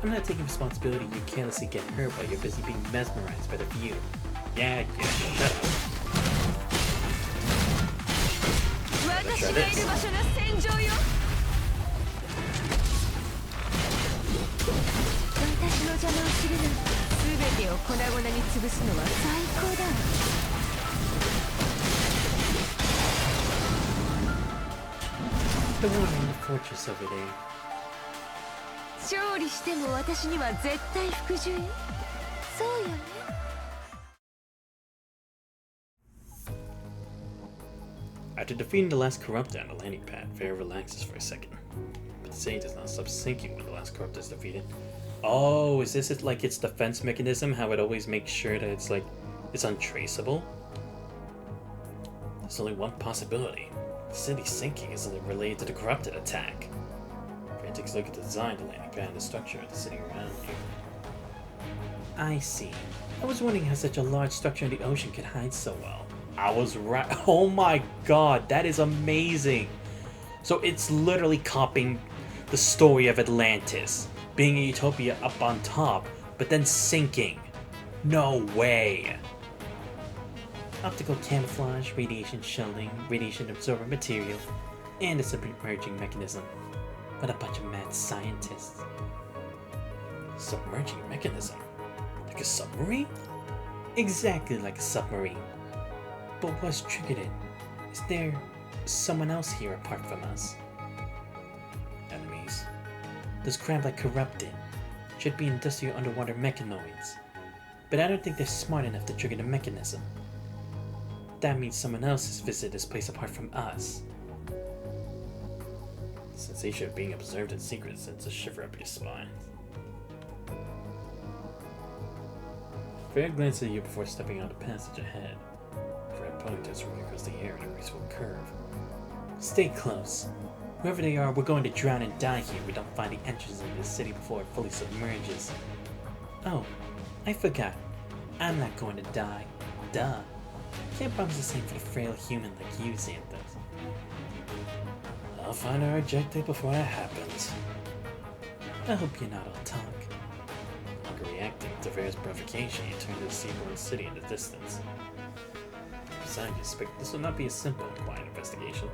I'm not taking responsibility you carelessly get hurt while you're busy being mesmerized by the view. Yeah, shut up. Let's try this. The one in the fortress over there. After defeating the last Corruptor on the landing pad, Fair relaxes for a second. But the city does not stop sinking when the last Corruptor is defeated. Oh, is this like its defense mechanism? How it always makes sure that it's like, it's untraceable? There's only one possibility. The city sinking isn't related to the Corrupted attack. Fair takes a look at the design, the landing pad, and the structure of the city around you. I see. I was wondering how such a large structure in the ocean could hide so well. I was right. Oh my god, that is amazing. So it's literally copying the story of Atlantis, being a utopia up on top, but then sinking. No way. Optical camouflage, radiation shielding, radiation absorbent material, and a submerging mechanism. What a bunch of mad scientists. Submerging mechanism? Like a submarine? Exactly like a submarine. But what's triggered it? Is there someone else here apart from us? Enemies? Those crab-like Corrupted should be industrial underwater mechanoids. But I don't think they're smart enough to trigger the mechanism. That means someone else has visited this place apart from us. The sensation of being observed in secret sends a shiver up your spine. Fair glances at you before stepping on the passage ahead. Fair ponytails swing across the air in a graceful curve. Stay close. Whoever they are, we're going to drown and die here if we don't find the entrance into the city before it fully submerges. Oh, I forgot. I'm not going to die. Duh. Can't promise the same for the frail human like you, Xanthos. I'll find our objective before that happens. I hope you're not all talk. Longer reacting to various provocation, you turn to the seaboard city in the distance. Besides, you expect this will not be a simple and quiet investigation.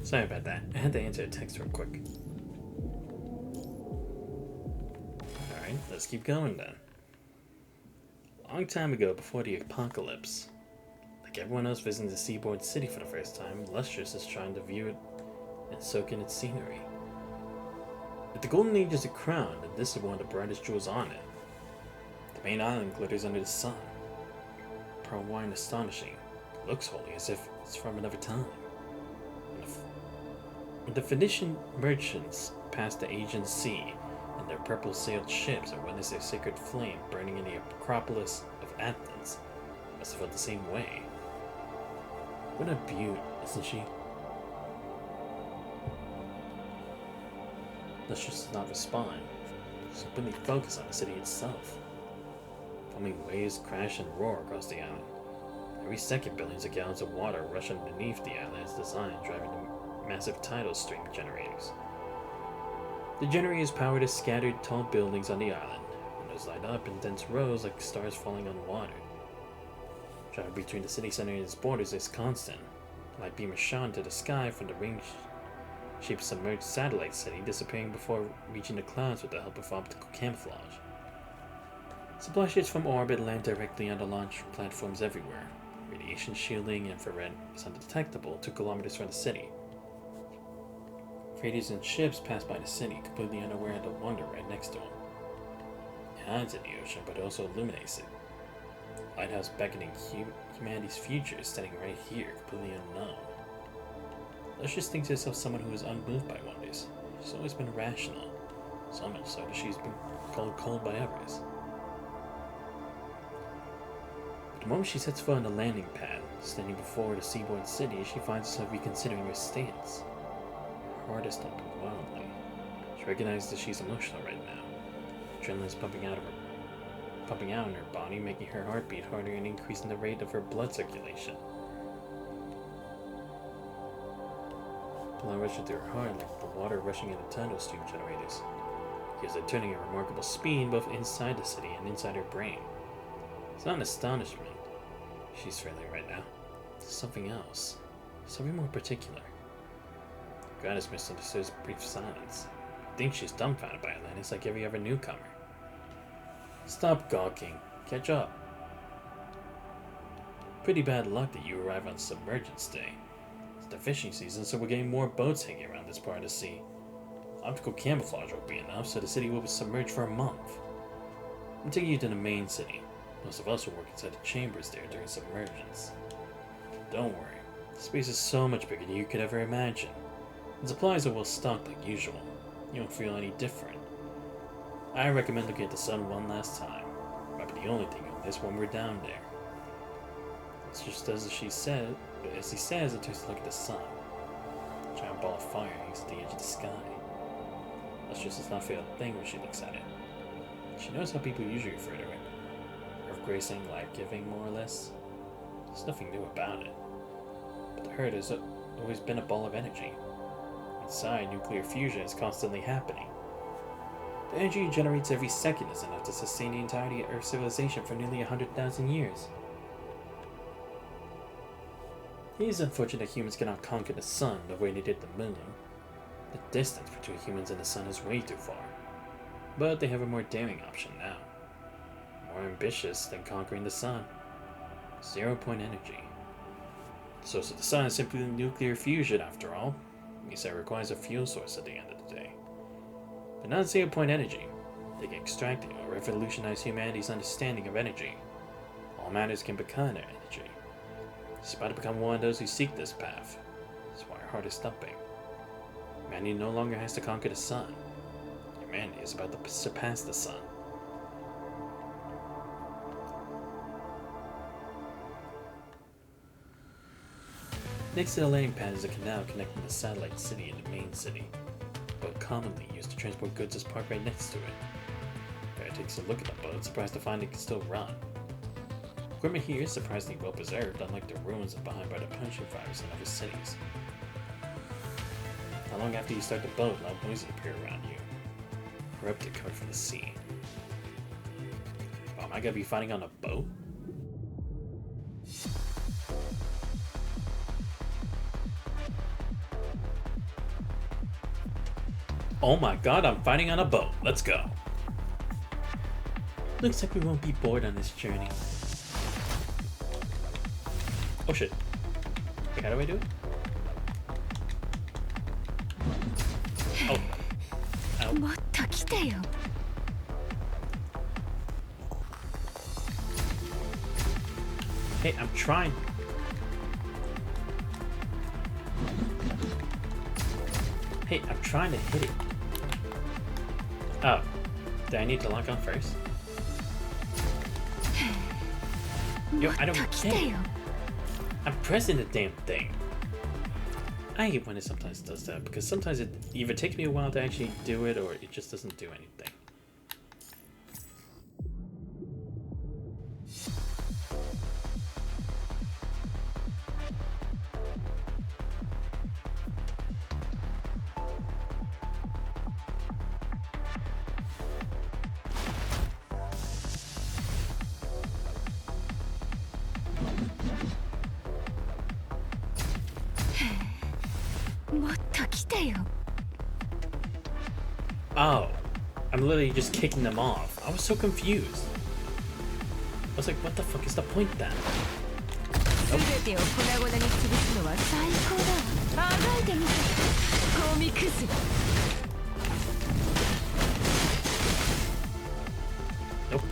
Sorry about that. I had to answer a text real quick. Alright, let's keep going then. Long time ago, before the apocalypse, like everyone else visiting the seaboard city for the first time, Lustrous is trying to view it and soak in its scenery. If the Golden Age is a crown, then this is one of the brightest jewels on it. The main island glitters under the sun. Pearl white and astonishing. It looks wholly as if it's from another time. When the Phoenician merchants passed the Aegean Sea in their purple-sailed ships and witnessed their sacred flame burning in the Acropolis of Athens, must have felt the same way. What a beaut, isn't she? Lustrous does not respond. She's completely focused on the city itself. Foaming waves crash and roar across the island. Every second, billions of gallons of water rush underneath the island's design, driving the massive tidal stream generators. The generators power the scattered tall buildings on the island. Windows light up in dense rows like stars falling on water. Travel between the city center and its borders is constant. Light beam is shot into the sky from the ring-shaped submerged satellite city, disappearing before reaching the clouds with the help of optical camouflage. Supply ships from orbit land directly on the launch platforms everywhere. Radiation shielding and infrared is undetectable 2 kilometers from the city. Freighters and ships pass by the city, completely unaware of the wonder right next to them. It hides in the ocean, but also illuminates it. A lighthouse beckoning humanity's future is standing right here, completely unknown. Lustrous thinks herself someone who is unmoved by wonders. She's always been rational, so much so that she's been called cold by others. The moment she sets foot on the landing pad, standing before the seaboard city, she finds herself reconsidering her stance. Her heart is thumping wildly. She recognizes that she's emotional right now. Adrenaline is pumping out in her body, making her heart beat harder and increasing the rate of her blood circulation. Blood rushing through her heart like the water rushing into tidal stream generators. Gears are turning at remarkable speed both inside the city and inside her brain. It's not an astonishment she's feeling right now. It's something else. Something more particular. Goddess misunderstood brief silence. I think she's dumbfounded by Atlantis like every other newcomer. Stop gawking. Catch up. Pretty bad luck that you arrive on Submergence Day. It's the fishing season, so we're getting more boats hanging around this part of the sea. Optical camouflage won't be enough, so the city will be submerged for a month. I'm taking you to the main city. Most of us will work inside the chambers there during submergence. Don't worry, the space is so much bigger than you could ever imagine. And supplies are well stocked like usual. You won't feel any different. I recommend looking at the sun one last time. Might be the only thing on this when we're down there. It's just as she said, but as he says, it turns to look at the sun. A giant ball of fire hangs at the edge of the sky. Lustrous does not feel a thing when she looks at it. She knows how people usually refer to it. Earth-gracing, life-giving, more or less. There's nothing new about it. But to her, there's always been a ball of energy. Inside, nuclear fusion is constantly happening. The energy it generates every second is enough to sustain the entirety of Earth's civilization for nearly 100,000 years. It is unfortunate that humans cannot conquer the sun the way they did the moon. The distance between humans and the sun is way too far. But they have a more daring option now. More ambitious than conquering the sun. 0-point energy. The source of the sun is simply nuclear fusion after all. It means that it requires a fuel source at the end of the day. But not 0-point energy. They can extract it or revolutionize humanity's understanding of energy. All matters can become energy. She's about to become one of those who seek this path. That's why her heart is thumping. Humanity no longer has to conquer the sun. Humanity is about to surpass the sun. Next to the landing pad is a canal connecting the satellite city and the main city, but commonly used to transport goods is parked right next to it. Guy takes a look at the boat, surprised to find it can still run. Equipment here is surprisingly well preserved, unlike the ruins left behind by the punching fires in other cities. Not long after you start the boat, loud noises appear around you. Erupted coming from the sea. Oh, am I gonna be fighting on a boat? Oh my god, I'm fighting on a boat. Let's go. Looks like we won't be bored on this journey. Oh shit. Wait, how do I do it? Oh. Ow. もっと来てよ。 Hey, I'm trying. Hey, I'm trying to hit it. Oh. Do I need to lock on first? Yo, I don't get it. I'm pressing the damn thing. I hate when it sometimes does that, because sometimes it either takes me a while to actually do it, or it just doesn't do anything. Oh, I'm literally just kicking them off. I was so confused. I was like, what the fuck is the point then? Nope. Nope.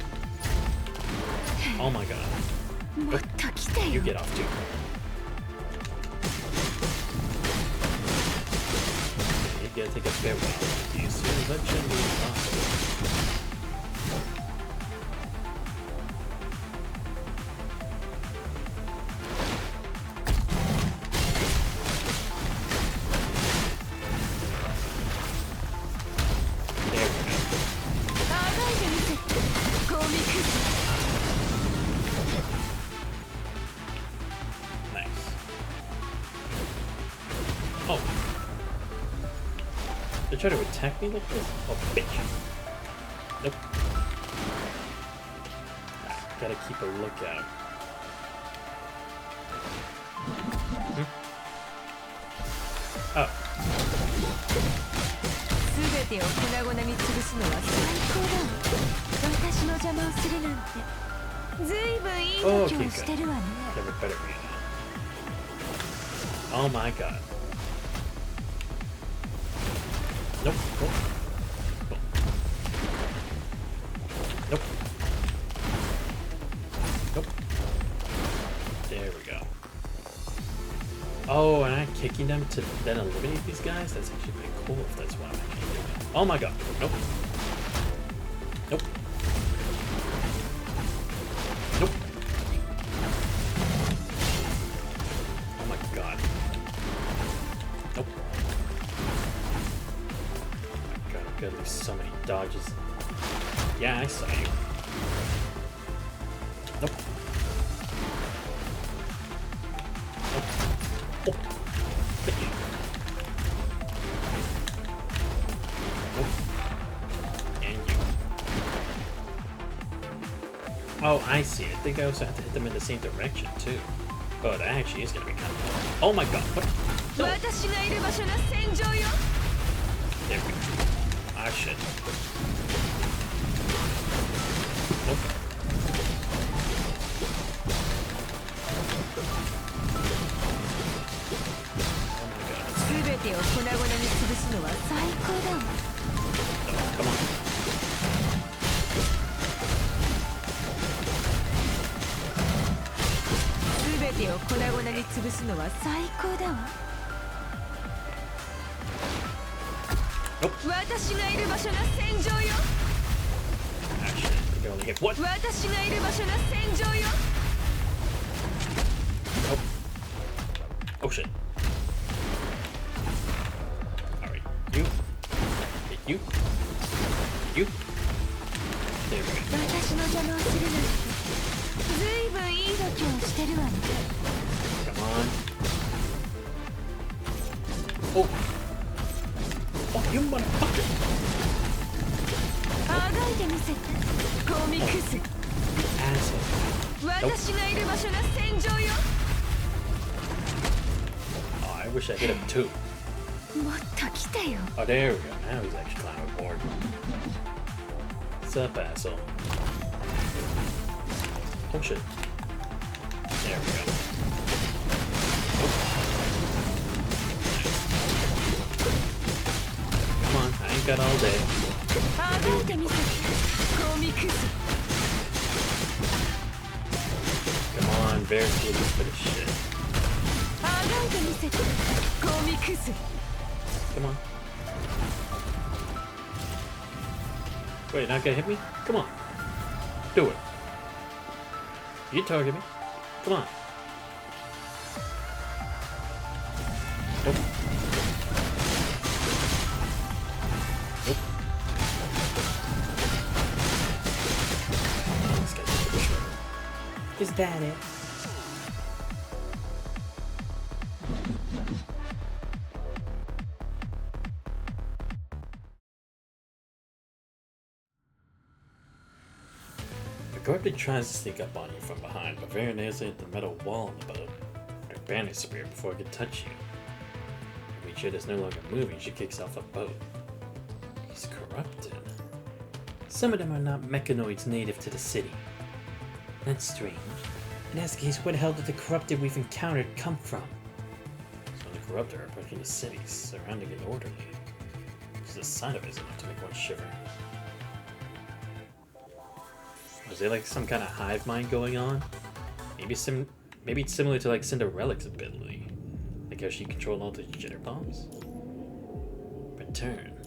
Oh my god. Nope. You get off too. You gotta take a farewell. You soon eventually possible. They try to attack me like this? Oh, bitch. Nope. Gotta keep a lookout. Hmm? Oh. Oh, okay, good. Never better be now. Oh my god. Nope. Nope. Nope. Nope. There we go. Oh, and I'm kicking them to then eliminate these guys? That's actually pretty cool if that's what I'm actually doing. Oh my god. Nope. Nope. Nope. Oh my god. Nope. At least so many dodges. Yeah, I saw you. Nope. Nope. Oh. Bitch. Nope. And you. Oh, I see. I think I also have to hit them in the same direction too. Oh, that actually is gonna be kind of cool. Oh my god, what? No. There we go. Ah, shit. Nope. Oh my god. No, come on. Nope. Actually, I can only hit what? Nope. Oh shit. Alright, you. Hit you. You. There we go. Come on. Oh. Oh, you motherfucker! Asshole. Nope. Oh, I wish I hit him too. Oh, there we go. Now he's actually climbing aboard. What's up, asshole? Oh shit. There we go. Come on, I ain't got all day. Come on, very good for this shit. Come on. Wait, not gonna hit me? Come on. Do it. You target me. Come on. Nope. Nope. This guy's a bit shorter. Is that it? The corrupted tries to sneak up on you from behind, but very nails it at the metal wall on the boat. Her bandage spear before it can touch you. To make sure it's no longer moving, she kicks off a boat. He's corrupted. Some of them are not mechanoids native to the city. That's strange. In that case, where the hell did the corrupted we've encountered come from? So the corrupted are approaching the city, surrounding it orderly. Just the sight of it is enough to make one shiver. Was there like some kind of hive mind going on? Maybe it's similar to like Cinderella's ability. Like how she controlled all the jitter bombs? Return.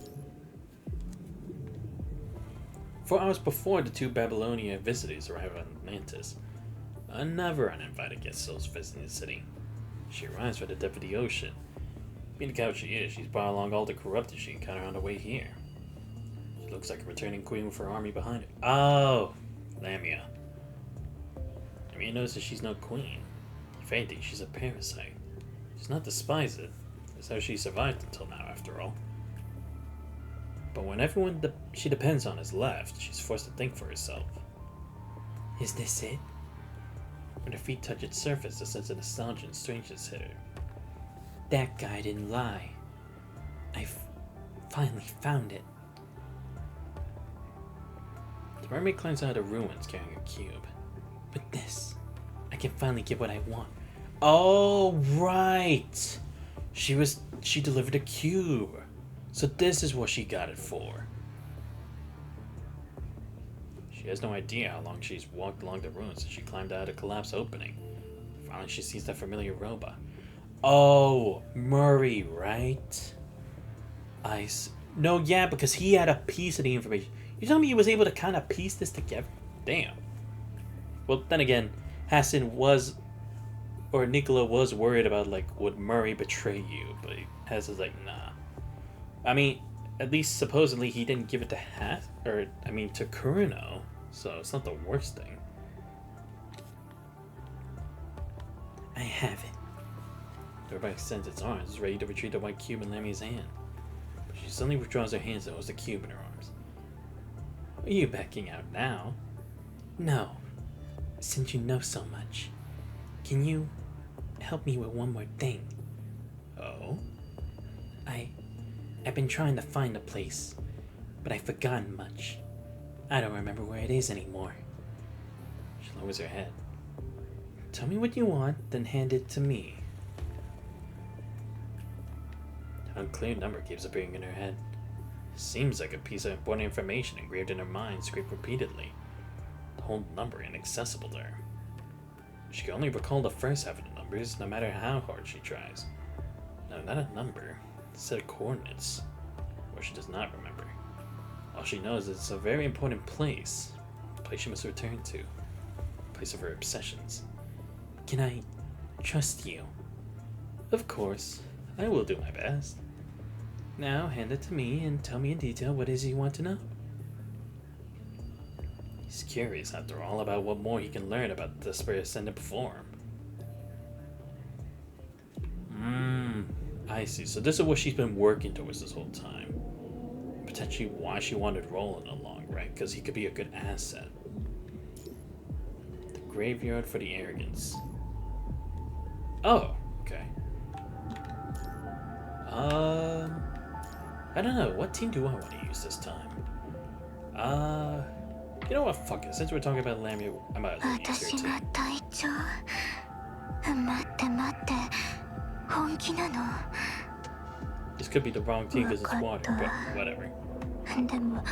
4 hours before the 2 Babylonia visitors arrive on Atlantis, another uninvited guest souls visiting the city. She arrives from the depth of the ocean. Being the coward she is, she's brought along all the corrupted she encountered on the way here. She looks like a returning queen with her army behind her. Oh! Lamia. I mean, you notice that she's no queen. If anything, she's a parasite. She's not despised it. That's how she survived until now, after all. But when everyone she depends on is left, she's forced to think for herself. Is this it? When her feet touch its surface, a sense of nostalgia and strangeness hit her. That guy didn't lie. I've finally found it. The mermaid climbs out of the ruins carrying a cube. With this, I can finally get what I want. Oh, right! She delivered a cube. So this is what she got it for. She has no idea how long she's walked along the ruins since she climbed out of the collapsed opening. Finally, she sees that familiar robot. Oh, Murray, right? No, yeah, because he had a piece of the information. You telling me he was able to kind of piece this together? Damn. Well, then again, Nicola was worried about, like, would Murray betray you? But Hess is like, nah. I mean, at least supposedly he didn't give it to to Kurino, so it's not the worst thing. I have it. The robot extends its arms, ready to retrieve the white cube in Lamia's hand. But she suddenly withdraws her hands and holds the cube in her arms. Are you backing out now? No. Since you know so much, can you help me with one more thing? Oh? I've been trying to find a place, but I've forgotten much. I don't remember where it is anymore. She lowers her head. Tell me what you want, then hand it to me. An unclear number keeps appearing in her head. Seems like a piece of important information engraved in her mind, scraped repeatedly. The whole number inaccessible to her. She can only recall the first half of the numbers, no matter how hard she tries. No, not a number. A set of coordinates. Or she does not remember. All she knows is it's a very important place. A place she must return to. A place of her obsessions. Can I trust you? Of course. I will do my best. Now hand it to me and tell me in detail what it is you want to know. He's curious, after all, about what more he can learn about the spirit ascendant before him. I see. So this is what she's been working towards this whole time. Potentially why she wanted Roland along, right? Because he could be a good asset. The graveyard for the arrogance. Oh, okay. I don't know. What team do I want to use this time? You know what? Fuck it. Since we're talking about Lamia, I might as well use her 私 too. の体調待って待って本気なの This could be the wrong team because it's water, but whatever. でも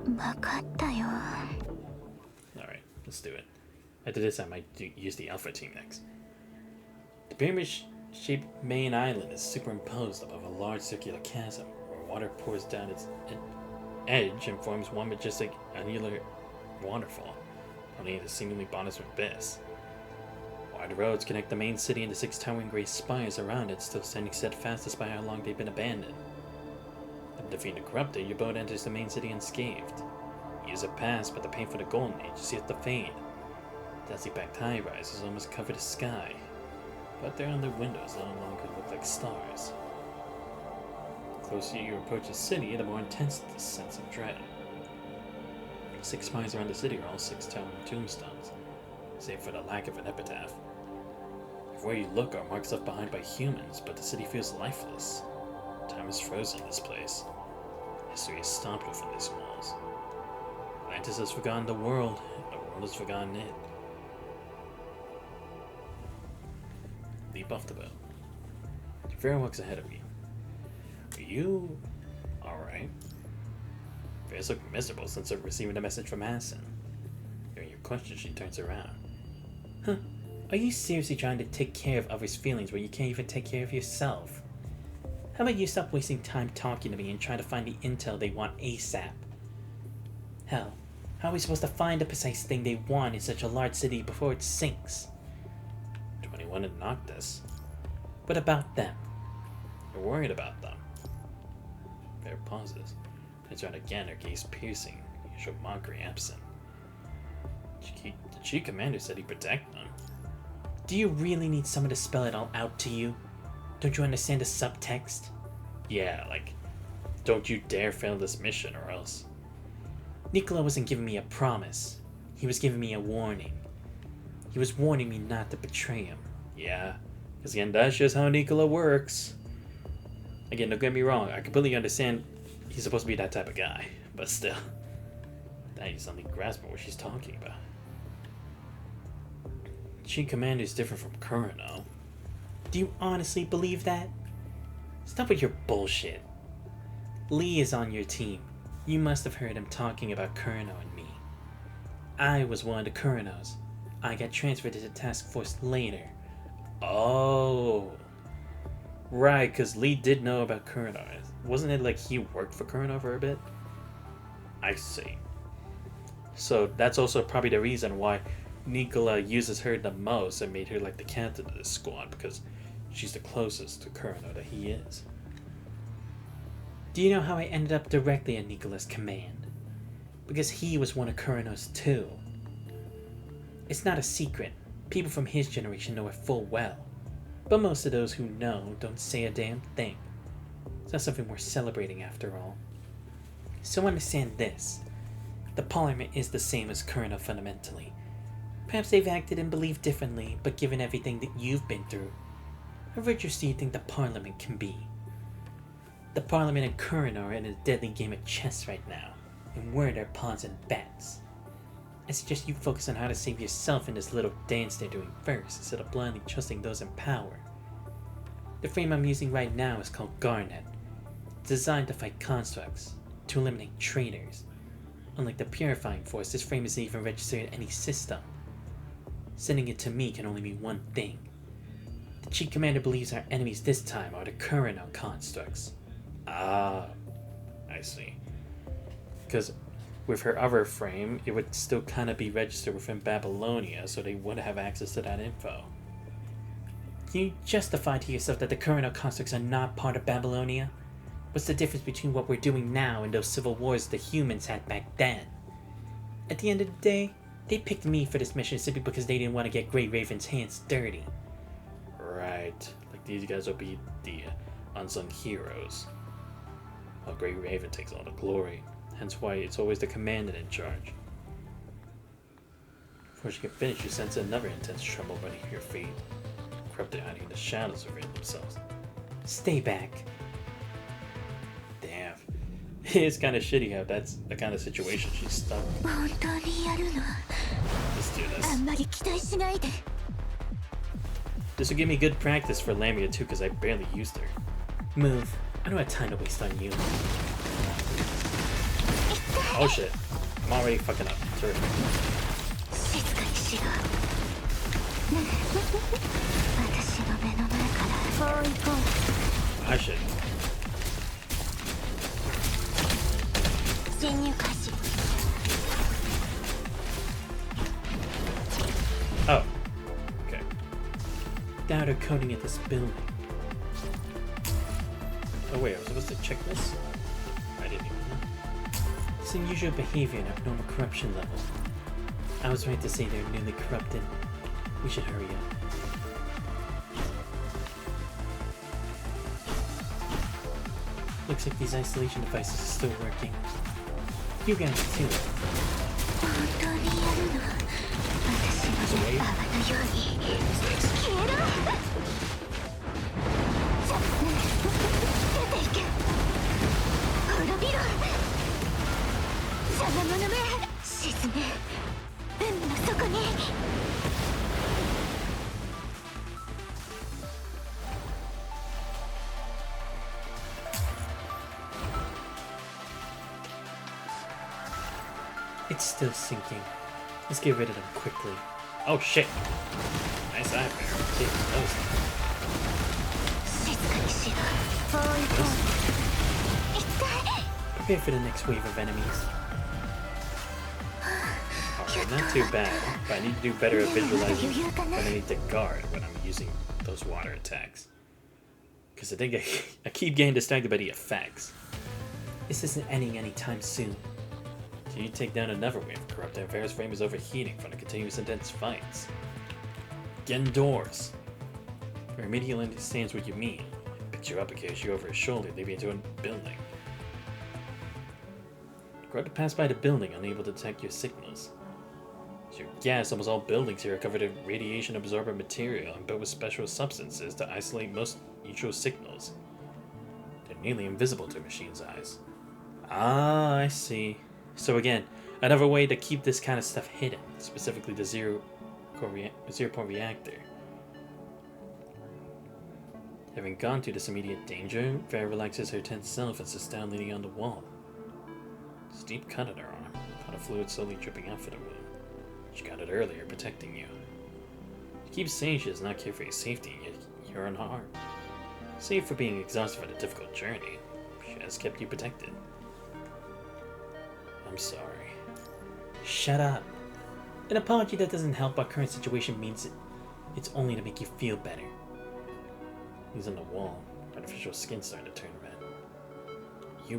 分かったよ Alright, let's do it. After this, I might use the Alpha team next. The pyramid-shaped main island is superimposed above a large circular chasm, where water pours down its edge and forms one majestic annular waterfall, running into seemingly bottomless abyss. Wide roads connect the main city and the 6 towering grey spires around it, still standing steadfast despite how long they've been abandoned. After defeating the corrupted, your boat enters the main city unscathed. Years have passed, but the pain for the Golden Age is yet to fade. Dusty-backed high-rises almost cover the sky, but their under windows no longer look like stars. The closer you approach the city, the more intense the sense of dread. The 6 spires around the city are all 6 towering tombstones, save for the lack of an epitaph. Everywhere you look are marks left behind by humans, but the city feels lifeless. Time is frozen in this place. History is stomped within these walls. Atlantis has forgotten the world, and the world has forgotten it. Leap off the boat. Vera walks ahead of you. Are you alright? Vera's looking miserable since receiving a message from Asin. Hearing your question, she turns around. Huh? Are you seriously trying to take care of others' feelings when you can't even take care of yourself? How about you stop wasting time talking to me and try to find the intel they want ASAP? Hell, how are we supposed to find the precise thing they want in such a large city before it sinks? 21 in Noctis. What about them? You're worried about them. Vera pauses. Turns around again, her gaze piercing, usual mockery absent. The chief commander said he'd protect them. Do you really need someone to spell it all out to you? Don't you understand the subtext? Yeah, like, don't you dare fail this mission or else. Nicola wasn't giving me a promise. He was giving me a warning. He was warning me not to betray him. Yeah, because again, that's just how Nicola works. Again, don't get me wrong, I completely understand he's supposed to be that type of guy, but still. That is something grasping what she's talking about. Chief Commander is different from Kurano. Do you honestly believe that? Stop with your bullshit. Lee is on your team. You must have heard him talking about Kurano and me. I was one of the Kuranos. I got transferred to the task force later. Oh. Right, because Lee did know about Kurano. Wasn't it like he worked for Kurano for a bit? I see. So that's also probably the reason why Nicola uses her the most and made her like the captain of this squad, because she's the closest to Kurano that he is. Do you know how I ended up directly at Nicola's command? Because he was one of Kurano's too. It's not a secret. People from his generation know it full well. But most of those who know don't say a damn thing. It's not something we're celebrating after all. So understand this. The Parliament is the same as Kurano fundamentally. Perhaps they've acted and believed differently, but given everything that you've been through, how virtuous do you think the Parliament can be? The Parliament and Kurano are in a deadly game of chess right now, and we're their pawns and bats. I suggest you focus on how to save yourself in this little dance they're doing first, instead of blindly trusting those in power. The frame I'm using right now is called Garnet, designed to fight constructs, to eliminate traitors. Unlike the Purifying Force, this frame isn't even registered in any system. Sending it to me can only mean one thing. The Chief Commander believes our enemies this time are the Kurano constructs. Ah, I see. Because with her other frame, it would still kind of be registered within Babylonia, so they would have access to that info. Can you justify to yourself that the Kurano constructs are not part of Babylonia? What's the difference between what we're doing now and those civil wars the humans had back then? At the end of the day, they picked me for this mission simply because they didn't want to get Grey Raven's hands dirty. Right. Like these guys will be the unsung heroes. While Grey Raven takes all the glory. Hence why it's always the commander in charge. Before she can finish, you sense another intense tremble beneath your feet. Corrupted hiding in the shadows reveal themselves. Stay back. Damn. It's kind of shitty how that's the kind of situation she's stuck. 本当にやるの？ Let's do あん this. まり期待しないで。 This will give me good practice for Lamia too, because I barely used her. Move. I don't have time to waste on you. Oh shit. I'm already fucking up. Terrific. 静かにしろ。私の目の前からこう行こう。 Ah shit. 侵入開始。 Oh. Okay. The outer coating of this building. Oh wait, I was supposed to check this? I didn't even know. It's unusual behavior and abnormal corruption level. I was right to say they're newly corrupted. We should hurry up. Looks like these isolation devices are still working. You guys too. 本当にやるの？私の目泡のように。消えろ！出ていけ！滅びろ！邪魔者め！沈め！海の底に！ It's still sinking. Let's get rid of them quickly. Oh shit. Nice eye there. Take those. 静かにしろ。こう行こう。痛い！ Prepare for the next wave of enemies. Alright, not too bad, but I need to do better at visualizing when I need to guard when I'm using those water attacks. Because I think I keep getting distracted by the effects. This isn't ending anytime soon. Can you take down another wave of corrupt affairs? Frame is overheating from the continuous intense fights. Get indoors. He immediately understands what you mean. Picks you up and carries you over his shoulder, leaving you into a building. Corrupt pass by the building, unable to detect your signals. As you guess, almost all buildings here are covered in radiation-absorbent material and built with special substances to isolate most neutral signals. They're nearly invisible to a machine's eyes. Ah, I see. So again, another way to keep this kind of stuff hidden, specifically the zero-point reactor. Having gone through this immediate danger, Vera relaxes her tense self and sits down leaning on the wall. There's a deep cut on her arm, a pot of fluid slowly dripping out from the wound. She got it earlier, protecting you. She keeps saying she does not care for your safety, and yet you're unharmed. Save for being exhausted from a difficult journey, she has kept you protected. I'm sorry. Shut up. An apology that doesn't help our current situation means it's only to make you feel better. He's on the wall. Artificial skin starting to turn red. If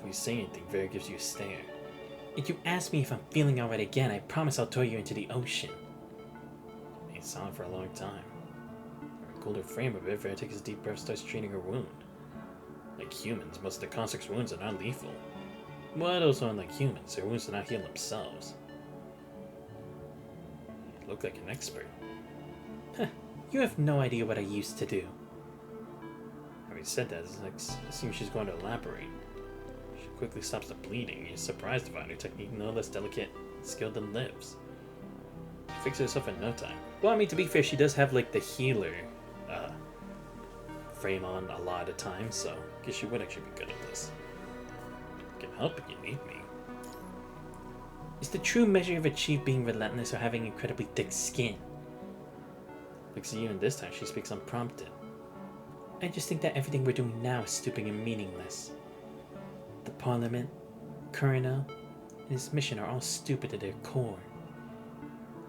you say anything, Vera gives you a stare. If you ask me if I'm feeling alright again, I promise I'll throw you into the ocean. Ain't silent for a long time. Her cooled her frame a bit, Vera takes a deep breath, starts treating her wound. Like humans, most of the construct's wounds are not lethal. But also unlike humans, their wounds do not heal themselves. You look like an expert. You have no idea what I used to do. Having said that, it seems she's going to elaborate. She quickly stops the bleeding. You're surprised to find her technique no less delicate and skilled than Liv's. She fixes herself in no time. Well, I mean, to be fair, she does have, like, the healer frame on a lot of times, so I guess she would actually be good at this. I can help if you need me. is the true measure of achieved being relentless or having incredibly thick skin? Because even this time she speaks unprompted. I just think that everything we're doing now is stupid and meaningless. The Parliament, Colonel, and his mission are all stupid at their core.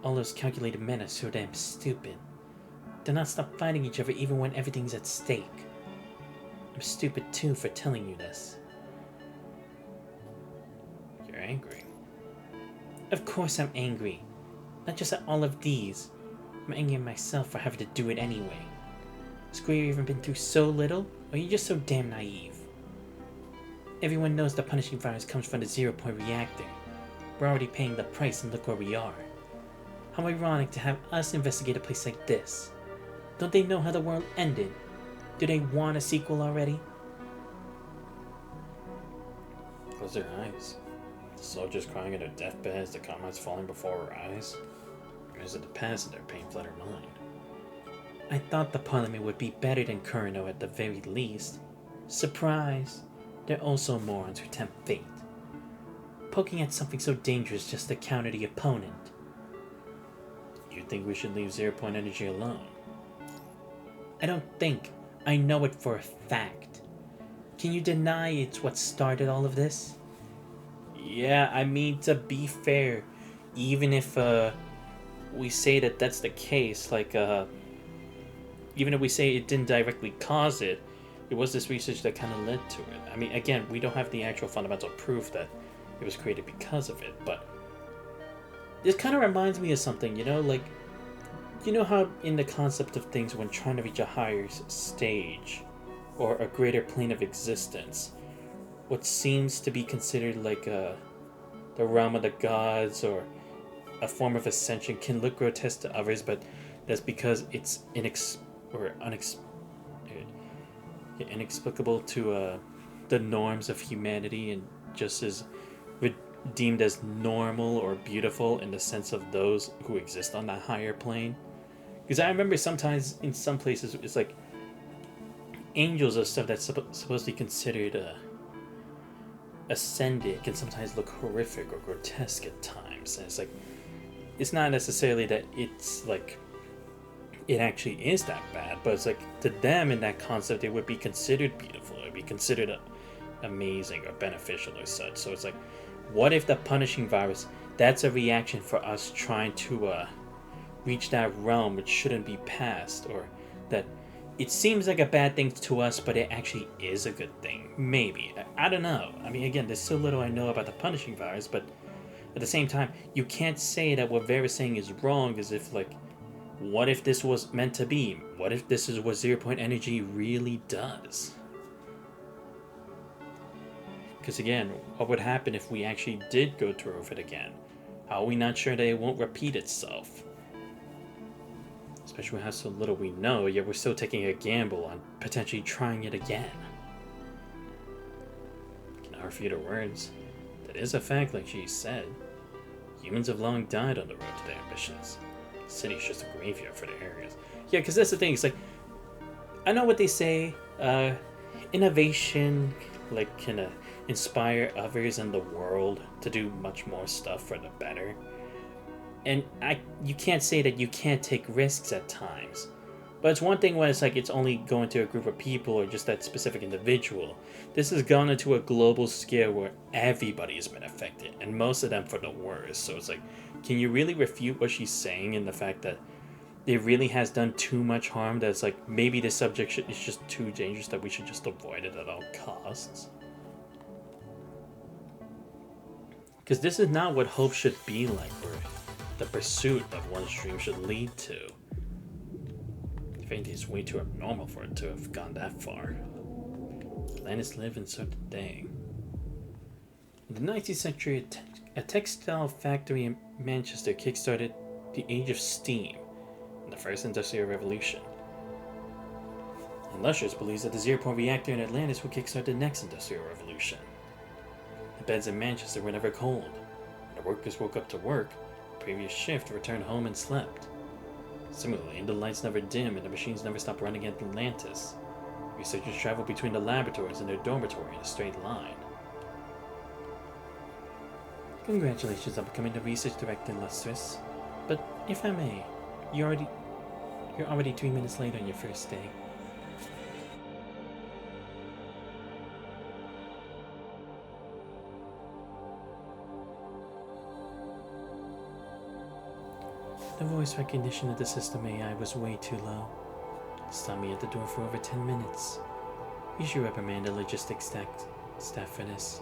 All those calculated men are so damn stupid. They'll not stop fighting each other even when everything's at stake. I'm stupid too for telling you this. You're angry. Of course I'm angry. Not just at all of these. I'm angry at myself for having to do it anyway. Square even been through so little, or are you just so damn naive? Everyone knows the punishing virus comes from the zero-point reactor. We're already paying the price and look where we are. How ironic to have us investigate a place like this. Don't they know how the world ended? Do they want a sequel already? Close their eyes. The soldiers crying in their deathbed as the comrades falling before our eyes. Or is it the past and their pain flood our mind? I thought the Parliament would be better than Kurno at the very least. Surprise! They're also morons who tempt fate. Poking at something so dangerous just to counter the opponent. You think we should leave 0-point energy alone? I don't think. I know it for a fact. Can you deny it's what started all of this? Yeah, I mean, to be fair, even if we say that that's the case, like, even if we say it didn't directly cause it, it was this research that kind of led to it. I mean, again, we don't have the actual fundamental proof that it was created because of it, but this kind of reminds me of something, you know, like, you know how in the concept of things when trying to reach a higher stage or a greater plane of existence, what seems to be considered like the realm of the gods or a form of ascension can look grotesque to others, but that's because it's inexplicable to the norms of humanity and just as deemed as normal or beautiful in the sense of those who exist on that higher plane. Because I remember sometimes in some places it's like angels or stuff that's supposed to be considered ascendic can sometimes look horrific or grotesque at times, and it's like it's not necessarily that it's like it actually is that bad, but it's like to them in that concept it would be considered beautiful, it would be considered amazing or beneficial or such. So it's like, what if the punishing virus, that's a reaction for us trying to reach that realm which shouldn't be passed, or that it seems like a bad thing to us but it actually is a good thing? Maybe. I don't know. I mean, again, there's so little I know about the punishing virus, but at the same time you can't say that what Vera's saying is wrong, as if like, what if this was meant to be? What if this is what 0-point energy really does? Because again, what would happen if we actually did go through it again? How are we not sure that it won't repeat itself? Especially with how so little we know, yet we're still taking a gamble on potentially trying it again. Can I refute her words? That is a fact, like she said. Humans have long died on the road to their ambitions. The city's just a graveyard for their areas. Yeah, because that's the thing, it's like, I know what they say, innovation, like, can inspire others in the world to do much more stuff for the better. And you can't say that you can't take risks at times. But it's one thing when it's like it's only going to a group of people or just that specific individual. This has gone into a global scale where everybody has been affected, and most of them for the worst. So it's like, can you really refute what she's saying in the fact that it really has done too much harm, that it's like maybe this subject is just too dangerous that we should just avoid it at all costs? Because this is not what hope should be like, or the pursuit of one's dream should lead to. If anything, it's way too abnormal for it to have gone that far. Planets live and so did they. In the 19th century, a textile factory in Manchester kickstarted the age of steam and the first industrial revolution. And Lushers believes that the 0-point reactor in Atlantis will kickstart the next industrial revolution. The beds in Manchester were never cold. When the workers woke up to work, the previous shift returned home and slept. Similarly, the lights never dim and the machines never stopped running at Atlantis. Researchers traveled between the laboratories and their dormitory in a straight line. Congratulations on becoming the research director, Lustrous. But if I may, you're already 3 minutes late on your first day. The voice recognition of the system AI was way too low. Stopped me at the door for over 10 minutes. You should reprimand the logistics staff for this.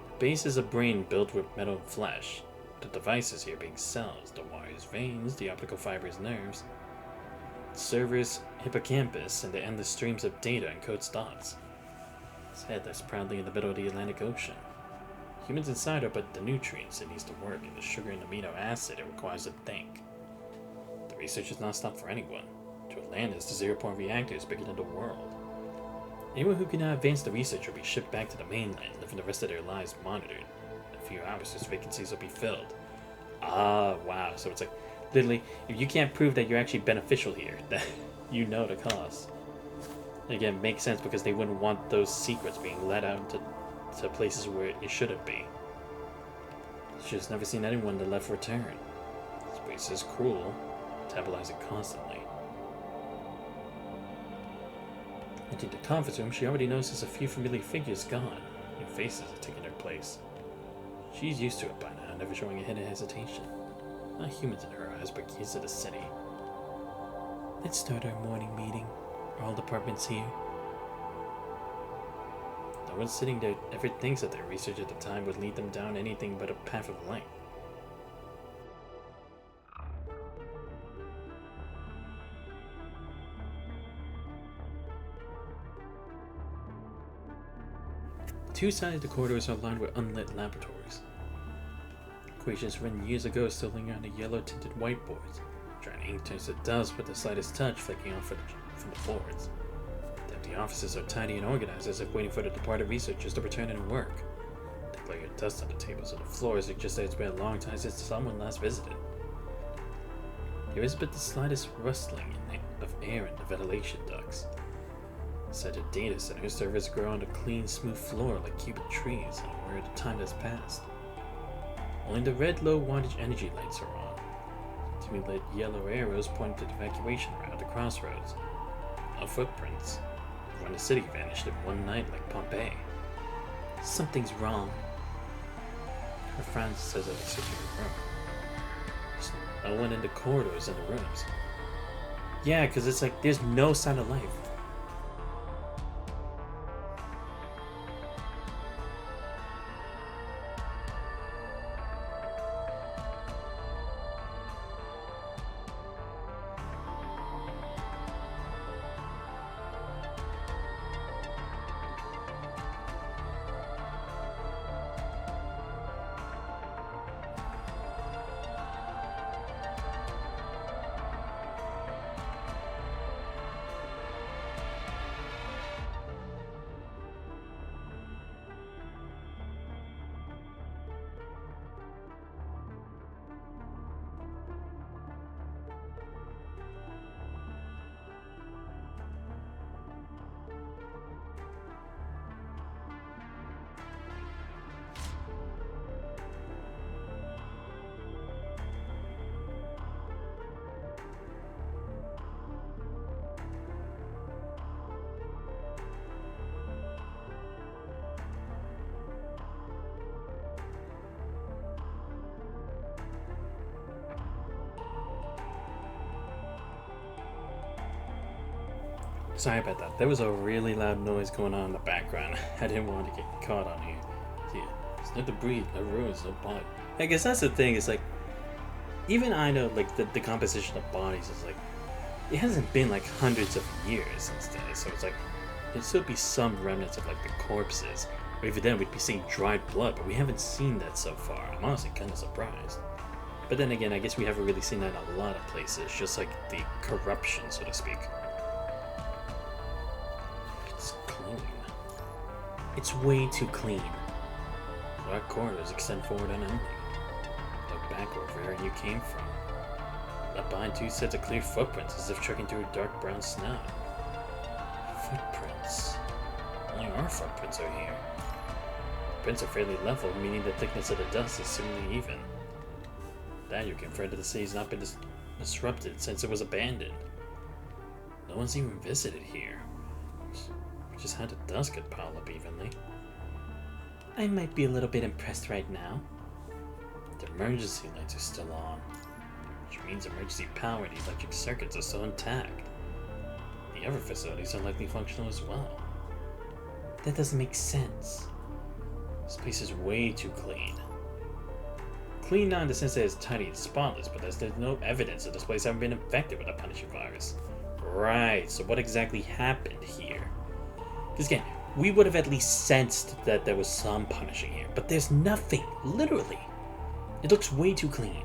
The base is a brain built with metal and flesh. The devices here being cells, the wires veins, the optical fibers nerves. The servers hippocampus, and the endless streams of data encodes thoughts. Its head lies proudly in the middle of the Atlantic Ocean. Humans inside are but the nutrients it needs to work, and the sugar and amino acid it requires to think. The research has not stopped for anyone. To Atlantis, the zero-point reactor is bigger than the world. Anyone who cannot advance the research will be shipped back to the mainland, living the rest of their lives monitored. In a few hours, those vacancies will be filled. Ah, wow. So it's like, literally, if you can't prove that you're actually beneficial here, that you know the cost. Again, makes sense because they wouldn't want those secrets being let out to places where it shouldn't be. She's never seen anyone that left return. This place is cruel, metabolizing constantly. Entering the conference room, she already notices a few familiar figures gone. New faces are taking their place. She's used to it by now, never showing a hint of hesitation. Not humans in her eyes, but kids of the city. Let's start our morning meeting. Are all departments here? No one sitting there ever thinks that their research at the time would lead them down anything but a path of light. Two sides of the corridors are lined with unlit laboratories. Equations written years ago still linger on the yellow-tinted whiteboards. Dry ink turns to dust with the slightest touch flicking off from the boards. The empty offices are tidy and organized as if waiting for the departed researchers to return and work. The glare of dust on the tables and the floors suggests that it's been a long time since someone last visited. There is but the slightest rustling of air in the ventilation ducts. Inside the data center, servers grow on a clean, smooth floor like cubic trees, and where the time has passed. Only the red low-wattage energy lights are on. Two lit yellow arrows point to the evacuation route at the crossroads. No footprints. When the city vanished in one night like Pompeii. Something's wrong. Her friend says at the secure room. There's no one in the corridors and the rooms. Yeah, because it's like there's no sign of life. Sorry about that. There was a really loud noise going on in the background. I didn't want to get caught on here. Yeah, it's no debris, no ruins, no body. I guess that's the thing. It's like, even I know, like, the composition of bodies is like, it hasn't been like hundreds of years since then. So it's like, there'd still be some remnants of like the corpses. Or even then, we'd be seeing dried blood, but we haven't seen that so far. I'm honestly kind of surprised. But then again, I guess we haven't really seen that in a lot of places. Just like the corruption, so to speak. It's way too clean. Dark corridors extend forward unending. Look back over where you came from. Left behind two sets of clear footprints as if trekking through a dark brown snow. Footprints. Only our footprints are here. The prints are fairly level, meaning the thickness of the dust is similarly even. That you confirmed that the city's not been disrupted since it was abandoned. No one's even visited here. Just how the dust could pile up evenly. I might be a little bit impressed right now. The emergency lights are still on, which means emergency power and electric circuits are still intact. The other facilities are likely functional as well. That doesn't make sense. This place is way too clean. Clean not in the sense that it's tidy and spotless, but there's no evidence that this place ever been infected with a Punisher virus. Right, so what exactly happened here? Because again, we would have at least sensed that there was some punishing here, but there's nothing, literally. It looks way too clean.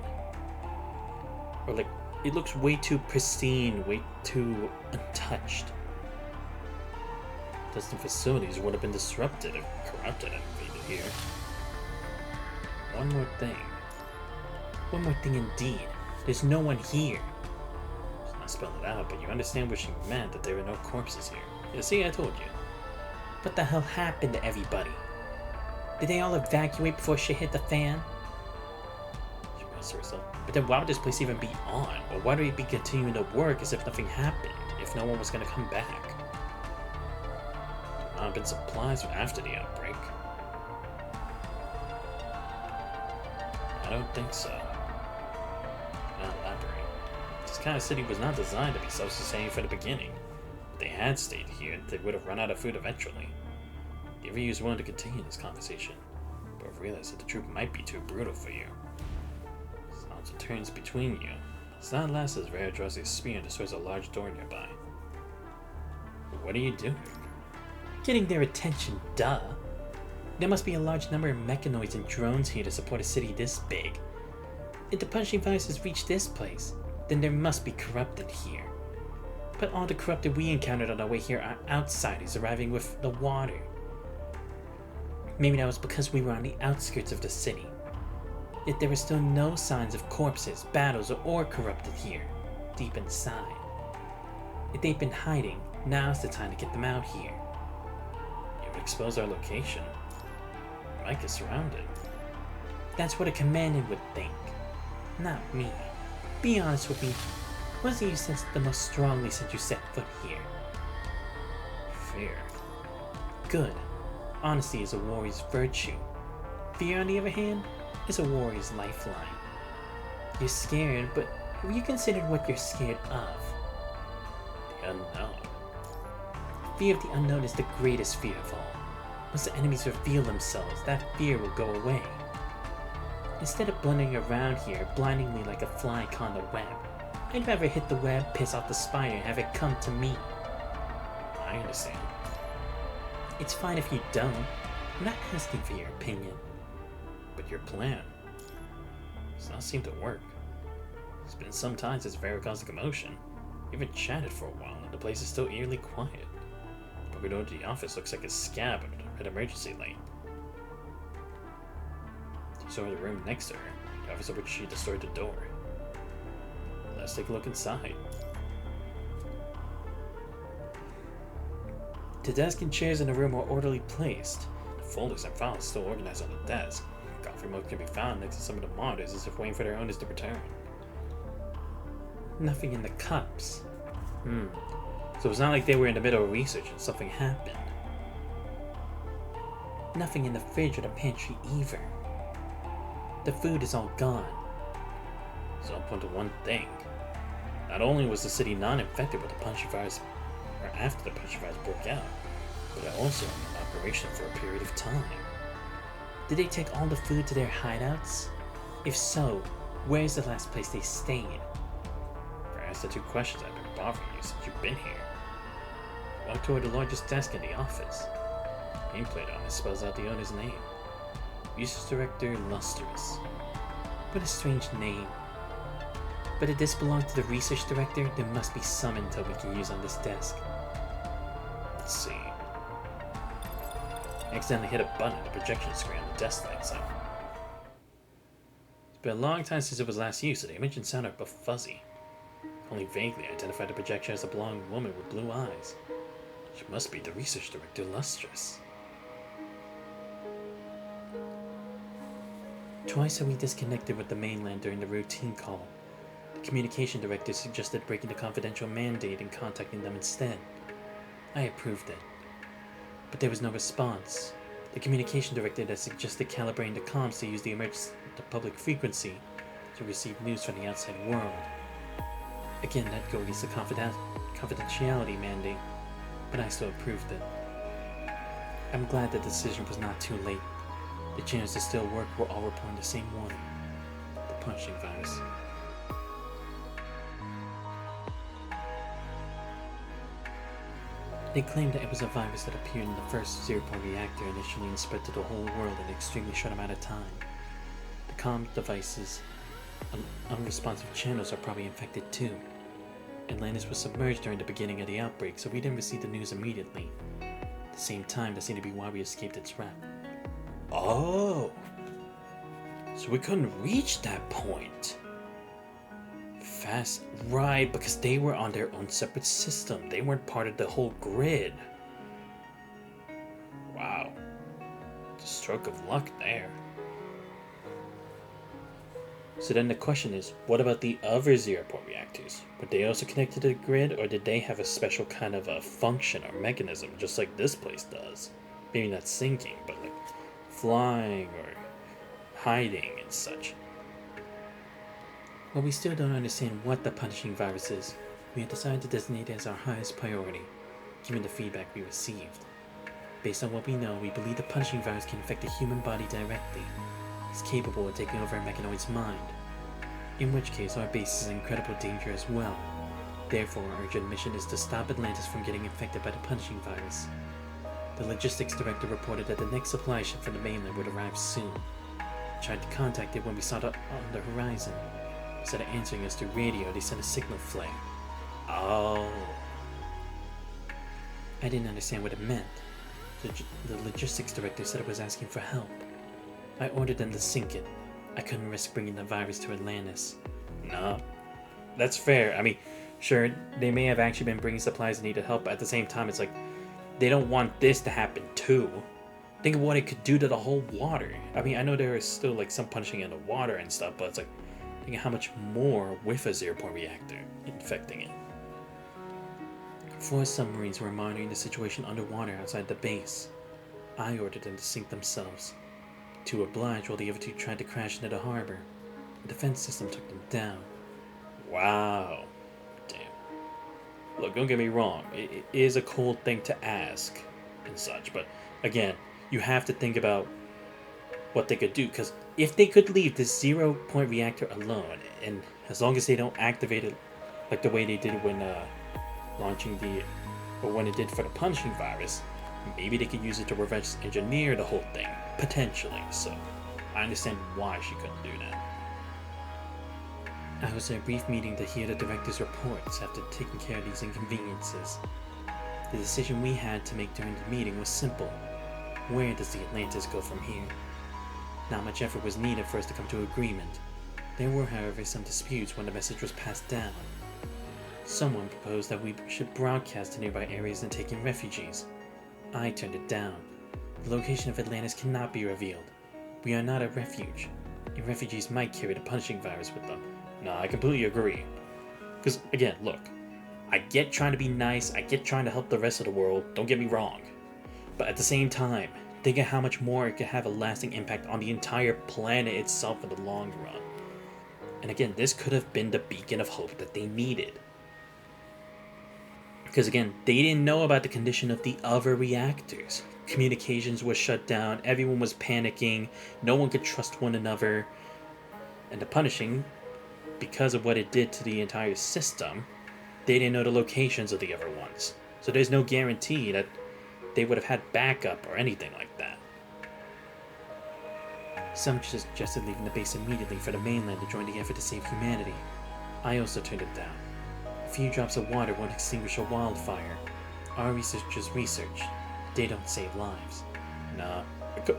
Or like, It looks way too pristine, way too untouched. Testing facilities would have been disrupted if corrupted and invaded here. One more thing. One more thing indeed. There's no one here. It's not spelled it out, but you understand what she meant, that there are no corpses here. You see, I told you. What the hell happened to everybody? Did they all evacuate before shit hit the fan? She must herself. But then why would this place even be on? Or why would it be continuing to work as if nothing happened, if no one was going to come back? There not been supplies after the outbreak. I don't think so. Not elaborate. This kind of city was not designed to be self-sustaining from the beginning. If they had stayed here, they would have run out of food eventually. The Every is willing to continue this conversation, but I've realized that the troop might be too brutal for you. Sounds it turns between you. It's not last as Vera draws a spear and destroys a large door nearby. What are you doing? Getting their attention, duh. There must be a large number of mechanoids and drones here to support a city this big. If the punching viruses reach this place, then there must be corrupted here. But all the corrupted we encountered on our way here are outsiders arriving with the water. Maybe that was because we were on the outskirts of the city. Yet there were still no signs of corpses, battles, or corrupted here, deep inside. If they've been hiding, now's the time to get them out here. You would expose our location. We might get surrounded. That's what a commandant would think. Not me. Be honest with me. What do you sense the most strongly since you set foot here? Fear. Good. Honesty is a warrior's virtue. Fear, on the other hand, is a warrior's lifeline. You're scared, but have you considered what you're scared of? The unknown. Fear of the unknown is the greatest fear of all. Once the enemies reveal themselves, that fear will go away. Instead of blundering around here blindingly like a fly caught in the web, I'd rather hit the web, piss off the spider, and have it come to me. I understand. It's fine if you don't. I'm not asking for your opinion. But your plan does not seem to work. It's been some time since Vera caused a commotion. We haven't chatted for a while, and the place is still eerily quiet. But we know the office looks like a scab at an emergency lane. So in the room next to her, the office of which she destroyed the door. Let's take a look inside. The desk and chairs in the room are orderly placed. The folders and files still organized on the desk. Coffee mugs can be found next to some of the monitors as if waiting for their owners to return. Nothing in the cups. So it's not like they were in the middle of research and something happened. Nothing in the fridge or the pantry either. The food is all gone. So I'll point to one thing. Not only was the city not infected with the punching virus or after the punching virus broke out, but it also in operation for a period of time. Did they take all the food to their hideouts? If so, where's the last place they stayed? Perhaps the two questions I've been bothering you since you've been here. Walk toward the largest desk in the office. Nameplate on it spells out the owner's name. Research Director Lustrous. What a strange name. But if this belongs to the research director, there must be some intel we can use on this desk. Let's see. I accidentally hit a button on the projection screen on the desk lights up. It's been a long time since it was last used, so the image and sound are both fuzzy. Only vaguely identified the projection as a blonde woman with blue eyes. She must be the research director Lustrous. Twice are we disconnected with the mainland during the routine call. The communication director suggested breaking the confidential mandate and contacting them instead. I approved it. But there was no response. The communication director had suggested calibrating the comms to use the public frequency to receive news from the outside world. Again, that goes against the confidentiality mandate, but I still approved it. I'm glad the decision was not too late. The channels that still work were all reporting the same warning. The punching virus. They claimed that it was a virus that appeared in the first zero-point reactor initially and spread to the whole world in an extremely short amount of time. The comm devices Unresponsive channels are probably infected too. Atlantis was submerged during the beginning of the outbreak, so we didn't receive the news immediately. At the same time, that seemed to be why we escaped its wrath. Oh. So we couldn't reach that point. Fast, right, because they were on their own separate system. They weren't part of the whole grid. Wow. Stroke of luck there. So then the question is, what about the other zero-point reactors? Were they also connected to the grid, or did they have a special kind of a function or mechanism, just like this place does? Maybe not sinking, but like flying or hiding and such. Well, we still don't understand what the punishing virus is. We have decided to designate it as our highest priority, given the feedback we received. Based on what we know, we believe the punishing virus can infect the human body directly. It's capable of taking over a mechanoid's mind, in which case our base is in incredible danger as well. Therefore, our urgent mission is to stop Atlantis from getting infected by the punishing virus. The logistics director reported that the next supply ship from the mainland would arrive soon. I tried to contact it when we saw it on the horizon. Instead of answering us through radio, they sent a signal flare. Oh. I didn't understand what it meant. The logistics director said it was asking for help. I ordered them to sink it. I couldn't risk bringing the virus to Atlantis. No. That's fair. I mean, sure, they may have actually been bringing supplies and needed help, but at the same time, it's like, they don't want this to happen too. Think of what it could do to the whole water. I mean, I know there is still like some punishing in the water and stuff, but it's like, think of how much more with a zero-point reactor infecting it. 4 submarines were monitoring the situation underwater outside the base. I ordered them to sink themselves. 2 obliged while the other 2 tried to crash into the harbor. The defense system took them down. Wow. Damn. Look, don't get me wrong. It is a cold thing to ask and such, but again, you have to think about what they could do, because if they could leave this zero-point reactor alone, and as long as they don't activate it like the way they did when when it did for the punishing virus, maybe they could use it to reverse engineer the whole thing, potentially. So I understand why she couldn't do that. I was in a brief meeting to hear the director's reports after taking care of these inconveniences. The decision we had to make during the meeting was simple. Where does the Atlantis go from here? Not much effort was needed for us to come to agreement. There were, however, some disputes when the message was passed down. Someone proposed that we should broadcast to nearby areas and take in refugees. I turned it down. The location of Atlantis cannot be revealed. We are not a refuge, and refugees might carry the punishing virus with them. No, I completely agree. Because, again, look, I get trying to be nice, I get trying to help the rest of the world, don't get me wrong. But at the same time, think of how much more it could have a lasting impact on the entire planet itself in the long run. And again, this could have been the beacon of hope that they needed. Because again, they didn't know about the condition of the other reactors. Communications was shut down, everyone was panicking, no one could trust one another. And the punishing, because of what it did to the entire system, they didn't know the locations of the other ones. So there's no guarantee that they would have had backup or anything like that. Some suggested leaving the base immediately for the mainland to join the effort to save humanity. I also turned it down. A few drops of water won't extinguish a wildfire. Our researchers research. They don't save lives. Nah,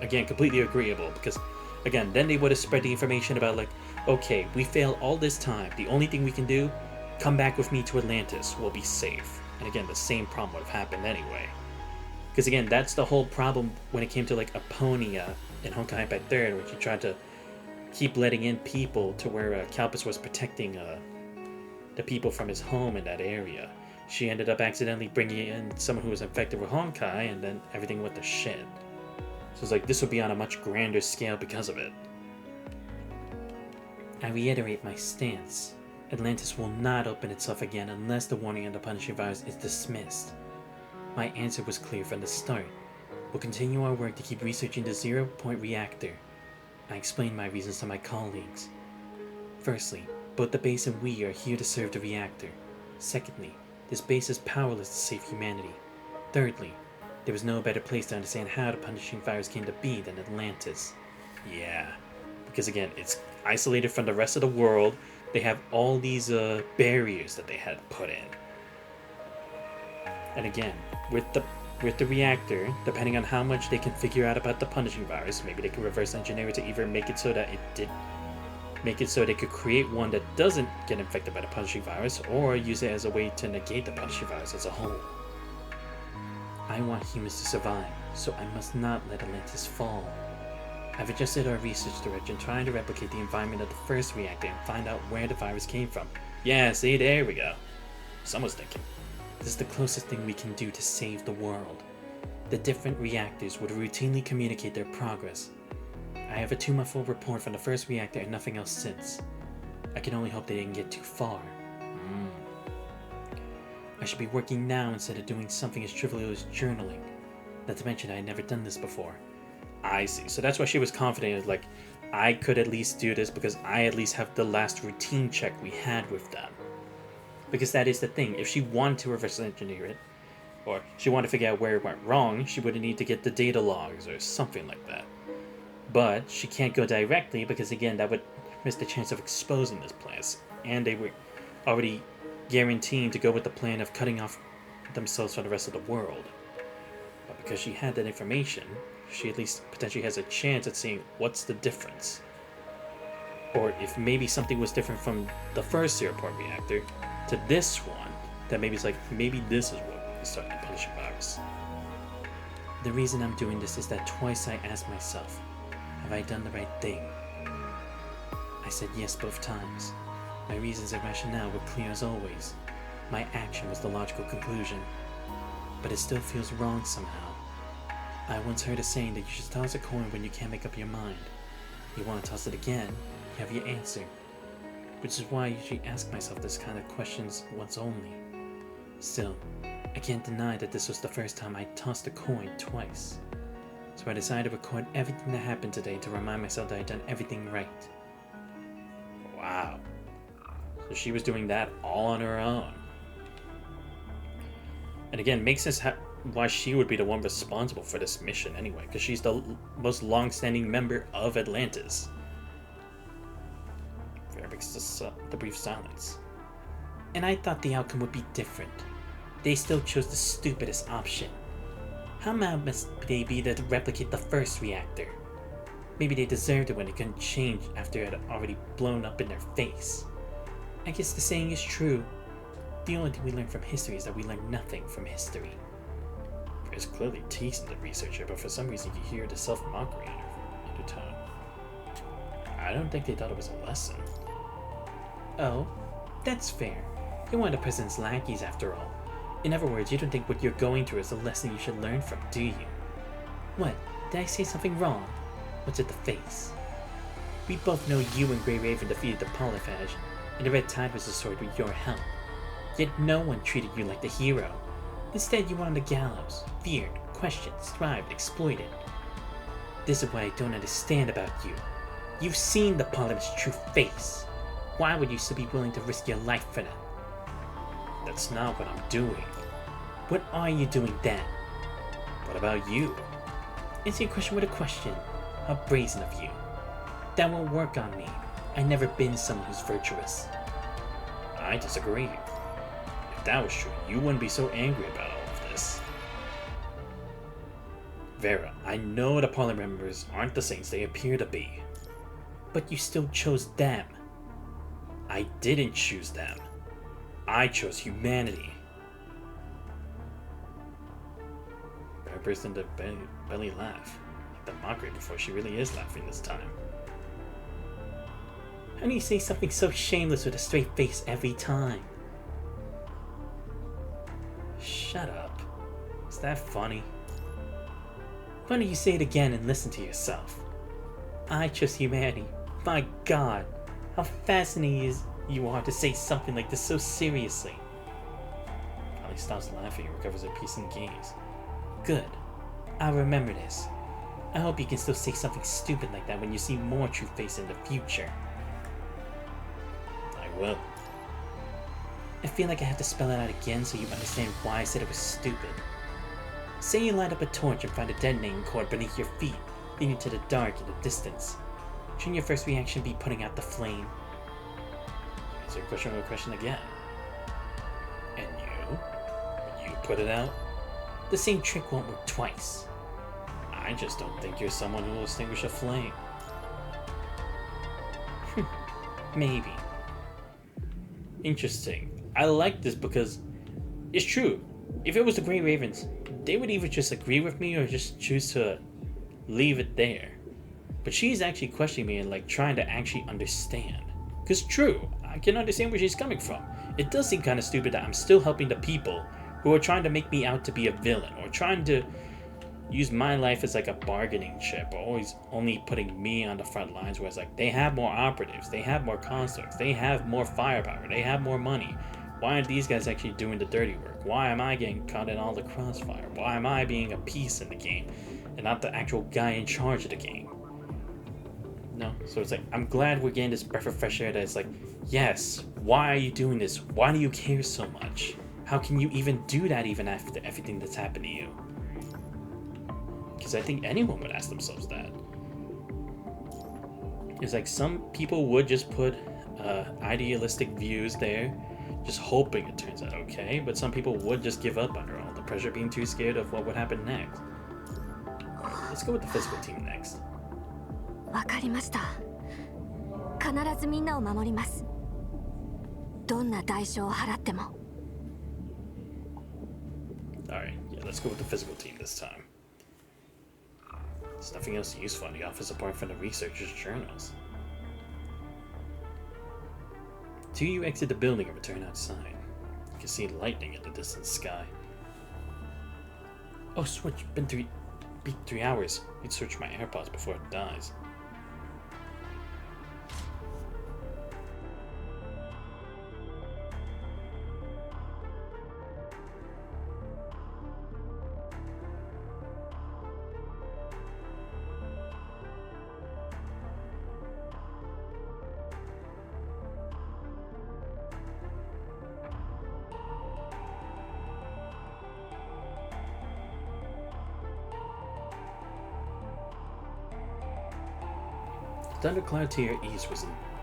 again, completely agreeable, because again, then they would have spread the information about like, okay, we failed all this time, the only thing we can do, come back with me to Atlantis, we'll be safe. And again, the same problem would have happened anyway. Because again, that's the whole problem when it came to like Aponia in Honkai Impact 3rd, when she tried to keep letting in people to where Kalpus was protecting the people from his home in that area. She ended up accidentally bringing in someone who was infected with Honkai, and then everything went to shit. So it's like, this would be on a much grander scale because of it. I reiterate my stance. Atlantis will not open itself again unless the warning on the punishing virus is dismissed. My answer was clear from the start. We'll continue our work to keep researching the zero-point reactor. I explained my reasons to my colleagues. Firstly, both the base and we are here to serve the reactor. Secondly, this base is powerless to save humanity. Thirdly, there was no better place to understand how the punishing virus came to be than Atlantis. Yeah, Because again, it's isolated from the rest of the world. They have all these barriers that they had put in. And again, with the reactor, depending on how much they can figure out about the punishing virus, maybe they can reverse engineer it to either make it so that they could create one that doesn't get infected by the punishing virus, or use it as a way to negate the punishing virus as a whole. I want humans to survive, so I must not let Atlantis fall. I've adjusted our research direction, trying to replicate the environment of the first reactor and find out where the virus came from. Yeah, see, there we go. Someone's thinking. This is the closest thing we can do to save the world. The different reactors would routinely communicate their progress. I have a 2-month-old report from the first reactor and nothing else since. I can only hope they didn't get too far. I should be working now instead of doing something as trivial as journaling. Not to mention I had never done this before. I see. So that's why she was confident, like, I could at least do this because I at least have the last routine check we had with them. Because that is the thing. If she wanted to reverse engineer it, or she wanted to figure out where it went wrong, she would need to get the data logs or something like that. But she can't go directly because, again, that would miss the chance of exposing this place. And they were already guaranteeing to go with the plan of cutting off themselves from the rest of the world. But because she had that information, she at least potentially has a chance at seeing what's the difference. Or if maybe something was different from the first Zero-Point reactor to this one, that maybe it's like, maybe this is what is starting to punish a virus. The reason I'm doing this is that twice I asked myself, have I done the right thing? I said yes both times. My reasons and rationale were clear as always. My action was the logical conclusion. But it still feels wrong somehow. I once heard a saying that you should toss a coin when you can't make up your mind. You want to toss it again, you have your answer. Which is why I usually ask myself this kind of questions once only. Still, I can't deny that this was the first time I tossed a coin twice. So I decided to record everything that happened today to remind myself that I'd done everything right. Wow. So she was doing that all on her own. And again, makes sense why she would be the one responsible for this mission anyway, because she's the most long-standing member of Atlantis. Vera breaks the brief silence. And I thought the outcome would be different. They still chose the stupidest option. How mad must they be to replicate the first reactor? Maybe they deserved it when it couldn't change after it had already blown up in their face. I guess the saying is true. The only thing we learn from history is that we learn nothing from history. Vera's clearly teasing the researcher, but for some reason you hear the self-mockery in her undertone. I don't think they thought it was a lesson. Oh, that's fair. You're one of the president's lackeys after all. In other words, you don't think what you're going through is a lesson you should learn from, do you? What? Did I say something wrong? What's at the face? We both know you and Grey Raven defeated the Polyphage, and the Red Tide was destroyed with your help. Yet no one treated you like the hero. Instead, you were on the gallows, feared, questioned, thrived, exploited. This is what I don't understand about you. You've seen the Polyphage's true face. Why would you still be willing to risk your life for that? That's not what I'm doing. What are you doing then? What about you? Answer your question with a question. How brazen of you. That won't work on me. I've never been someone who's virtuous. I disagree. If that was true, you wouldn't be so angry about all of this. Vera, I know the Parliament members aren't the saints they appear to be. But you still chose them. I didn't choose them. I chose humanity. Vera burst into a belly laugh. Like the mockery before she really is laughing this time. How do you say something so shameless with a straight face every time? Shut up. Is that funny? Why don't you say it again and listen to yourself? I chose humanity. My God, how fascinating you are to say something like this so seriously. Finally stops laughing and recovers her peace and gaze. Good. I'll remember this. I hope you can still say something stupid like that when you see more true face in the future. I will. I feel like I have to spell it out again so you understand why I said it was stupid. Say you light up a torch and find a detonating cord beneath your feet, leading to the dark in the distance. Shouldn't your first reaction be putting out the flame? Answer question again. And you? You put it out? The same trick won't work twice. I just don't think you're someone who will extinguish a flame. Maybe. Interesting. I like this because it's true. If it was the Grey Ravens, they would either just agree with me or just choose to leave it there. But she's actually questioning me and like trying to actually understand. Because true, I can understand where she's coming from. It does seem kind of stupid that I'm still helping the people who are trying to make me out to be a villain or trying to use my life as like a bargaining chip, or always only putting me on the front lines, where it's like they have more operatives, they have more constructs, they have more firepower, they have more money. Why aren't these guys actually doing the dirty work? Why am I getting caught in all the crossfire? Why am I being a piece in the game and not the actual guy in charge of the game? No, so it's like, I'm glad we're getting this breath of fresh air that it's like, yes, why are you doing this? Why do you care so much? How can you even do that even after everything that's happened to you? Because I think anyone would ask themselves that. It's like some people would just put idealistic views there, just hoping it turns out okay, but some people would just give up under all the pressure, being too scared of what would happen next. Let's go with the physical team next. わかりました。必ずみんなを守ります。どんな代償を払っても。Alright, yeah, let's go with the physical team this time. There's nothing else useful in the office apart from the researchers' journals. Two, you exit the building and return outside. You can see lightning in the distant sky. Oh, switch, been 3 hours. You'd search my AirPods before it dies. The thundercloud to your east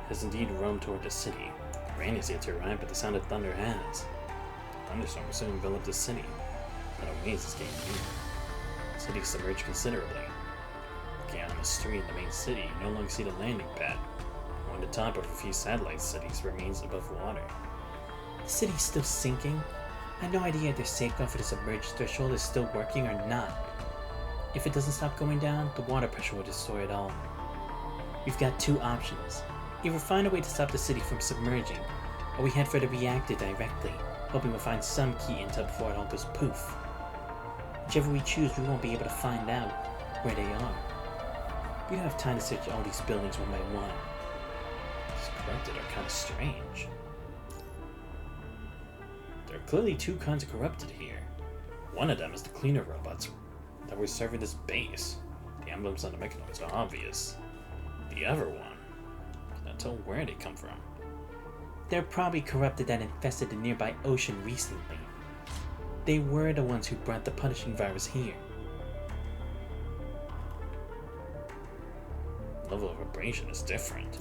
has indeed roamed toward the city. Rain is yet to arrive, but the sound of thunder has. The thunderstorm will soon envelop the city. Not a ways is getting near. The city submerged considerably. Looking out on the street in the main city, you no longer see the landing pad. Only the top of a few satellite cities remains above water. The city's still sinking? I had no idea if their safeguard for the submerged threshold is still working or not. If it doesn't stop going down, the water pressure will destroy it all. We've got two options. Either find a way to stop the city from submerging, or we head for the reactor directly, hoping we'll find some key intel before it all goes poof. Whichever we choose, we won't be able to find out where they are. We don't have time to search all these buildings one by one. These corrupted are kind of strange. There are clearly two kinds of corrupted here. One of them is the cleaner robots that were serving this base. The emblems on the mechanoids are obvious. The other one, can't tell where they come from. They're probably corrupted that infested the nearby ocean recently. They were the ones who brought the punishing virus here. The level of abrasion is different.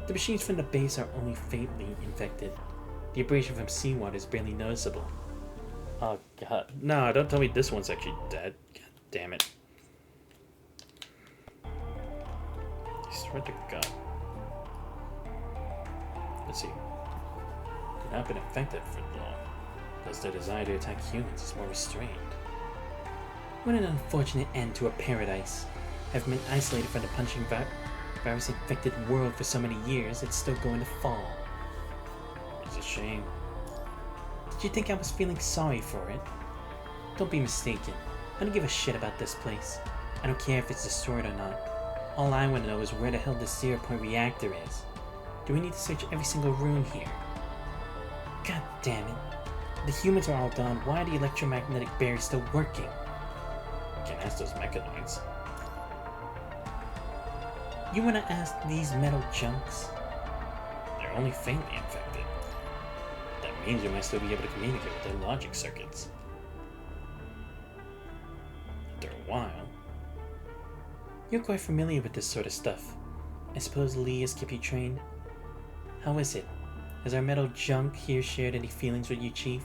The machines from the base are only faintly infected. The abrasion from seawater is barely noticeable. Oh god. No, don't tell me this one's actually dead. God damn it. Swear to God. Let's see. They've not been infected for long, thus their desire to attack humans is more restrained. What an unfortunate end to a paradise. Having been isolated from the punching virus-infected world for so many years, it's still going to fall. It's a shame. Did you think I was feeling sorry for it? Don't be mistaken. I don't give a shit about this place. I don't care if it's destroyed or not. All I want to know is where the hell this 0-point reactor is. Do we need to search every single room here? God damn it. The humans are all gone. Why are the electromagnetic barriers still working? You can ask those mechanoids. You want to ask these metal junks? They're only faintly infected. That means you might still be able to communicate with their logic circuits. After a while, You're quite familiar with this sort of stuff. I suppose Lee has kept you trained? How is it? Has our metal junk here shared any feelings with you, Chief?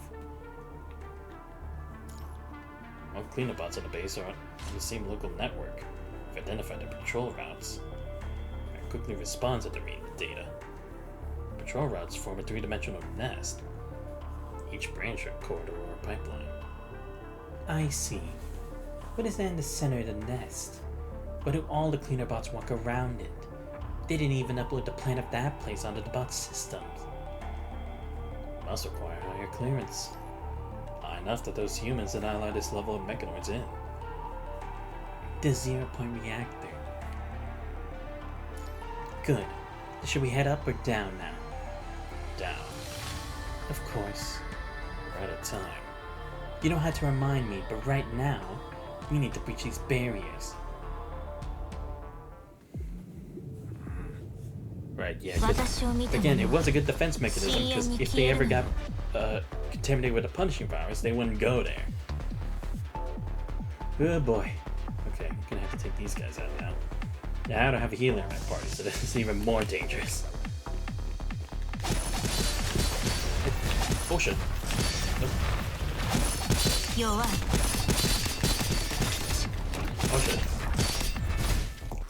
All cleanup bots on the base are on the same local network. We've identified their patrol routes. I quickly respond to the reading the data. Patrol routes form a three-dimensional nest. Each branch or corridor or pipeline. I see. What is that in the center of the nest? Why do all the cleaner bots walk around it? They didn't even upload the plan of that place onto the bot systems. Must require higher clearance. High enough that those humans did not allow this level of mechanoids in. The 0-point reactor. Good. Should we head up or down now? Down. Of course. We're out of time. You don't have to remind me, but right now, we need to breach these barriers. Right, yeah. Again, it was a good defense mechanism, because if they ever got contaminated with a punishing virus, they wouldn't go there. Good boy. Okay, I'm gonna have to take these guys out now. Yeah, I don't have a healer in my party, so this is even more dangerous. Oh shit. Nope. Oh shit.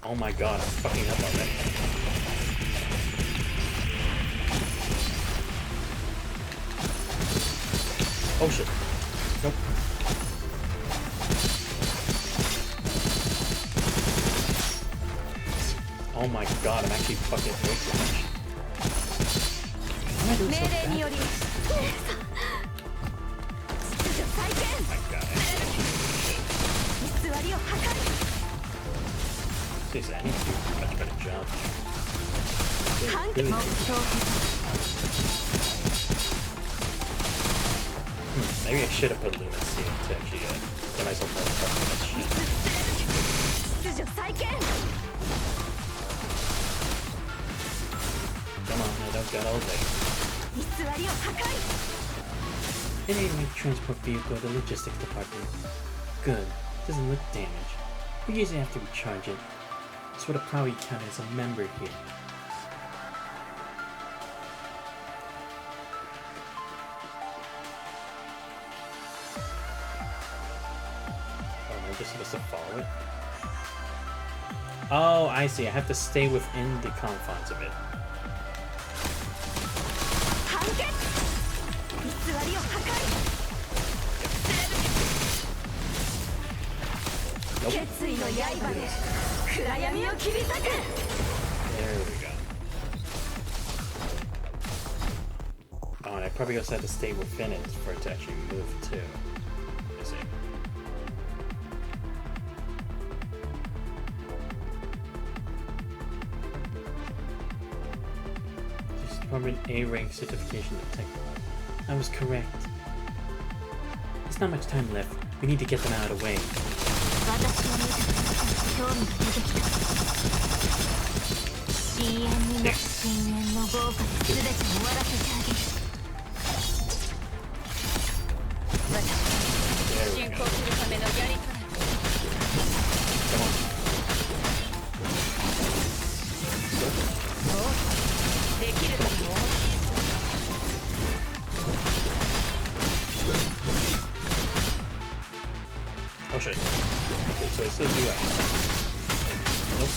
Oh my god, I'm fucking up already. Oh shit. Nope. Oh my god, I'm actually fucking way too much. Why am I doing so bad? Oh my god, seriously, I need to do a much better job. Maybe I should have put lunacy to actually get myself more comfortable with shit. Come on, I don't got all day. Enemy transport vehicle at the logistics department. Good. Doesn't look damaged. We usually have to recharge it. This would have probably counted as a member here. Am I just supposed to follow it? Oh, I see. I have to stay within the confines of it. Nope. There we go. Oh, and I probably also have to stay within it for it to actually move too. I see. Just Department A rank certification detected. I was correct. There's not much time left. We need to get them out of the way. Oh shit. Okay, so it says do that. Nope.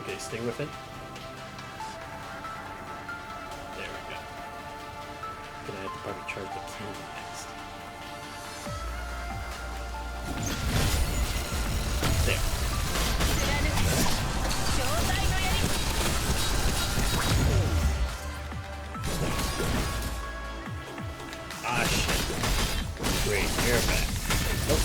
Okay, stay with it. There we go. Gonna have to probably charge the cannon next. There. Ah shit. Great, you're back. Nope.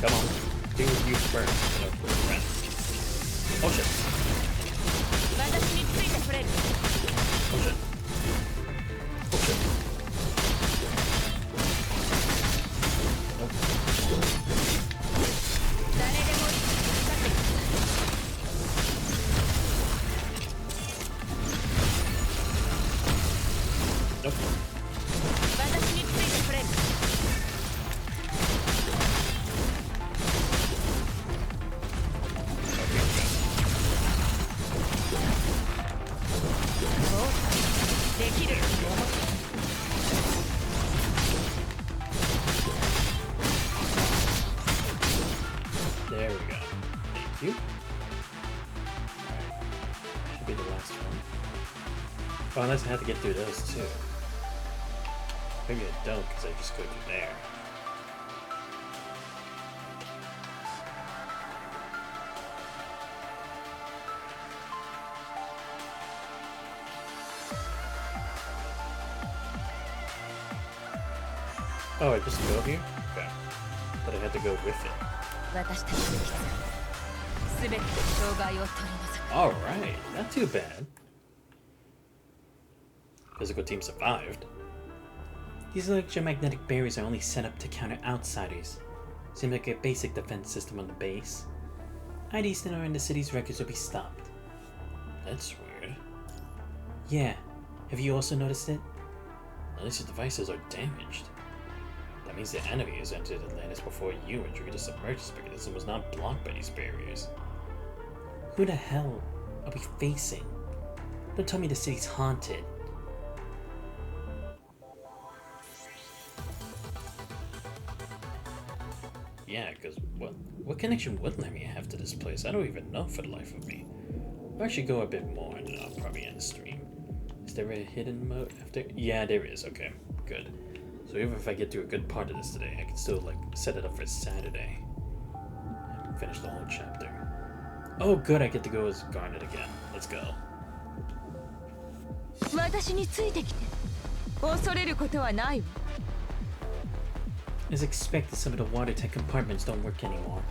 Come on. Do you first. Oh shit. Oh shit. Oh shit. Nope. There we go. Thank you. Alright. Should be the last one. Well, unless I have to get through those too. Maybe I don't, because I just go through there. Oh, I just go here? Okay. But I had to go with it. 私たちの必要すべての障害を取り除く Alright, not too bad. Physical team survived. These electromagnetic barriers are only set up to counter outsiders. Seems like a basic defense system on the base. IDs that are in the city's records will be stopped. That's weird. Yeah, have you also noticed it? At least the devices are damaged. That means the enemy has entered Atlantis before you and triggered a submerged mechanism was not blocked by these barriers. Who the hell are we facing? Don't tell me the city's haunted. Yeah, because what connection would Lemmy have to this place? I don't even know for the life of me. I should go a bit more and then I'll probably end the stream. Is there a hidden mode after? Yeah, there is. Okay, good. So even if I get through a good part of this today, I can still like set it up for Saturday. And finish the whole chapter. Oh good, I get to go as Garnet again. Let's go. 私についてきて恐れることはないわ As expected, some of the watertight compartments don't work anymore.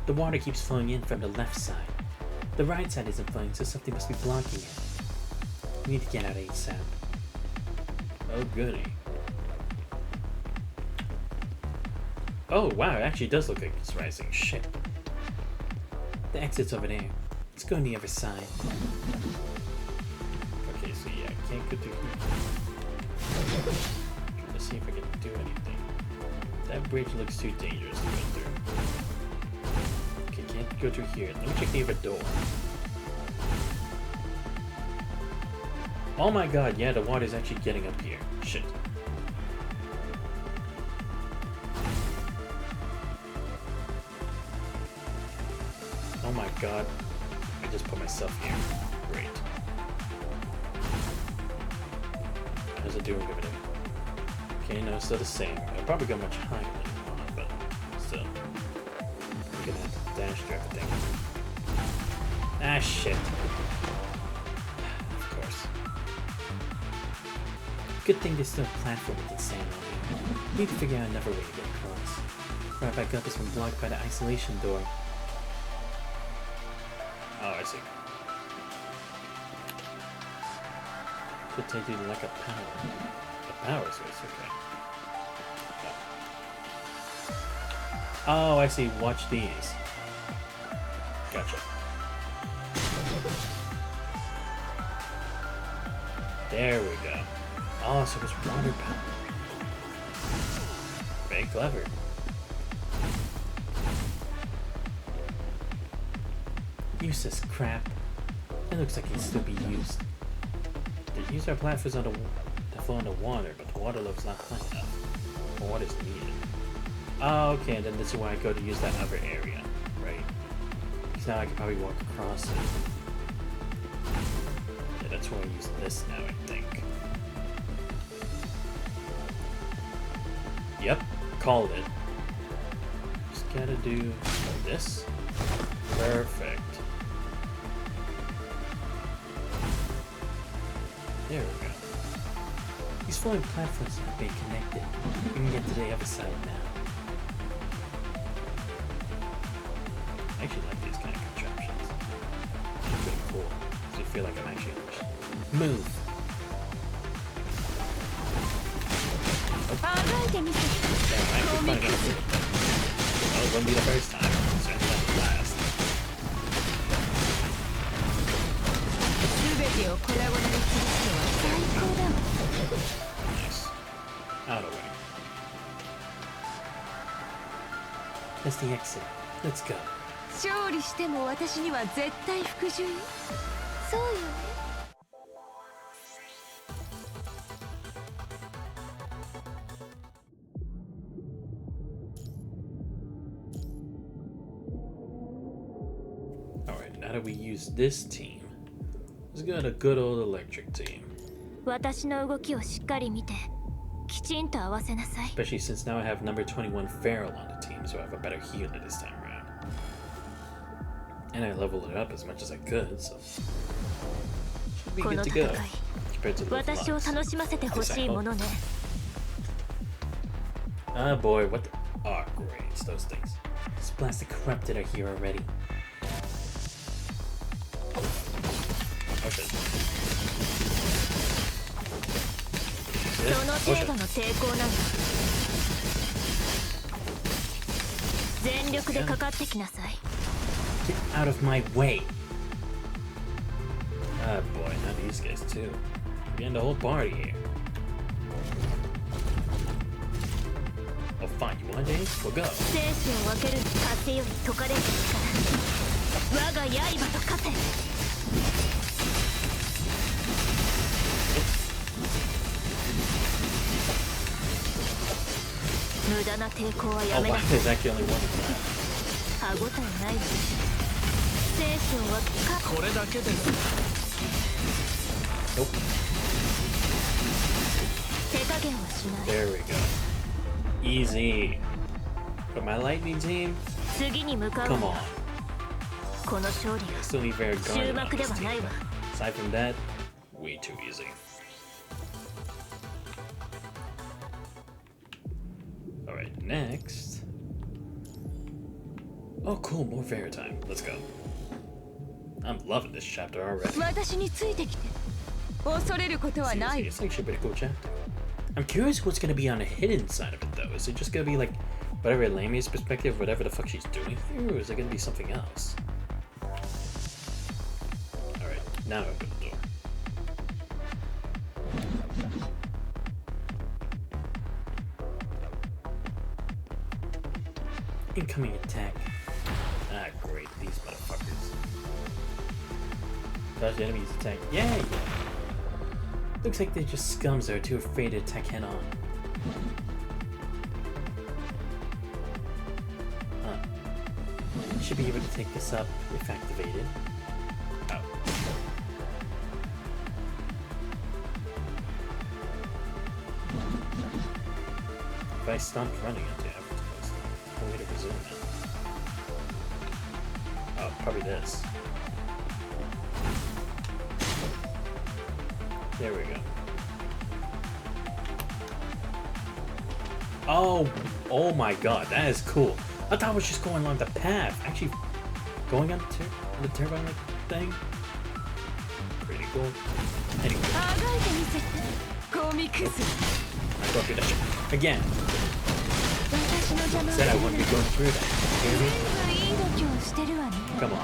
The water keeps flowing in from the left side. The right side isn't flowing, so something must be blocking it. We need to get out ASAP. Oh goody. Oh wow, it actually does look like it's rising. Shit. The exit's over there. Let's go on the other side. Okay, so yeah, I can't go through here. Trying to see if I can do anything. That bridge looks too dangerous to go through. Okay, can't go through here. Let me check the other door. Oh my god, yeah, the water's actually getting up here. Shit. Oh my god. I just put myself here. Great. How's it doing over there? Okay, no, it's still the same. I'll probably go much higher than you want, but still. I'm gonna have to dash through everything. Ah, shit. Of course. Good thing there's still a platform we can stand on here. Need to figure out another way to get across. Right back up has been blocked by the isolation door. Oh, I see. Should take you to like a power. A power source, okay. Oh, I see. Watch these. Gotcha. There we go. Oh, so it's water power. Very clever. Useless crap. It looks like it can still be used. They use our platforms to flow underwater, but the water level's not high enough for what is needed. Oh, okay, then this is why I go to use that other area, right? Because now I can probably walk across it. Yeah, that's why I use this now, I think. Yep, called it. Just gotta do this. Perfect. There we go. These floating platforms have been connected. We can get to the other side now. I actually like these kind of contraptions. They're pretty cool. So you feel like I'm actually Move. damn, I'm actually finding out. Well, it wouldn't be the first time. It's certainly not the last. 全てを粉々に潰すのは最高だわ Nice. Out of the way. That's the exit. Let's go. 勝利しても私には絶対服従よそうよね Alright, how do we use this team? Let's go to a good old electric team. 私の動きをしっかり見て、きちんと合わせなさい。 Especially since now I have number 21 Feral on the team, so I have a better healer this time around. And I leveled it up as much as I could, so should be こ good の to 戦 go い、 compared to the 私を Flux. 楽しませてほしいものね。 Ah boy, what the... Oh great, it's those things. This plastic corrupted are here already. Okay. その程度の抵抗なんだ。全力でかかってきなさい。 Get out of my way. Ah boy, not these guys too. We're getting the whole party here. Oh fine, you want James? We'll go. 生死を分ける風より解かれる力。我が刃と化せ。 無駄な抵抗は Oh やめ wow, なさい。 there's actually only one of them. 歯応えないわ。生死を分けか。これだけです。 Nope. 手加減はしない。 There we go. Easy. But my lightning team? 次に向かう。 Come on. この勝利 I still need very が guarded 終 on 幕で this はない team. わ。 Aside from that, way too easy. Alright, next. Oh cool, more fair time. Let's go. I'm loving this chapter already. 私についてきて。恐れることはな Seriously, い。 it's actually a pretty cool chapter. I'm curious what's gonna be on the hidden side of it though. Is it just gonna be like whatever Lamia's perspective, whatever the fuck she's doing here, or is it gonna be something else? Alright, now open the door. Incoming attack. Ah, great, these motherfuckers. Dodge the enemy's attack. Yay! Looks like they're just scums that are too afraid to attack head on. Should be able to take this up if activated. Oh. If I stopped running into him, no way to resume it. Oh, probably this. There we go. Oh my god, that is cool. I thought I was just going along the path. Actually, going on the turbine thing. Pretty cool. Anyway, あがいてみせて。コミクス。 I go through that shit. Again, 私の邪魔をす said る I な。 wouldn't be going through that. Hear me? いい度胸してるわね。 Come on.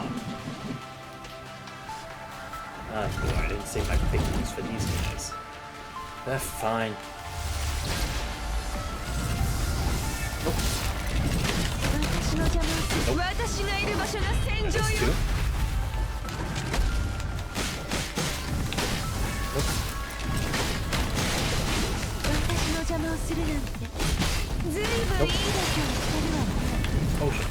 Ah, boy, I didn't save my big moves for these guys. That's fine. 私の邪魔をする。私がいる場所が戦場 That's よ。 two. 私の邪魔をするなんて。ずいぶんいい度胸してるわね。 Oh shit.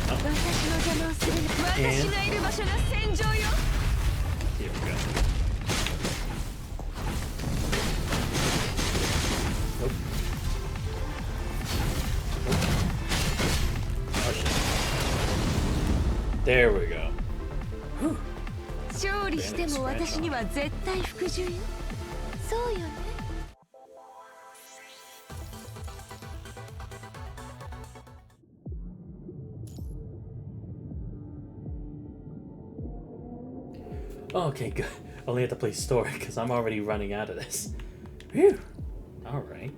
私の邪魔をするな。私がいる場所が戦場よ。 Here we go. Nope. Oh shit. There we go. 勝利しても私には絶対服従よ。そうよね。 Okay, good. Only have to play story because I'm already running out of this. Phew. Alright.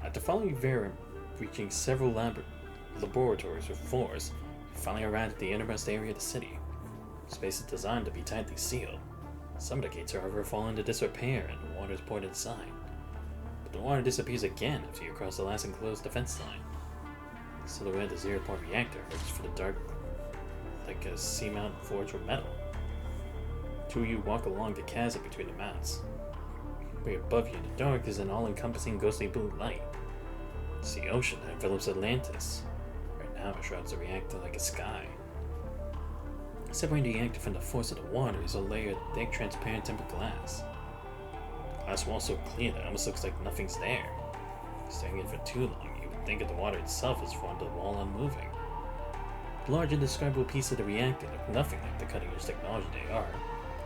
After following Vera, reaching several laboratories with force, we finally arrived at the innermost area of the city. The space is designed to be tightly sealed. Some of the gates, however, fall into disrepair and the water is poured inside. But the water disappears again after you cross the last enclosed defense line. The silhouette of the zero-point reactor looks for the dark like a seamount forged with metal. Two of you walk along the chasm between the mounts. Way above you in the dark is an all-encompassing ghostly blue light. It's the ocean that envelops Atlantis. Right power shrouds the reactor like a sky. Separating the reactor from the force of the water is a layer of thick, transparent tempered glass. The glass wall so clear that it almost looks like nothing's there. Staring at it for too long, you would think that the water itself is formed of the wall unmoving. The large indescribable piece of the reactor look nothing like the cutting-edge technology they are,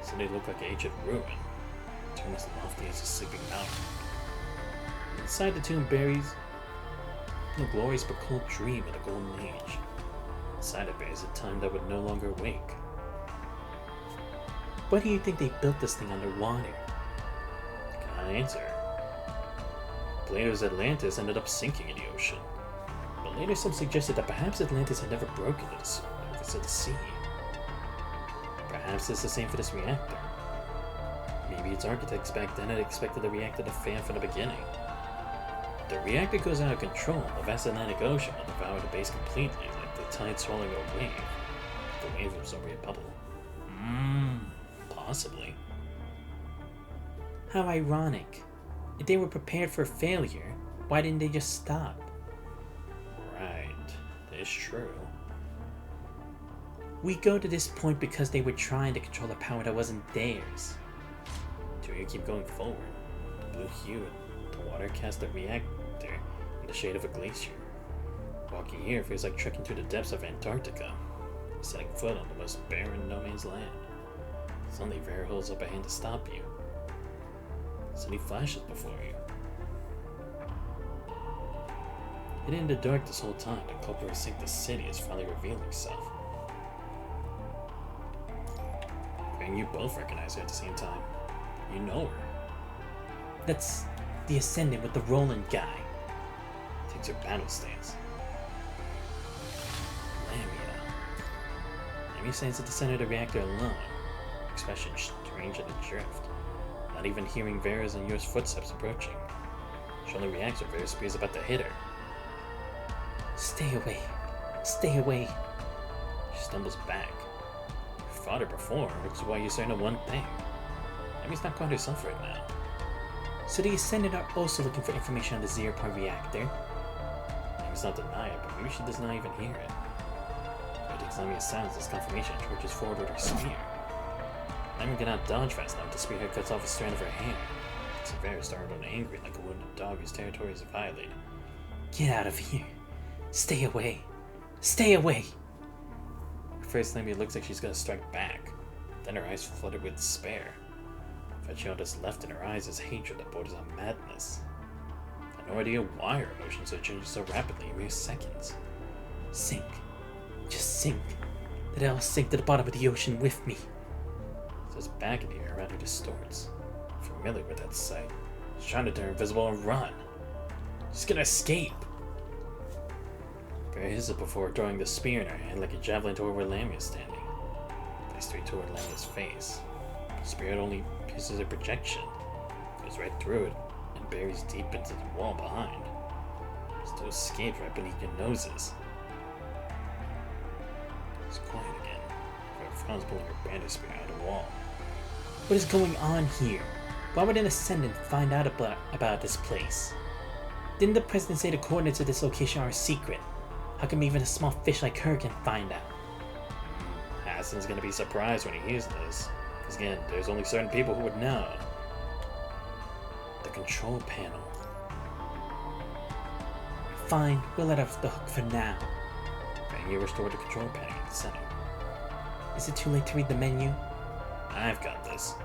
so they look like an ancient ruin, a tomb as lofty as a sleeping mountain. Inside the tomb buries the glorious but cold dream of the Golden Age. Inside it bears a time that would no longer wake. Why do you think they built this thing underwater? Can't answer. Plato's Atlantis ended up sinking in the ocean, but later some suggested that perhaps Atlantis had never broken the surface of the sea. Perhaps it's the same for this reactor. Maybe its architects back then had expected the reactor to fail from the beginning. If the reactor goes out of control, the vast Atlantic Ocean will devour the base completely, like the tide swallowing a wave. The wave absorbs a bubble. Possibly. How ironic. If they were prepared for failure, why didn't they just stop? Right, it's true. We go to this point because they were trying to control a power that wasn't theirs. Do you keep going forward? The blue hue of the water casts the reactor in the shade of a glacier. Walking here feels like trekking through the depths of Antarctica, setting foot on the most barren no man's land. Suddenly Vera holds up a hand to stop you. Suddenly flashes before you. Hidden in the dark this whole time, the culprit who sank the city is finally revealing herself. And you both recognize her at the same time. You know her. That's the Ascendant with the Roland guy. Takes her battle stance. Lamia stands at the center of the reactor alone, expression strange and adrift, not even hearing Vera's and yours footsteps approaching. She only reacts when Vera's spear is about to hit her. Stay away. Stay away. She stumbles back. You fought her before, which is why you're certain of one thing. Lamia's not quite herself right now. So the Ascendant are also looking for information on the zero-point reactor? Lamia's not denying it, but maybe she does not even hear it. It takes Lamia's silence as confirmation and charges forward with her spear. Lamia cannot dodge fast enough. The spearhead cuts off a strand of her hair. Vera startled and angry like a wounded dog whose territory is violated. Get out of here. Stay away. Stay away. First, Lamia looks like she's gonna strike back. Then her eyes flooded with despair. But all that's left in her eyes is hatred that borders on madness. I have no idea why her emotions are changing so rapidly in mere seconds. Sink. Just sink. Let it all sink to the bottom of the ocean with me. Says back in the air around her distorts. Familiar with that sight. She's trying to turn invisible and run. She's gonna escape. Vera hits it before throwing the spear in her hand like a javelin toward where Lamia is standing. They straight toward Lamia's face. The spear only pierces a projection, goes right through it, and buries deep into the wall behind. Still escaped right beneath your noses. It's quiet again. Vera frowns pulling her bandage spear out of the wall. What is going on here? Why would an Ascendant find out about this place? Didn't the President say the coordinates of this location are a secret? How come even a small fish like her can find out? Hassan's gonna be surprised when he hears this. Because again, there's only certain people who would know. The control panel. Fine, we'll let her off the hook for now. And you restore the control panel at the center. Is it too late to read the menu? I've got this.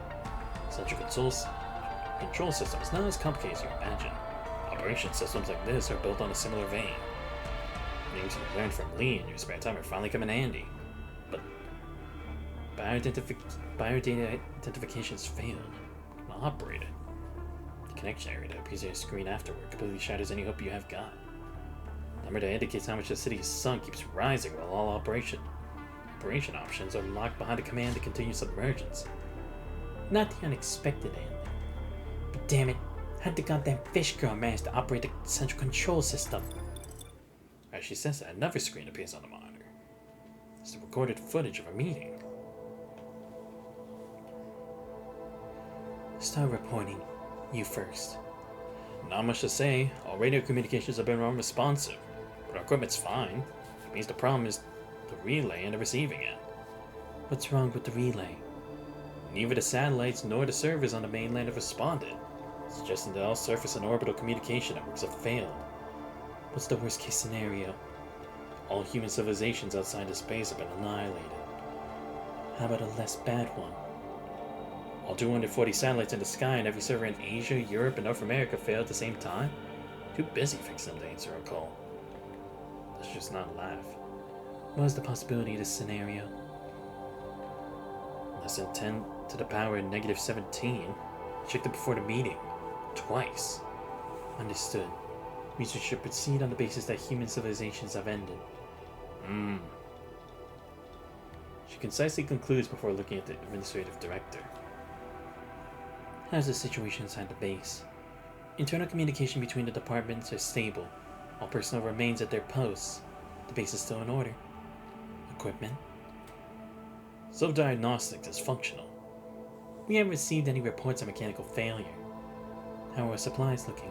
Central control system is not as complicated as you imagine. Operation systems like this are built on a similar vein. Things you learned from Lee in your spare time are finally coming in handy. But biodata identification's failed. Not operated. The connection area that appears on your screen afterward completely shatters any hope you have got. The number that indicates how much the city is sunk keeps rising while all operation options are locked behind a command to continue submergence. Not the unexpected ending. But damn it, how'd the goddamn fish girl manage to operate the central control system? As she says that, another screen appears on the monitor. It's the recorded footage of a meeting. Start reporting. You first. Not much to say. All radio communications have been unresponsive, but our equipment's fine. means the problem is the relay and the receiving end. What's wrong with the relay? Neither the satellites nor the servers on the mainland have responded, suggesting that all surface and orbital communication networks have failed. What's the worst case scenario? All human civilizations outside of space have been annihilated. How about a less bad one? All 240 satellites in the sky and every server in Asia, Europe, and North America failed at the same time? Too busy fixing them to answer a call. Let's just not laugh. What is the possibility of this scenario? Less than 10 to the power negative 17. Checked it before the meeting. Twice. Understood. Research should proceed on the basis that human civilizations have ended. She concisely concludes before looking at the administrative director. How's the situation inside the base? Internal communication between the departments are stable. All personnel remains at their posts. The base is still in order. Equipment? Self-diagnostics is functional. We haven't received any reports of mechanical failure. How are our supplies looking?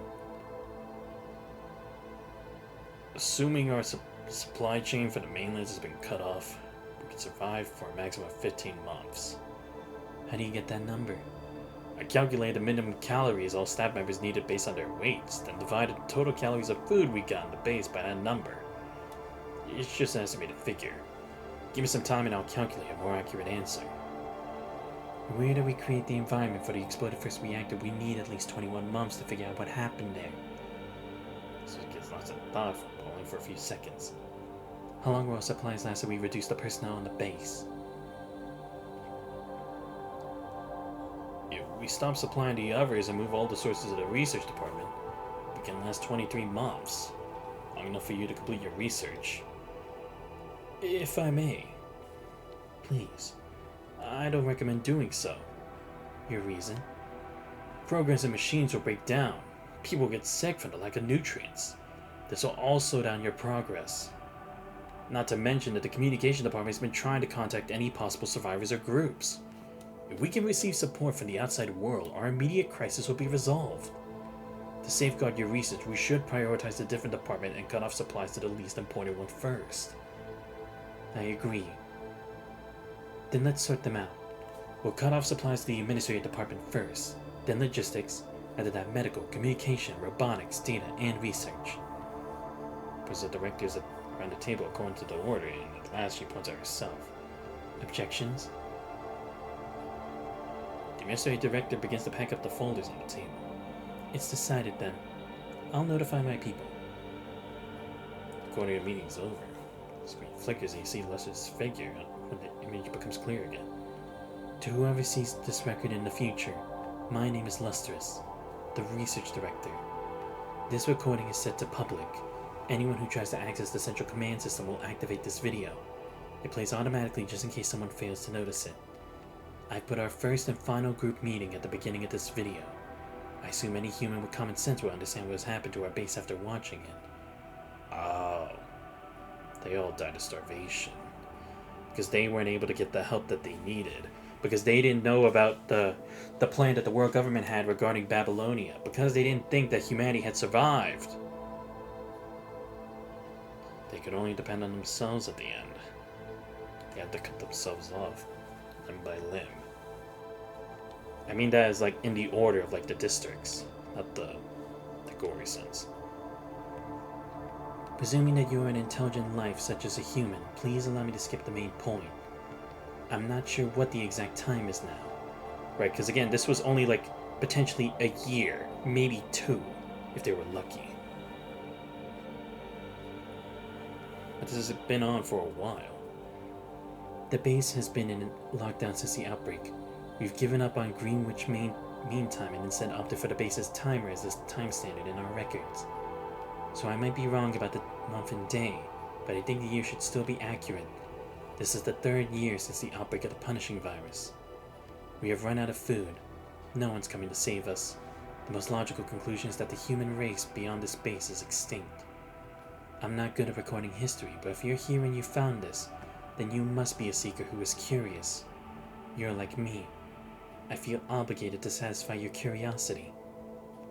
Assuming our supply chain for the mainland has been cut off, we can survive for a maximum of 15 months. How do you get that number? I calculated the minimum calories all staff members needed based on their weights, then divided the total calories of food we got in the base by that number. It's just an estimated figure. Give me some time and I'll calculate a more accurate answer. Where do we create the environment for the exploded first reactor? We need at least 21 months to figure out what happened there. So it gets lots of thought, only for a few seconds. How long will our supplies last if we reduce the personnel on the base? If we stop supplying the others and move all the sources to the research department, we can last 23 months. Long enough for you to complete your research. If I may. Please. I don't recommend doing so. Your reason? Programs and machines will break down. People get sick from the lack of nutrients. This will all slow down your progress. Not to mention that the communication department has been trying to contact any possible survivors or groups. If we can receive support from the outside world, our immediate crisis will be resolved. To safeguard your research, we should prioritize the different department and cut off supplies to the least important one first. I agree. Then let's sort them out. We'll cut off supplies to the administrative department first, then logistics, after that medical, communication, robotics, data, and research. Puts the directors around the table according to the order, and at last she points at herself. Objections? The administrative director begins to pack up the folders on the table. It's decided then. I'll notify my people. The quarter meeting's over. The screen flickers and you see Lester's figure when the image becomes clear again. To whoever sees this record in the future, my name is Lustrous, the research director. This recording is set to public. Anyone who tries to access the central command system will activate this video. It plays automatically just in case someone fails to notice it. I put our first and final group meeting at the beginning of this video. I assume any human with common sense will understand what has happened to our base after watching it. Oh. They all died of starvation. Because they weren't able to get the help that they needed. Because they didn't know about the plan that the world government had regarding Babylonia. Because they didn't think that humanity had survived. They could only depend on themselves at the end. They had to cut themselves off, limb by limb. I mean that is like in the order of like the districts, not the gory sense. Presuming that you are an intelligent life such as a human, please allow me to skip the main point. I'm not sure what the exact time is now. Right, because again, this was only like potentially a year, maybe 2, if they were lucky. But this has been on for a while. The base has been in lockdown since the outbreak. We've given up on Greenwich Mean Time and instead opted for the base's timer as the time standard in our records. So I might be wrong about the month and day, but I think the year should still be accurate. This is the 3rd year since the outbreak of the punishing virus. We have run out of food. No one's coming to save us. The most logical conclusion is that the human race beyond this base is extinct. I'm not good at recording history, but if you're here and you found this, then you must be a seeker who is curious. You're like me. I feel obligated to satisfy your curiosity.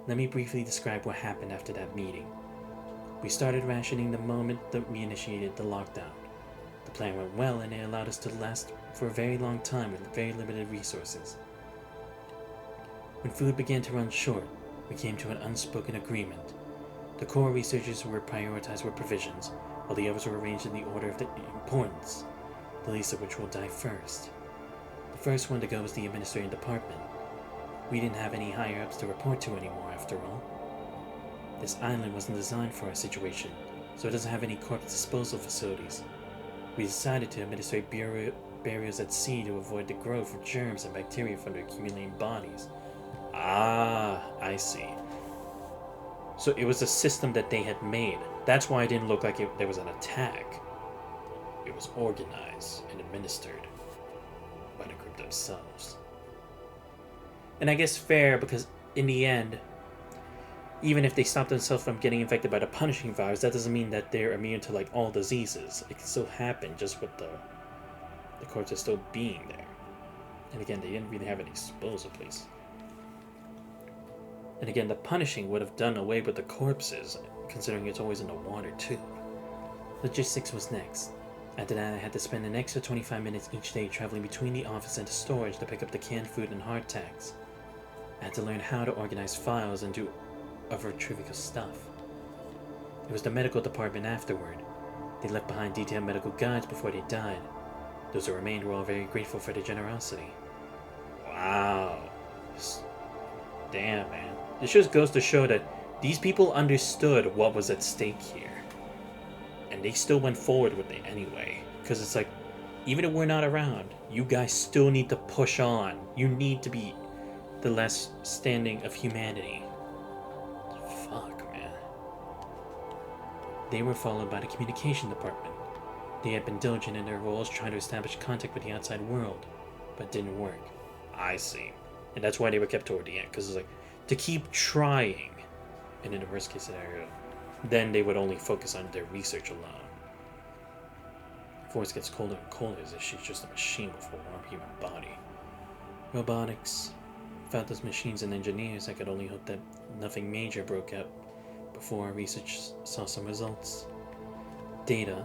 Let me briefly describe what happened after that meeting. We started rationing the moment that we initiated the lockdown. The plan went well and it allowed us to last for a very long time with very limited resources. When food began to run short, we came to an unspoken agreement. The core researchers were prioritized with provisions, while the others were arranged in the order of their importance, the least of which will die first. The first one to go was the administrative department. We didn't have any higher-ups to report to anymore, after all. This island wasn't designed for our situation, so it doesn't have any corpse disposal facilities. We decided to administrate barriers at sea to avoid the growth of germs and bacteria from their accumulating bodies. Ah, I see. So it was a system that they had made. That's why it didn't look like there was an attack. It was organized and administered by the group themselves. And I guess fair, because in the end, even if they stop themselves from getting infected by the punishing virus, that doesn't mean that they're immune to like all diseases. It can still happen just with the corpses still being there. And again, they didn't really have any disposal place. And again, the punishing would have done away with the corpses, considering it's always in the water too. Logistics was next. After that, I had to spend an extra 25 minutes each day traveling between the office and the storage to pick up the canned food and hardtacks. I had to learn how to organize files and do other trivial stuff. It was the medical department afterward. They left behind detailed medical guides before they died. Those who remained were all very grateful for their generosity. Wow. Damn, man. This just goes to show that these people understood what was at stake here. And they still went forward with it anyway. Because it's like, even if we're not around, you guys still need to push on. You need to be the last standing of humanity. Fuck, man. They were followed by the communication department. They had been diligent in their roles trying to establish contact with the outside world, but it didn't work. I see. And that's why they were kept toward the end, because it's like, to keep trying, and in the worst case scenario, then they would only focus on their research alone. Her voice gets colder and colder as if she's just a machine with a warm human body. Robotics. Without those machines and engineers, I could only hope that nothing major broke out before our research saw some results. Data.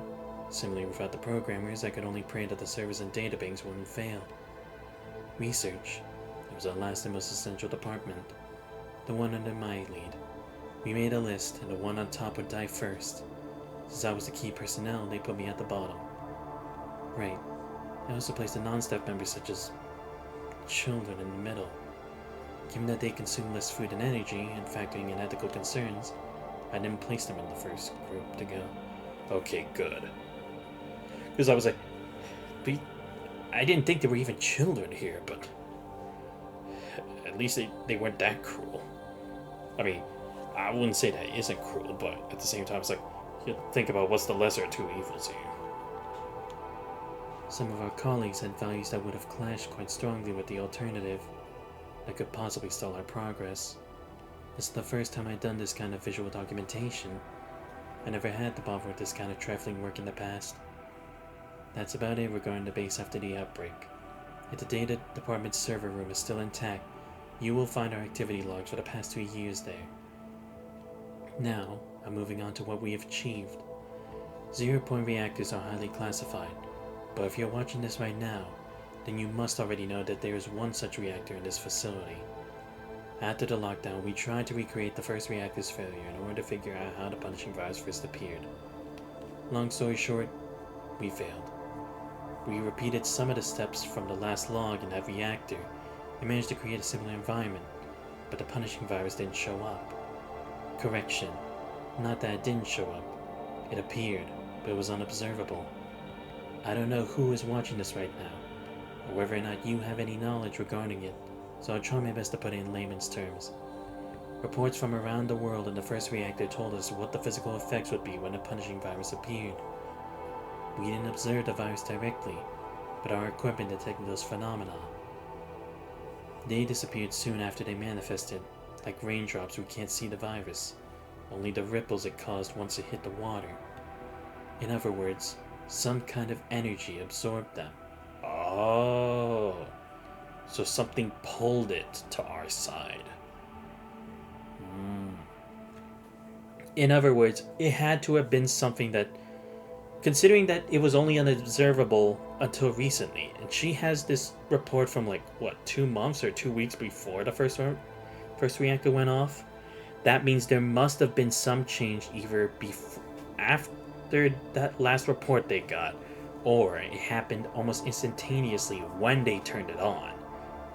Similarly, without the programmers, I could only pray that the servers and databanks wouldn't fail. Research. It was our last and most essential department. The one under my lead. We made a list, and the one on top would die first. Since I was the key personnel, they put me at the bottom. Right. I also placed the non-staff members such as children in the middle. Given that they consume less food and energy, and factoring in ethical concerns, I didn't place them in the first group to go. Okay, good. Because I was like, I didn't think there were even children here, but at least they weren't that cruel. I mean, I wouldn't say that isn't cruel, but at the same time, it's like, you think about what's the lesser of two evils here. Some of our colleagues had values that would have clashed quite strongly with the alternative that could possibly stall our progress. This is the first time I'd done this kind of visual documentation. I never had to bother with this kind of trifling work in the past. That's about it regarding the base after the outbreak. If the data department's server room is still intact, you will find our activity logs for the past 2 years there. Now, I'm moving on to what we have achieved. 0-point reactors are highly classified, but if you're watching this right now, then you must already know that there is one such reactor in this facility. After the lockdown, we tried to recreate the first reactor's failure in order to figure out how the punishing virus first appeared. Long story short, we failed. We repeated some of the steps from the last log in that reactor and managed to create a similar environment, but the punishing virus didn't show up. Correction, not that it didn't show up. It appeared, but it was unobservable. I don't know who is watching this right now, or whether or not you have any knowledge regarding it, so I'll try my best to put it in layman's terms. Reports from around the world in the first reactor told us what the physical effects would be when the punishing virus appeared. We didn't observe the virus directly, but our equipment detected those phenomena. They disappeared soon after they manifested, like raindrops. We can't see the virus, only the ripples it caused once it hit the water. In other words, some kind of energy absorbed them. Oh, so something pulled it to our side. In other words, it had to have been something that, considering that it was only unobservable until recently, and she has this report from like, what, 2 months or 2 weeks before the first reactor went off? That means there must have been some change either before, after that last report they got, or it happened almost instantaneously when they turned it on,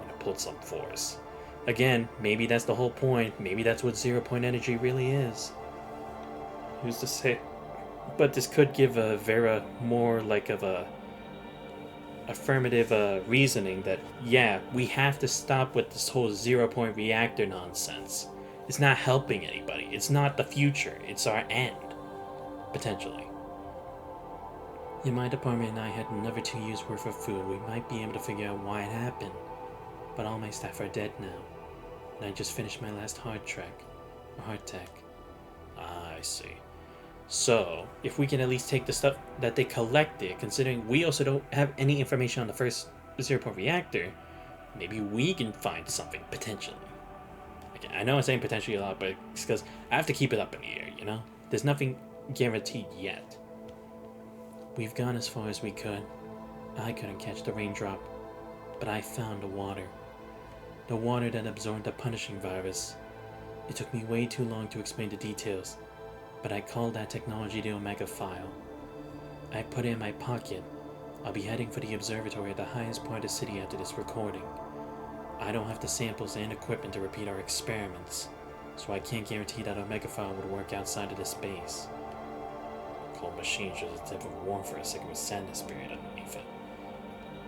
and it pulled some force. Again, maybe that's the whole point. Maybe that's what 0-point energy really is. Who's to say? But this could give Vera more like of a affirmative reasoning that, yeah, we have to stop with this whole 0-point reactor nonsense. It's not helping anybody. It's not the future. It's our end. Potentially. If my department and I had another 2 years worth of food, we might be able to figure out why it happened. But all my staff are dead now. And I just finished my last hard tech. I see. So, if we can at least take the stuff that they collected, considering we also don't have any information on the first 0-point reactor, maybe we can find something, potentially. Okay, I know I'm saying potentially a lot, but it's because I have to keep it up in the air, you know? There's nothing guaranteed yet. We've gone as far as we could. I couldn't catch the raindrop, but I found the water. The water that absorbed the punishing virus. It took me way too long to explain the details, but I called that technology the Omega File. I put it in my pocket. I'll be heading for the observatory at the highest point of the city after this recording. I don't have the samples and equipment to repeat our experiments, so I can't guarantee that Omega File would work outside of this base. Cold machine shows a type of warmth for a second with sadness buried underneath it.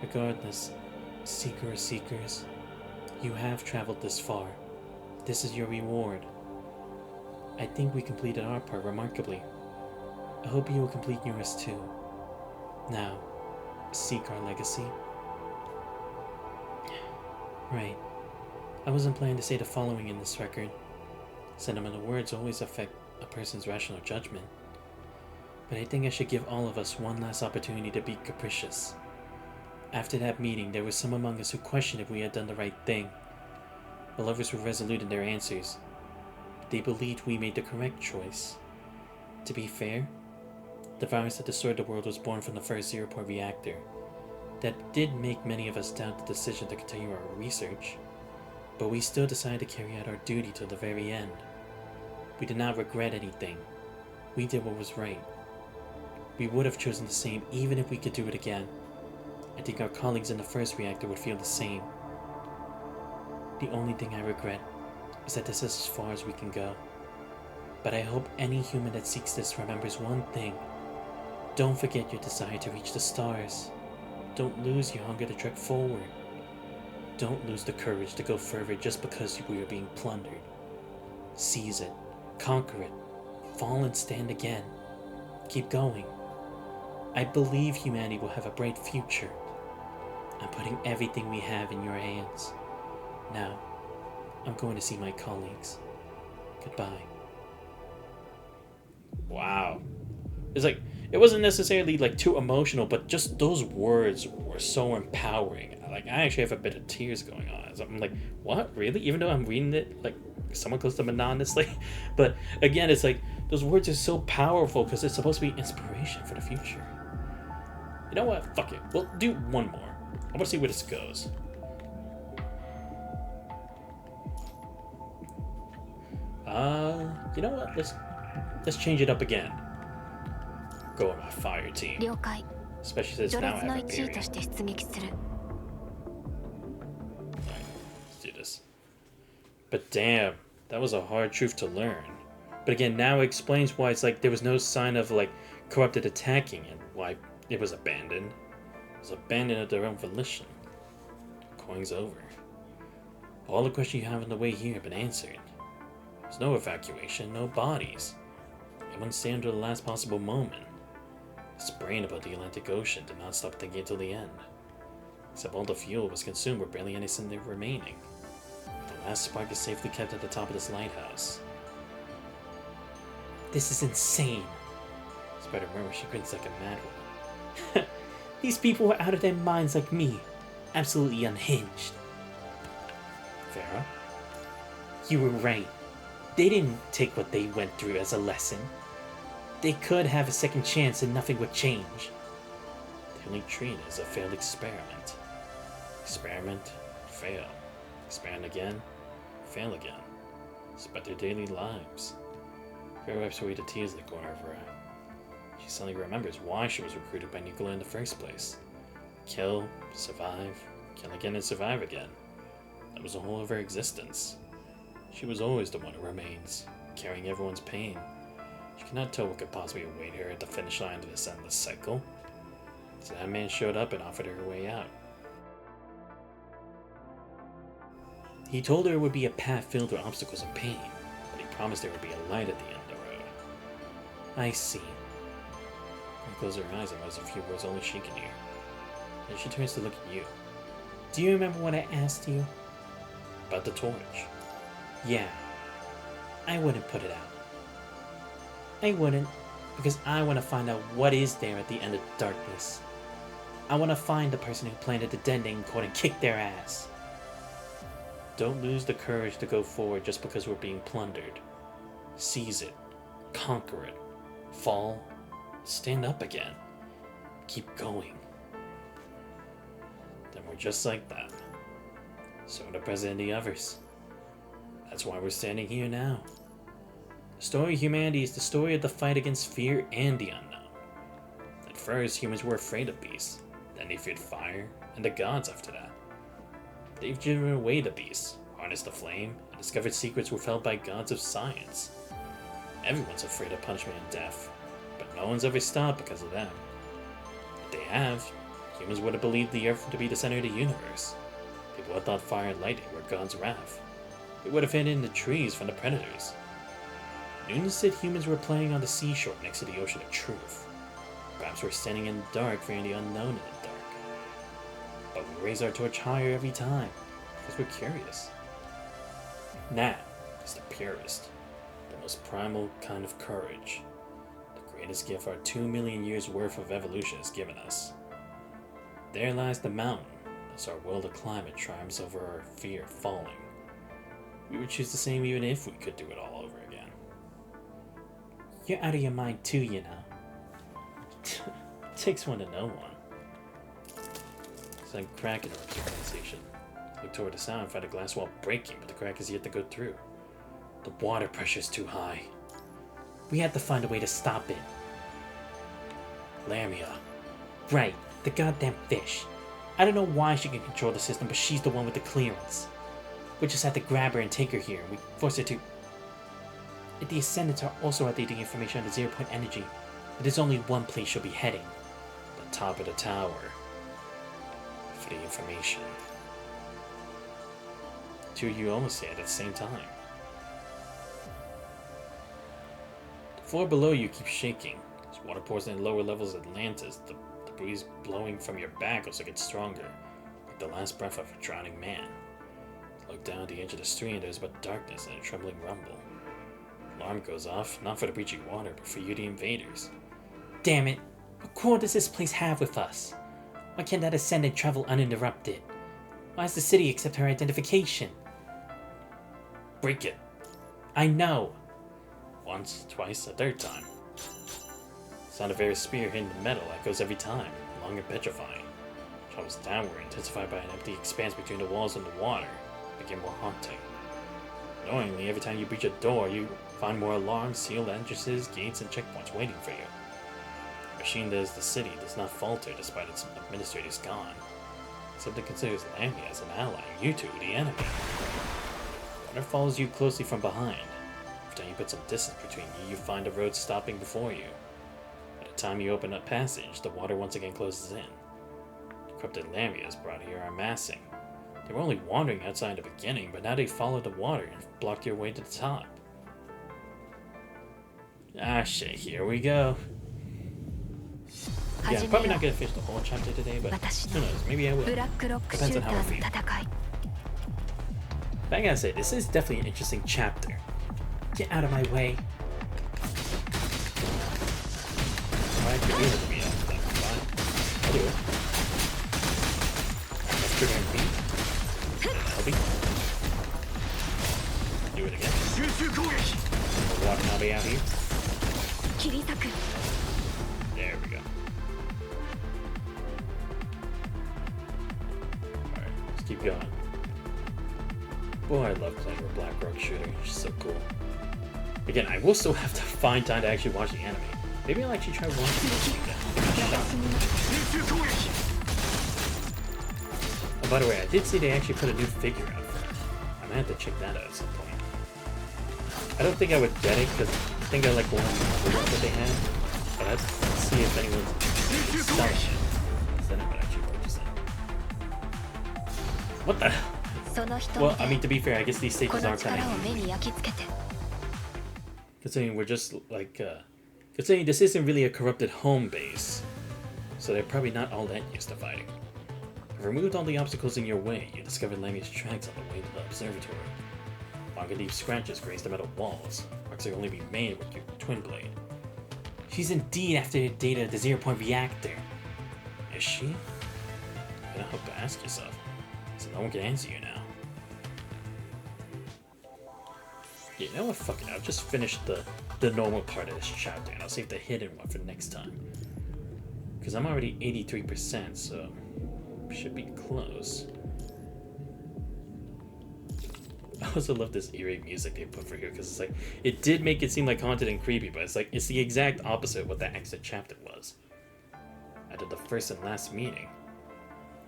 Regardless, seeker or seekers, you have traveled this far. This is your reward. I think we completed our part remarkably. I hope you will complete yours too. Now, seek our legacy. Right. I wasn't planning to say the following in this record. Sentimental words always affect a person's rational judgment. But I think I should give all of us one last opportunity to be capricious. After that meeting, there were some among us who questioned if we had done the right thing. While others were resolute in their answers, they believed we made the correct choice. To be fair, the virus that destroyed the world was born from the first 0-point reactor. That did make many of us doubt the decision to continue our research, but we still decided to carry out our duty till the very end. We did not regret anything. We did what was right. We would have chosen the same even if we could do it again. I think our colleagues in the first reactor would feel the same. The only thing I regret is that this is as far as we can go. But I hope any human that seeks this remembers one thing. Don't forget your desire to reach the stars. Don't lose your hunger to trek forward. Don't lose the courage to go further just because we are being plundered. Seize it, conquer it, fall and stand again. Keep going. I believe humanity will have a bright future. I'm putting everything we have in your hands. Now, I'm going to see my colleagues. Goodbye. Wow. It's like, it wasn't necessarily like too emotional, but just those words were so empowering. Like, I actually have a bit of tears going on. So I'm like, what? Really? Even though I'm reading it like somewhat close to monotonously. But again, it's like, those words are so powerful because it's supposed to be inspiration for the future. You know what? Fuck it. We'll do one more. I want to see where this goes. You know what? Let's change it up again. Go with my fire team. 了解。 Especially since 序 now I 列の have a 1位と period. して出撃する。 Alright, let's do this. But damn, that was a hard truth to learn. But again, now it explains why it's like there was no sign of like corrupted attacking and why it was abandoned. It was abandoned at their own volition. Coin's over. All the questions you have on the way here have been answered. There's no evacuation, no bodies. Everyone stayed until the last possible moment. This brain about the Atlantic Ocean did not stop thinking until the end. Except all the fuel was consumed with barely anything remaining. The last spark is safely kept at the top of this lighthouse. This is insane. Spider murmured, she grins like a mad one. These people were out of their minds like me. Absolutely unhinged. Vera? You were right. They didn't take what they went through as a lesson. They could have a second chance and nothing would change. They only treat it as a failed experiment. Experiment, fail. Experiment again, fail again. It's about their daily lives. Fair wipes away the tears in the corner of her eye. She suddenly remembers why she was recruited by Nicola in the first place. Kill, survive, kill again and survive again. That was the whole of her existence. She was always the one who remains, carrying everyone's pain. She cannot tell what could possibly await her at the finish line of this endless cycle. So that man showed up and offered her a way out. He told her it would be a path filled with obstacles and pain, but he promised there would be a light at the end of the road. I see. She closes her eyes and knows a few words only she can hear. Then she turns to look at you. Do you remember what I asked you? About the torch. Yeah. I wouldn't put it out. I wouldn't, because I want to find out what is there at the end of the darkness. I want to find the person who planted the detonating code and kick their ass. Don't lose the courage to go forward just because we're being plundered. Seize it. Conquer it. Fall. Stand up again. Keep going. Then we're just like that. So are the president and the others. That's why we're standing here now. The story of humanity is the story of the fight against fear and the unknown. At first, humans were afraid of beasts. Then they feared fire and the gods after that. They've driven away the beasts, harnessed the flame, and discovered secrets withheld by gods of science. Everyone's afraid of punishment and death, but no one's ever stopped because of them. If they have, humans would have believed the Earth to be the center of the universe. People would have thought fire and lightning were God's wrath. They would have hidden the trees from the predators. Newton said humans were playing on the seashore next to the ocean of truth. Perhaps we're standing in the dark, fearing the unknown in the dark. But we raise our torch higher every time, because we're curious. That is the purest, the most primal kind of courage. The greatest gift our 2 million years worth of evolution has given us. There lies the mountain, as our will to climb it triumphs over our fear of falling. We would choose the same even if we could do it all over again. You're out of your mind too, you know. Takes one to know one. It's like a crack interrupts your conversation. Look toward the sound and find a glass wall breaking, but the crack is yet to go through. The water pressure's too high. We have to find a way to stop it. Lamia. Right, the goddamn fish. I don't know why she can control the system, but she's the one with the clearance. We just have to grab her and take her here. We force her to... The Ascendants are also updating information on the 0-point energy, but there's only one place she'll be heading. The top of the tower. For the information. Two of you almost say it at the same time. The floor below you keeps shaking. As water pours in lower levels of Atlantis, the breeze blowing from your back also gets stronger, like the last breath of a drowning man. Look down at the edge of the stream, there's but darkness and a trembling rumble. Alarm goes off, not for the breaching water, but for you, the invaders. Damn it! What quarrel does this place have with us? Why can't that Ascendant travel uninterrupted? Why does the city accept her identification? Break it! I know! Once, twice, a third time. The sound of Vera's spear hitting the metal echoes every time, long and petrifying. Travels downward, intensified by an empty expanse between the walls and the water, became more haunting. Annoyingly, every time you breach a door, you find more alarms, sealed entrances, gates, and checkpoints waiting for you. The machine that is the city does not falter despite its administrators gone, except it considers Lamia as an ally, you two the enemy. Water follows you closely from behind. Every time you put some distance between you, you find the road stopping before you. By the time you open up passage, the water once again closes in. The corrupted Lamias brought here are amassing. They were only wandering outside in the beginning, but now they followed the water and blocked your way to the top. Ah shit, here we go. Yeah, I'm probably not gonna finish the whole chapter today, but who knows, maybe I will. Depends on how I feel. But I gotta say, this is definitely an interesting chapter. Get out of my way. Why have you doing it to me? Like, fine. I'll do it. Let's trigger and beat. That'll be. Do it again. god. Boy, I love playing with Black Rock Shooter. It's so cool. Again, I will still have to find time to actually watch the anime. Maybe I'll actually try watching this weekend. Oh, by the way, I did see they actually put a new figure out for it. I might have to check that out at some point. I don't think I would get it because I think I like one of the ones that they had. But let's see if anyone's selling it. Then I would actually purchase it. What the hell? Well, I mean, to be fair, I guess these stages are kind of... Considering we're just like, considering this isn't really a corrupted home base, so they're probably not all that used to fighting. You've removed all the obstacles in your way. You discovered Lemmy's tracks on the way to the observatory. Long-deep scratches graze the metal walls. Marks that can only be made with your twin blade. She's indeed after the data at the 0-point reactor. Is she? You're gonna have to ask yourself, so no one can answer you now. Yeah, you know what? Fuck it. I'll just finish the normal part of this chapter, and I'll save the hidden one for next time. Because I'm already 83%, so should be close. I also love this eerie music they put for here, because it's like, it did make it seem like haunted and creepy, but it's like, it's the exact opposite of what the exit chapter was. After the first and last meeting,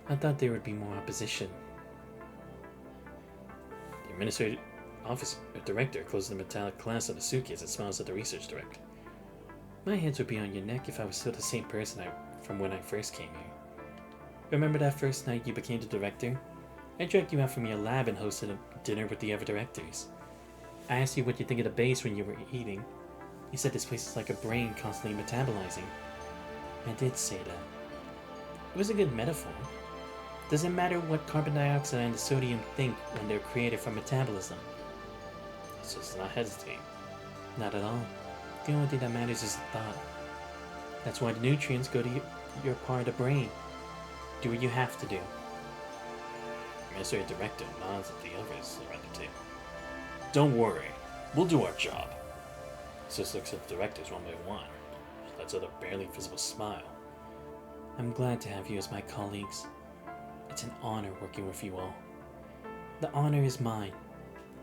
I thought there would be more opposition. The administrative office director closes the metallic glass on the suitcase and smiles at the research director. My hands would be on your neck if I was still the same person from when I first came here. Remember that first night you became the director? I dragged you out from your lab and hosted a dinner with the other directors. I asked you what you think of the base when you were eating. You said this place is like a brain constantly metabolizing. I did say that. It was a good metaphor. Doesn't matter what carbon dioxide and the sodium think when they're created from metabolism. So let's not hesitate. Not at all. The only thing that matters is the thought. That's why the nutrients go to your part of the brain. Do what you have to do. Administrative director nods at the others around the table. Don't worry, we'll do our job. Sis looks at the directors one by one. She lets out a barely visible smile. I'm glad to have you as my colleagues. It's an honor working with you all. The honor is mine.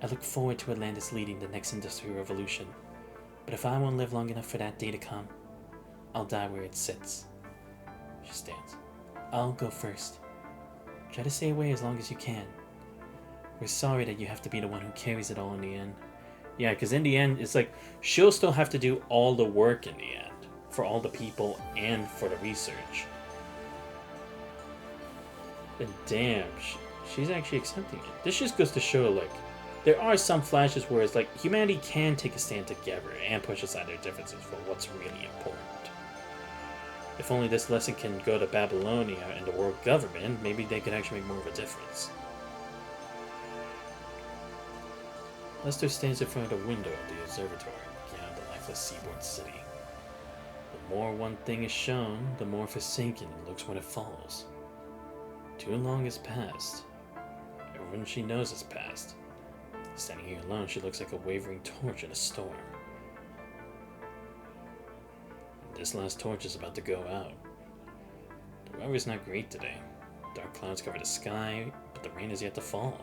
I look forward to Atlantis leading the next industrial revolution. But if I won't live long enough for that day to come, I'll die where it sits. She stands. I'll go first. Try to stay away as long as you can. We're sorry that you have to be the one who carries it all in the end. Yeah, because in the end, it's like, she'll still have to do all the work in the end. For all the people and for the research. And damn, she's actually accepting it. This just goes to show, like, there are some flashes where it's like, humanity can take a stand together and push aside their differences for what's really important. If only this lesson can go to Babylonia and the world government, maybe they could actually make more of a difference. Lester stands in front of the window of the observatory, beyond the lifeless seaboard city. The more one thing is shown, the more forsaken it looks when it falls. Too long has passed. Everyone she knows has passed. Standing here alone, she looks like a wavering torch in a storm. This last torch is about to go out. The weather is not great today. Dark clouds cover the sky, but the rain is yet to fall.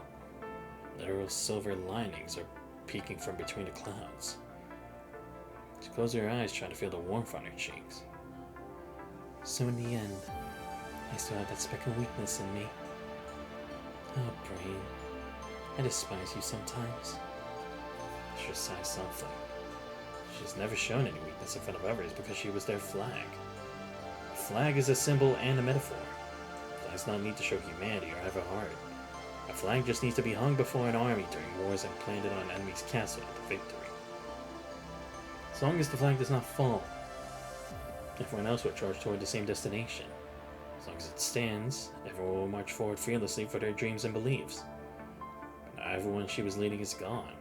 Literal silver linings are peeking from between the clouds. She closes her eyes, trying to feel the warmth on her cheeks. So in the end, I still have that speck of weakness in me. Oh, brain. I despise you sometimes. She sighs softly. She's never shown any weakness in front of others because she was their flag. A flag is a symbol and a metaphor. Flags don't need to show humanity or have a heart. A flag just needs to be hung before an army during wars and planted on an enemy's castle at the victory. As long as the flag does not fall, everyone else will charge toward the same destination. As long as it stands, everyone will march forward fearlessly for their dreams and beliefs. But now everyone she was leading is gone.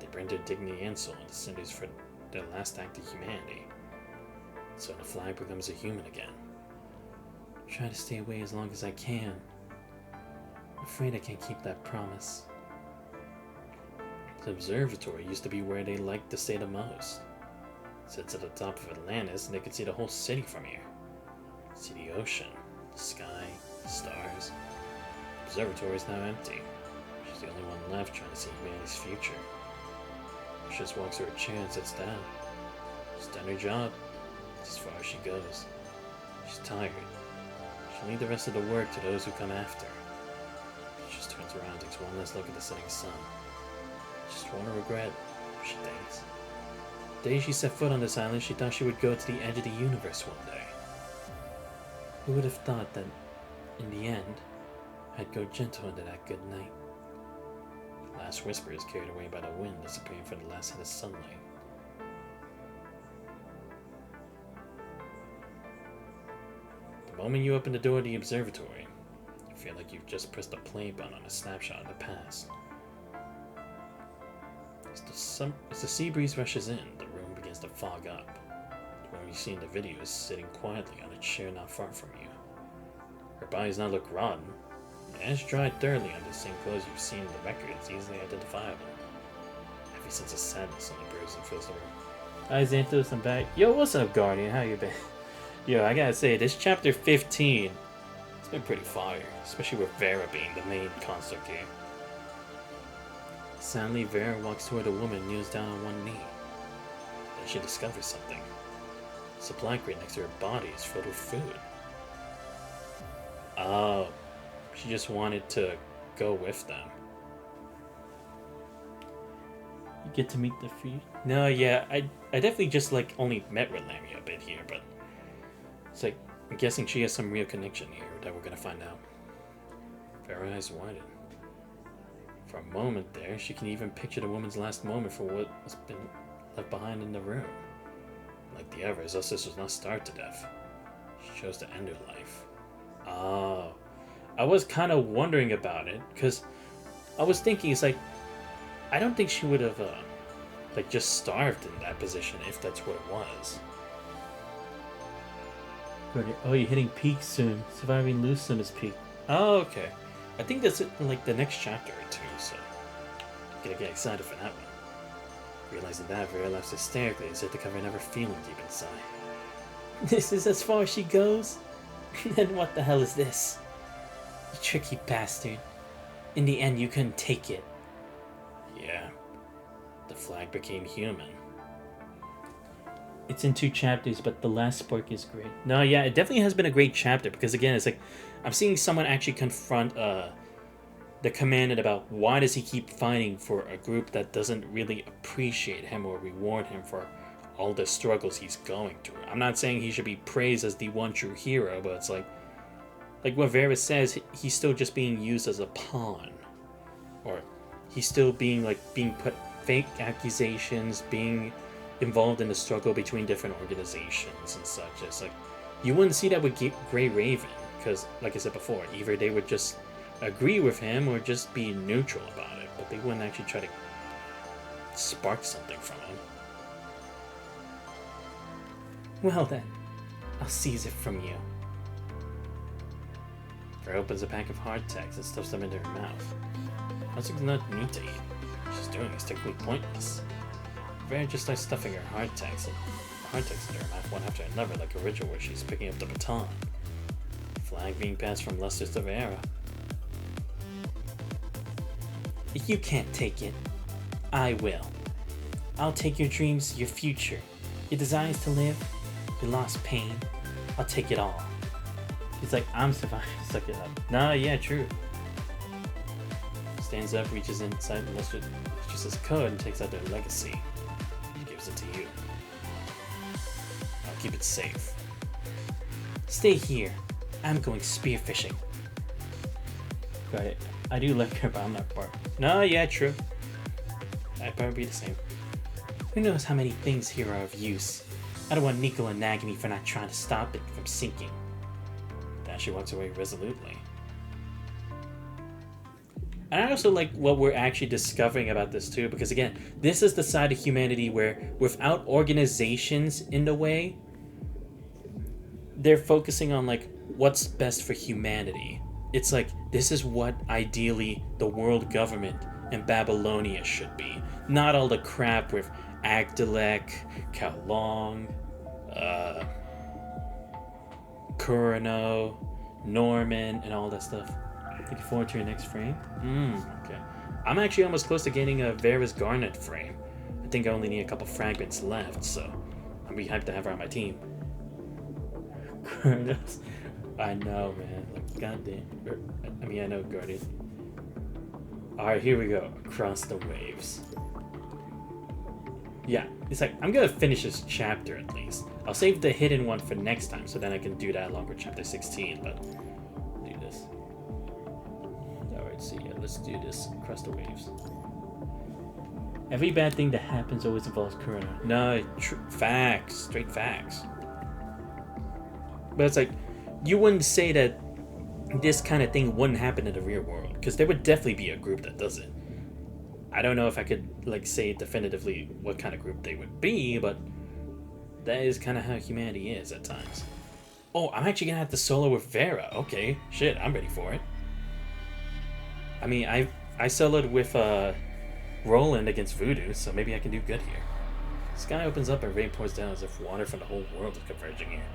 They burned their dignity and soul into cinders for their last act of humanity. So the flag becomes a human again. Try to stay away as long as I can. I'm afraid I can't keep that promise. The observatory used to be where they liked to stay the most. It sits at the top of Atlantis and they could see the whole city from here. See the ocean, the sky, the stars. observatory is now empty. She's the only one left trying to see humanity's future. She just walks to her chair and sits down. She's done her job. That's as far as she goes. She's tired. She'll leave the rest of the work to those who come after. She just turns around and takes one last look at the setting sun. Just won't regret, she thinks. The day she set foot on this island, she thought she would go to the edge of the universe one day. Who would have thought that, in the end, I'd go gentle into that good night? The last whisper is carried away by the wind, disappearing for the last hit of sunlight. The moment you open the door of the observatory, you feel like you've just pressed the play button on a snapshot of the past. As the sea breeze rushes in, the room begins to fog up. The woman you see in the video is sitting quietly on a chair not far from you. Her body does not look rotten. It has dried thoroughly under the same clothes you've seen in the records, easily identifiable. Heavy sense of sadness on the brews and fills the room. Hi Xanthos, I'm back. Yo, what's up, Guardian? How you been? Yo, I gotta say, this chapter 15, it's been pretty fire, especially with Vera being the main construct here. Sadly, Vera walks toward a woman and kneels down on one knee. Then she discovers something. The supply crate next to her body is filled with food. Oh, she just wanted to go with them. You get to meet the feet? No, yeah, I definitely just like only met with Lamia a bit here, but it's like, I'm guessing she has some real connection here that we're gonna find out. Vera's eyes widen. For a moment there, she can even picture the woman's last moment for what has been left behind in the room. Like the others, her sister was not starved to death. She chose to end her life. Oh, I was kind of wondering about it, because I was thinking, it's like, I don't think she would have, like, just starved in that position if that's what it was. Oh, you're hitting peak soon. Surviving Lucem is peak. Oh, okay. I think that's in, like, the next chapter or two, so gotta get excited for that one. Realizing that, Vera laughs hysterically as if to cover another feeling deep inside. This is as far as she goes? Then what the hell is this? You tricky bastard. In the end, you couldn't take it. Yeah. The flag became human. It's in 2 chapters, but the last spark is great. No, yeah, it definitely has been a great chapter, because again, it's like, I'm seeing someone actually confront the commandant about why does he keep fighting for a group that doesn't really appreciate him or reward him for all the struggles he's going through. I'm not saying he should be praised as the one true hero, but it's like what Vera says, he's still just being used as a pawn. Or he's still being put fake accusations, being involved in the struggle between different organizations and such. It's like, you wouldn't see that with Grey Raven, because like I said before, either they would just agree with him or just be neutral about it, but they wouldn't actually try to spark something from him. Well then, I'll seize it from you. Vera opens a pack of hardtacks and stuffs them into her mouth. Hardtacks do not need to eat. What she's doing is technically pointless. Vera just starts stuffing her hardtacks into her mouth one after another, like a ritual where she's picking up the baton. The flag being passed from Lester to Vera. If you can't take it, I will. I'll take your dreams, your future, your desires to live, your lost pain. I'll take it all. He's like, I'm surviving. Suck it up. Nah, yeah, true. Stands up, reaches inside Lester's code and takes out their legacy. He gives it to you. I'll keep it safe. Stay here. I'm going spearfishing. Got it. I do like her, but I'm not part. No, yeah, true. I'd probably be the same. Who knows how many things here are of use. I don't want Nicola nagging me for not trying to stop it from sinking. Then she walks away resolutely. And I also like what we're actually discovering about this too, because again, this is the side of humanity where without organizations in the way, they're focusing on like what's best for humanity. It's like, this is what ideally the world government in Babylonia should be. Not all the crap with Agdalek, Kalong, Kurano, Norman, and all that stuff. Looking forward to your next frame? Okay. I'm actually almost close to getting a Vera's Garnet frame. I think I only need a couple fragments left, so I'll be hyped to have her on my team. Kurnos. I know, man. Like, goddamn. I mean, I know Guardian. Alright, here we go. Across the waves. Yeah, it's like, I'm gonna finish this chapter at least. I'll save the hidden one for next time, so then I can do that along with chapter 16, but do this. Alright, so yeah, let's do this. Across the waves. Every bad thing that happens always involves Kurona. No, facts. Straight facts. But it's like, you wouldn't say that this kind of thing wouldn't happen in the real world, because there would definitely be a group that does it. I don't know if I could like say definitively what kind of group they would be, but that is kind of how humanity is at times. Oh, I'm actually gonna have to solo with Vera. Okay, shit, I'm ready for it. I mean, I soloed with Roland against Voodoo, so maybe I can do good here. The sky opens up and rain pours down as if water from the whole world is converging here.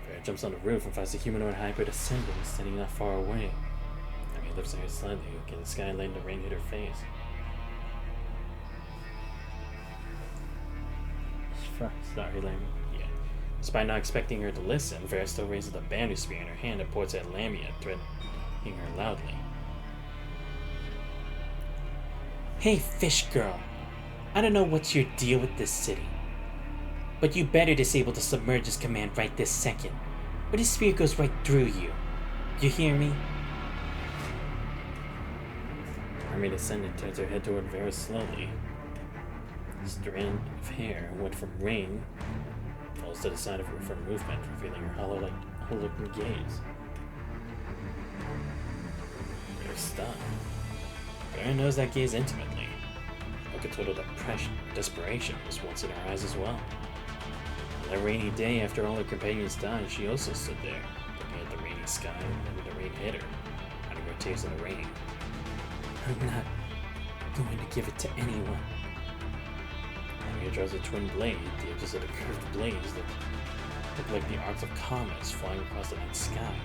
Vera jumps on the roof and finds the humanoid hybrid ascending, standing not far away. Amy lifts her head slightly, looking at the sky and letting the rain hit her face. Sorry, Lamia. Yeah. Despite not expecting her to listen, Vera still raises the banner spear in her hand and points at Lamia, threatening her loudly. Hey, fish girl. I don't know what's your deal with this city, but you better disable the submerges command right this second, or this spear goes right through you. You hear me? Mermaid ascended, turns her head toward Vera slowly. A strand of hair went from rain, falls to the side of her for movement, revealing her hollow-looking gaze. Vera's stunned. Vera knows that gaze intimately. Look at total desperation was once in her eyes as well. On that rainy day, after all her companions died, she also stood there, looking at the rainy sky and letting the rain hit her, hiding her tears in the rain. I'm not going to give it to anyone. Lamia draws a twin blade, the edges of the curved blades that look like the arcs of comets flying across the night sky.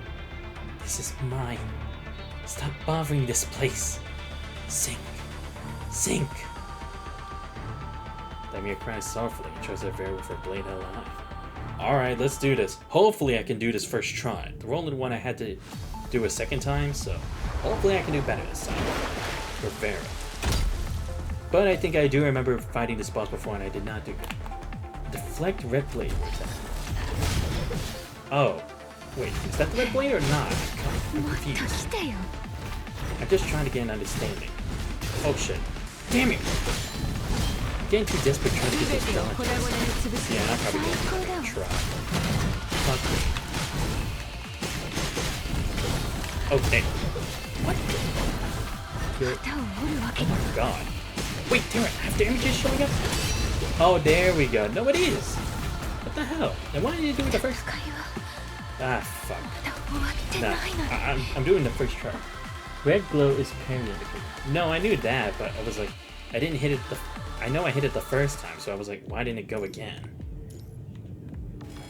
This is mine. Stop bothering this place. Sink. Sink. Lamia cries sorrowfully and tries to Vera with her blade held high. Alright, let's do this. Hopefully I can do this first try. The Roland one I had to do a second time, so hopefully I can do better this time. For Vera. But I think I do remember fighting this boss before and I did not do good. Deflect red blade. Oh. Wait, is that the red blade or not? I'm confused. I'm just trying to get an understanding. Oh shit. Damn it! I'm getting too desperate trying to get this done. Yeah, I'm probably gonna try. Fuck me. Okay. What? Good. Oh my god. Wait, damn it, after images showing up? Oh, there we go. No, it is! What the hell? Then why did you do it the first? Ah, fuck. Nah, I'm doing the first try. Red glow is parry indicator. No, I knew that, but I was like, I didn't hit it I know I hit it the first time, so I was like, why didn't it go again?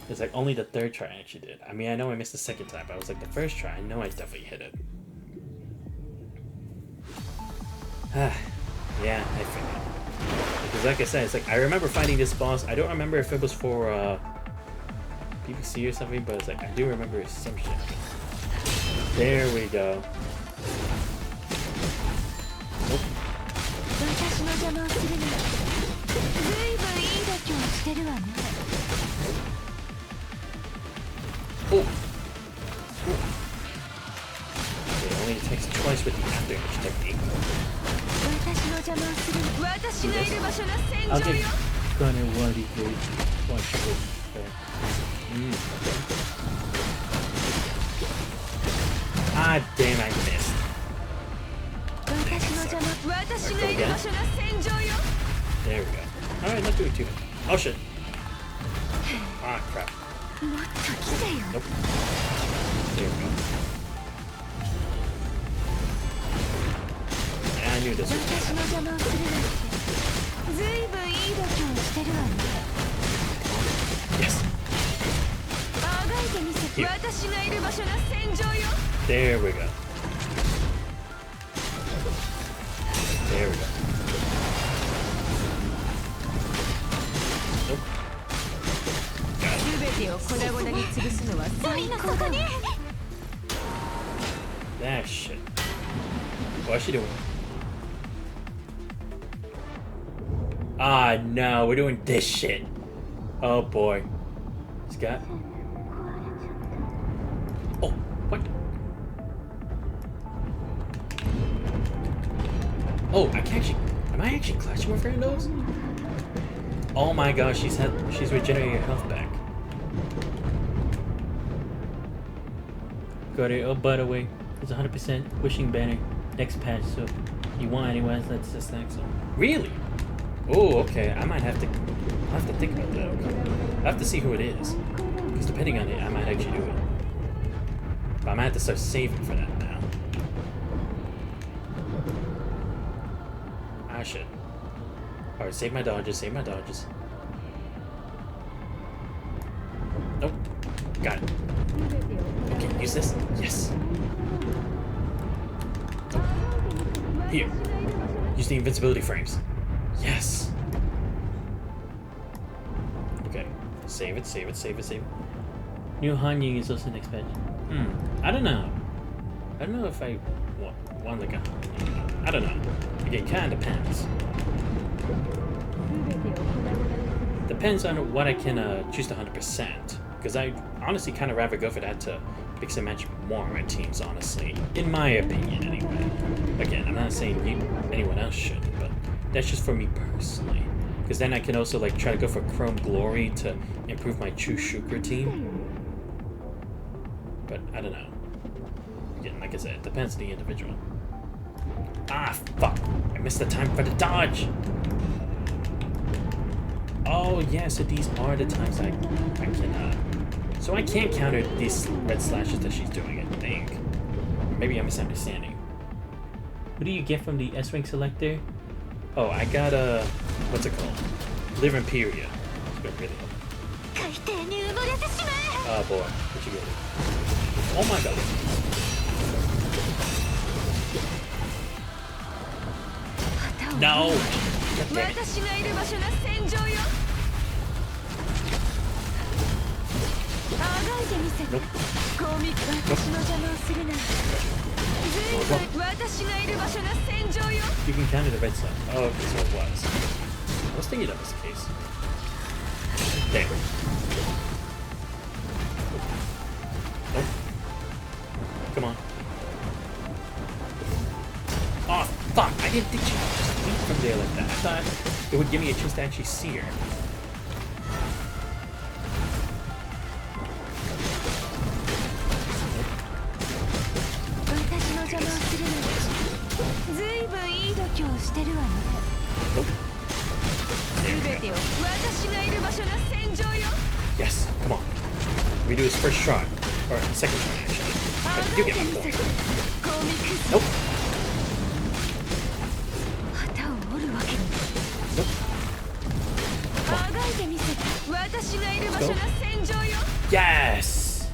It's like only the third try I actually did. I mean, I know I missed the second time, but I was like, the first try, I know I definitely hit it. Yeah, I figured. Because like I said, it's like, I remember fighting this boss. I don't remember if it was for, PVC or something, but it's like, I do remember some shit. There we go. Oh. Oh. It only takes twice with the after image technique. I'll give Gunner one equal Ah, damn, I missed. There we go. Alright, not doing too bad. Oh shit. Ah, crap. Nope. There we go. I knew this was gonna happen. Yes! Here. There we go. There we go. Nope. Got it. That shit. What's she doing? Ah, no, we're doing this shit. Oh boy. Scott. Oh, what? Oh, I can actually. Am I actually clutching with her nose? Oh my gosh, she's regenerating her health back. Got it. Oh, by the way, it's 100% wishing banner next patch, so if you want anyone, that's just next one. Really? Oh, okay. I'll have to think about that. I have to see who it is, because depending on it, I might actually do it. But I might have to start saving for that now. Ah, shit. All right, save my dodges. Save my dodges. Nope. Got it. Okay, use this. Yes. Nope. Here. Use the invincibility frames. Yes. Okay. Save it, save it, save it, save it. New Hanying is also next patch. I don't know. I don't know if I want like a... I don't know. It kind of depends. Depends on what I can choose to 100%. Because I honestly kind of rather go for that to mix and match more on my teams, honestly. In my opinion, anyway. Again, I'm not saying anyone else should, but that's just for me personally. Because then I can also like try to go for Chrome Glory to improve my True Shukra team. But I don't know. Again, like I said, it depends on the individual. Ah, fuck! I missed the time for the dodge! Oh, yeah, so these are the times I can, so I can't counter these red slashes that she's doing, I think. Maybe I'm misunderstanding. What do you get from the S-Rank selector? Oh, I got what's it called? Live Imperia. It's been really helpful. Oh boy, what you get? Oh my god. No! God damn it. Nope. You can counter the red side. Oh, okay, so it was. I was thinking that was the case. There. Nope. Come on. Oh, fuck! I didn't think she would just leap from there like that. I thought it would give me a chance to actually see her. Nope. Yes, come on. We do his first shot. Or second shot, actually. But you get my point. Nope. Nope. Yes!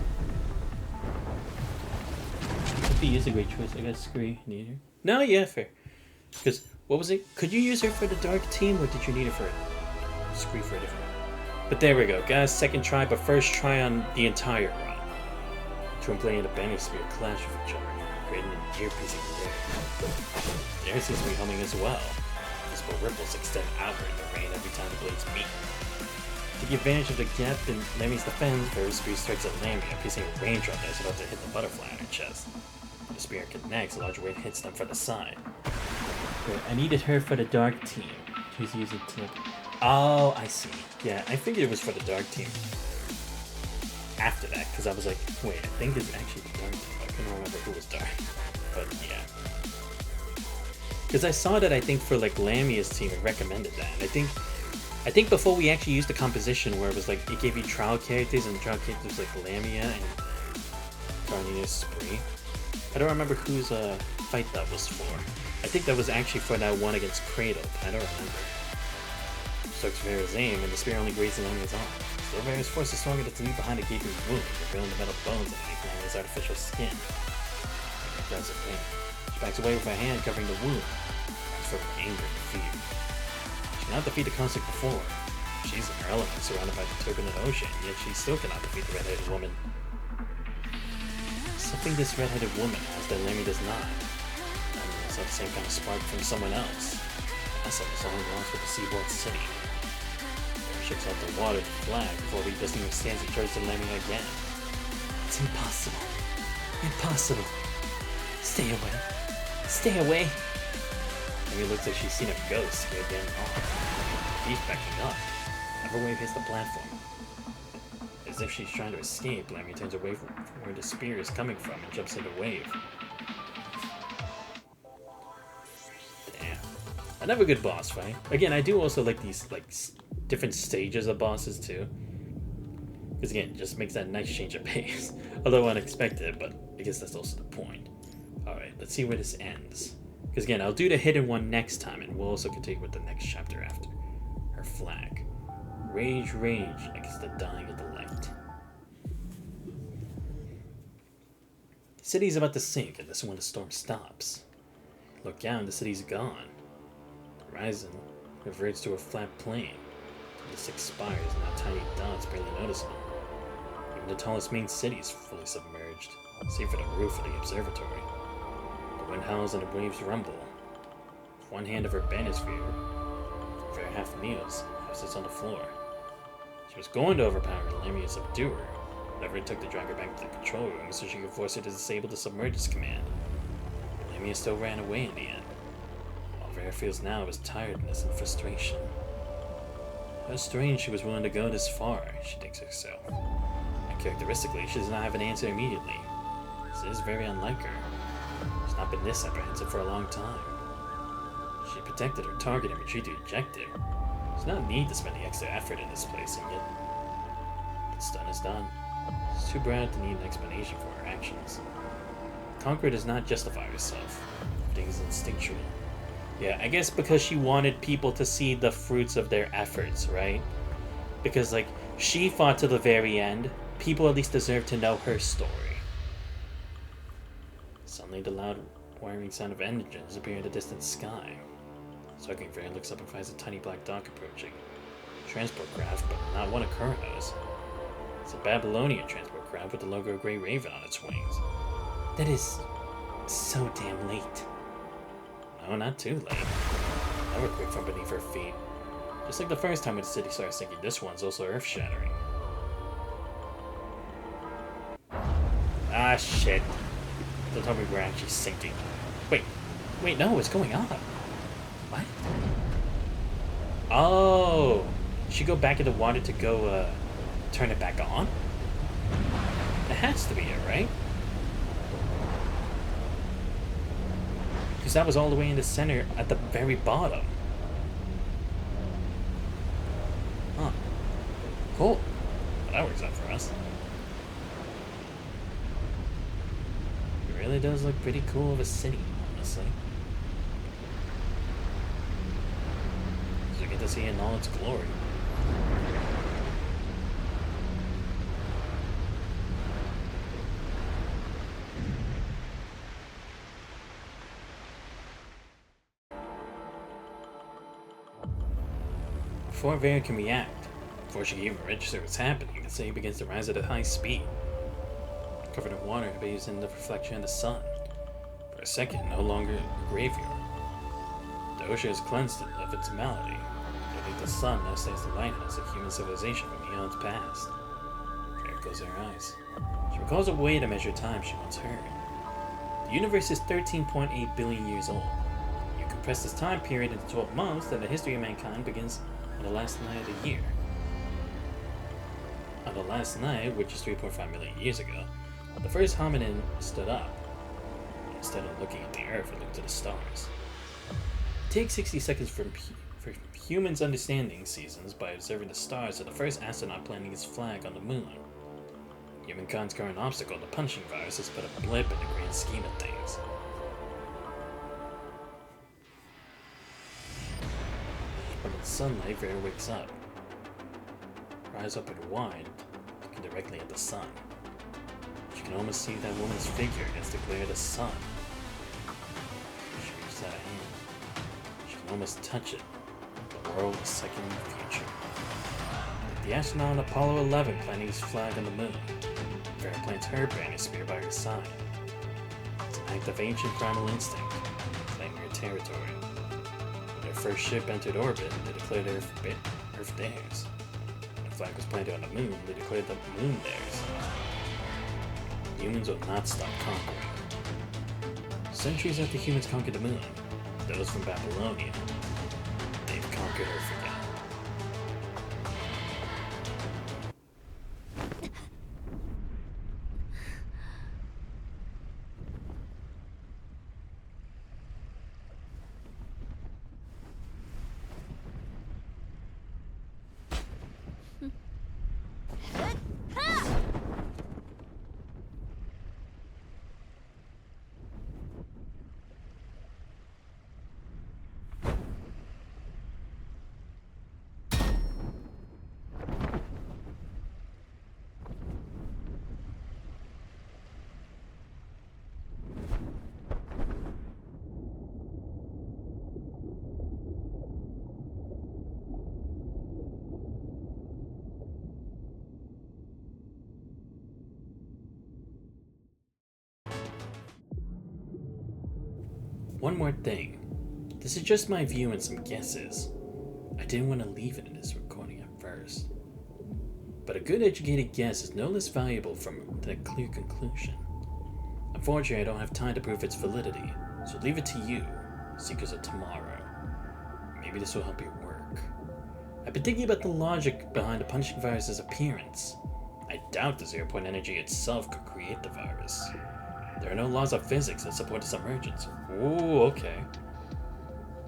Sophie is a great choice. I got Scree. Need her? No, yeah, fair. Because, what was it? Could you use her for the dark team, or did you need her for Scree for a different one? But there we go, guys. Second try, but first try on the entire run. To playing the Banner Spear clash with each other, creating an ear-piercing glare. The air seems to be humming as well. Visible ripples extend outward in the rain every time the blades meet. Taking advantage of the gap in Lemmy's defense, Fairy Spear strikes at Lemmy, piercing a raindrop that's about to hit the butterfly on her chest. When the spear connects, a large wave hits them from the side. Wait, I needed her for the dark team. She's using tip. Oh, I see. Yeah, I figured it was for the dark team. After that, because I was like, wait, I think it's actually the dark team. I couldn't remember who was dark. But yeah. Because I saw that, I think, for like Lamia's team, it recommended that. And I think before we actually used the composition where it was like, it gave you trial characters, and the trial characters like Lamia and Carnelius Spree. I don't remember whose fight that was for. I think that was actually for that one against Cradle. I don't remember. Starks Vera's aim, and the spear only grazes on his arm. Still, various forces stronger to leave behind a gaping wound, revealing the metal bones underneath Lamia's artificial skin. Lami grabs her pain. She backs away with her hand covering the wound, full of anger and fear. She cannot defeat the constant before. She's in her element, surrounded by the turbulent ocean, yet she still cannot defeat the red-headed woman. Something this red-headed woman has that Lamia does not. Lamia must have the same kind of spark from someone else. Asa was only lost with the seaboard city. There shakes out the water to flag before he doesn't even stand and charges the Lamia again. It's impossible. Impossible. Stay away. Stay away. Lamia looks like she's seen a ghost scared them off. She's backing up. Another wave hits the platform. As if she's trying to escape, Lamia turns away from where the spear is coming from and jumps in the wave. Damn. Another good boss fight. Again, I do also like these different stages of bosses too. Because again, it just makes that nice change of pace. Although unexpected, but I guess that's also the point. Alright, let's see where this ends. Because again, I'll do the hidden one next time, and we'll also continue with the next chapter after. Her flag. Rage, rage against the dying of the light. The city's about to sink, and this is when the storm stops. Look down, the city's gone. The horizon reverts to a flat plain. The six spires, now tiny dots barely noticeable. Even the tallest main city is fully submerged, save for the roof of the observatory. The wind howls and the waves rumble. With one hand of her banisphere, for half kneels, half sits on the floor. She was going to overpower Lamia and subdue her. However, it took to drag her back to the control room so she could force her to disable the submergence command. Lamia still ran away in the end. All Vera feels now is tiredness and frustration. How strange she was willing to go this far, she thinks herself. And characteristically, she does not have an answer immediately. This is very unlike her. She's not been this apprehensive for a long time. She protected her target and retreated to objective. There's no need to spend the extra effort in this place, and yet what's done is done. It's too bad to need an explanation for her actions. Conqueror does not justify herself. Everything is instinctual. Yeah, I guess because she wanted people to see the fruits of their efforts, right? Because, like, she fought to the very end. People at least deserve to know her story. Suddenly, the loud whirring sound of engines appear in the distant sky. Circling Vera looks up and finds a tiny black dog approaching. Transport craft, but not one of Kurano's. It's a Babylonia transport craft with the logo of Grey Raven on its wings. That is so damn late. No, not too late. Another quick from beneath her feet. Just like the first time when the city started sinking, this one's also earth-shattering. Ah, shit. Don't tell me we're actually sinking. Wait, no, what's going on? What? Oh! Did she go back in the water to go, turn it back on? That has to be it, right? Because that was all the way in the center at the very bottom. Huh. Cool. Well, that works out for us. It really does look pretty cool of a city, honestly. So we get to see it in all its glory. Before Vera can react, before she can even register what's happening, the city begins to rise at a high speed. Covered in water, it bathes in the reflection of the sun. For a second, no longer a graveyard. The ocean is cleansed of its malady. Beneath the sun now stands the lighthouse of human civilization from eons past. Vera closes her eyes. She recalls a way to measure time she once heard. The universe is 13.8 billion years old. You compress this time period into 12 months, and the history of mankind begins on the last night of the year. On the last night, which is 3.5 million years ago, the first hominin stood up. Instead of looking at the earth, it looked to the stars. It takes 60 seconds for humans understanding seasons by observing the stars of the first astronaut planting his flag on the moon. Humankind's current obstacle, the punching virus, is but a blip in the grand scheme of things. From the sunlight, Vera wakes up. Her her eyes open wide, looking directly at the sun. She can almost see that woman's figure against the glare of the sun. She reaches out a hand. She can almost touch it. The world is second in the future. Like the astronaut on Apollo 11 planting his flag on the moon, Farah plants her banner spear by her side. It's an act of ancient primal instinct, claiming her territory. When their first ship entered orbit, they declared Earth theirs. When the flag was planted on the moon, they declared the moon theirs. Humans will not stop conquering. Centuries after humans conquered the moon, those from Babylonia, they've conquered Earth again. One more thing. This is just my view and some guesses. I didn't want to leave it in this recording at first. But a good educated guess is no less valuable from the clear conclusion. Unfortunately, I don't have time to prove its validity, so leave it to you, Seekers of Tomorrow. Maybe this will help your work. I've been thinking about the logic behind the punishing virus's appearance. I doubt the zero-point energy itself could create the virus. There are no laws of physics that support its emergence. Ooh, okay.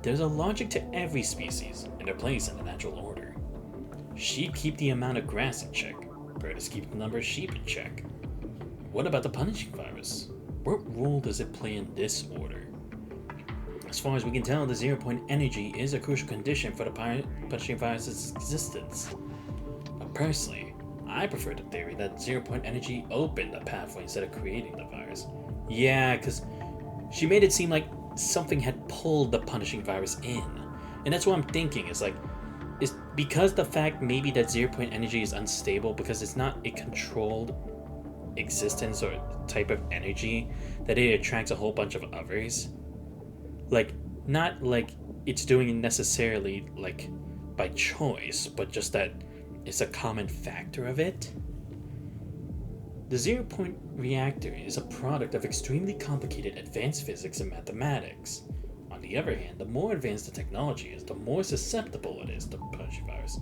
There's a logic to every species and their place in the natural order. Sheep keep the amount of grass in check. Birds keep the number of sheep in check. What about the punishing virus? What role does it play in this order? As far as we can tell, the zero-point energy is a crucial condition for the punishing virus's existence. But personally, I prefer the theory that zero-point energy opened the pathway instead of creating the virus. Yeah, because she made it seem like something had pulled the punishing virus in. And that's what I'm thinking, is because the fact maybe that zero-point energy is unstable because it's not a controlled existence or type of energy, that it attracts a whole bunch of others. Like, not like it's doing it necessarily like by choice, but just that it's a common factor of it. The zero-point reactor is a product of extremely complicated advanced physics and mathematics. On the other hand, the more advanced the technology is, the more susceptible it is to punishing virus.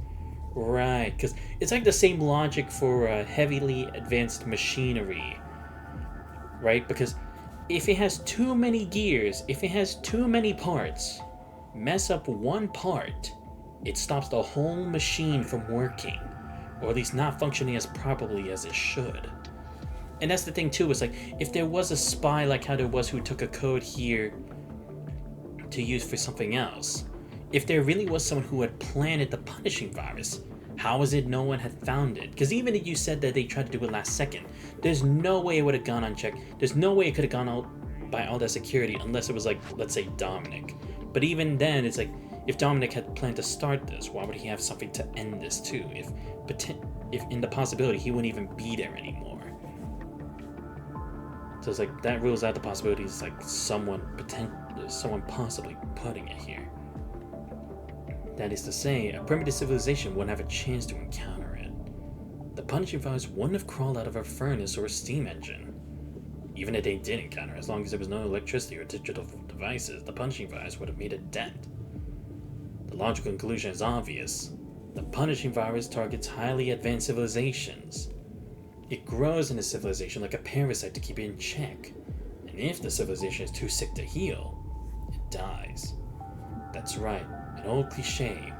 Right, because it's like the same logic for heavily advanced machinery, right? Because if it has too many gears, if it has too many parts, mess up one part, it stops the whole machine from working, or at least not functioning as properly as it should. And that's the thing too, is like, if there was a spy like how there was who took a code here to use for something else, if there really was someone who had planted the punishing virus, how is it no one had found it? Because even if you said that they tried to do it last second, there's no way it would have gone unchecked. There's no way it could have gone out by all that security unless it was like, let's say, Dominic. But even then, it's like, if Dominic had planned to start this, why would he have something to end this too? If in the possibility he wouldn't even be there anymore. So it's like, that rules out the possibilities like someone possibly putting it here. That is to say, a primitive civilization wouldn't have a chance to encounter it. The punishing virus wouldn't have crawled out of a furnace or a steam engine. Even if they did encounter, as long as there was no electricity or digital devices, the punishing virus would have made a dent. The logical conclusion is obvious. The punishing virus targets highly advanced civilizations. It grows in a civilization like a parasite to keep it in check. And if the civilization is too sick to heal, it dies. That's right, an old cliche.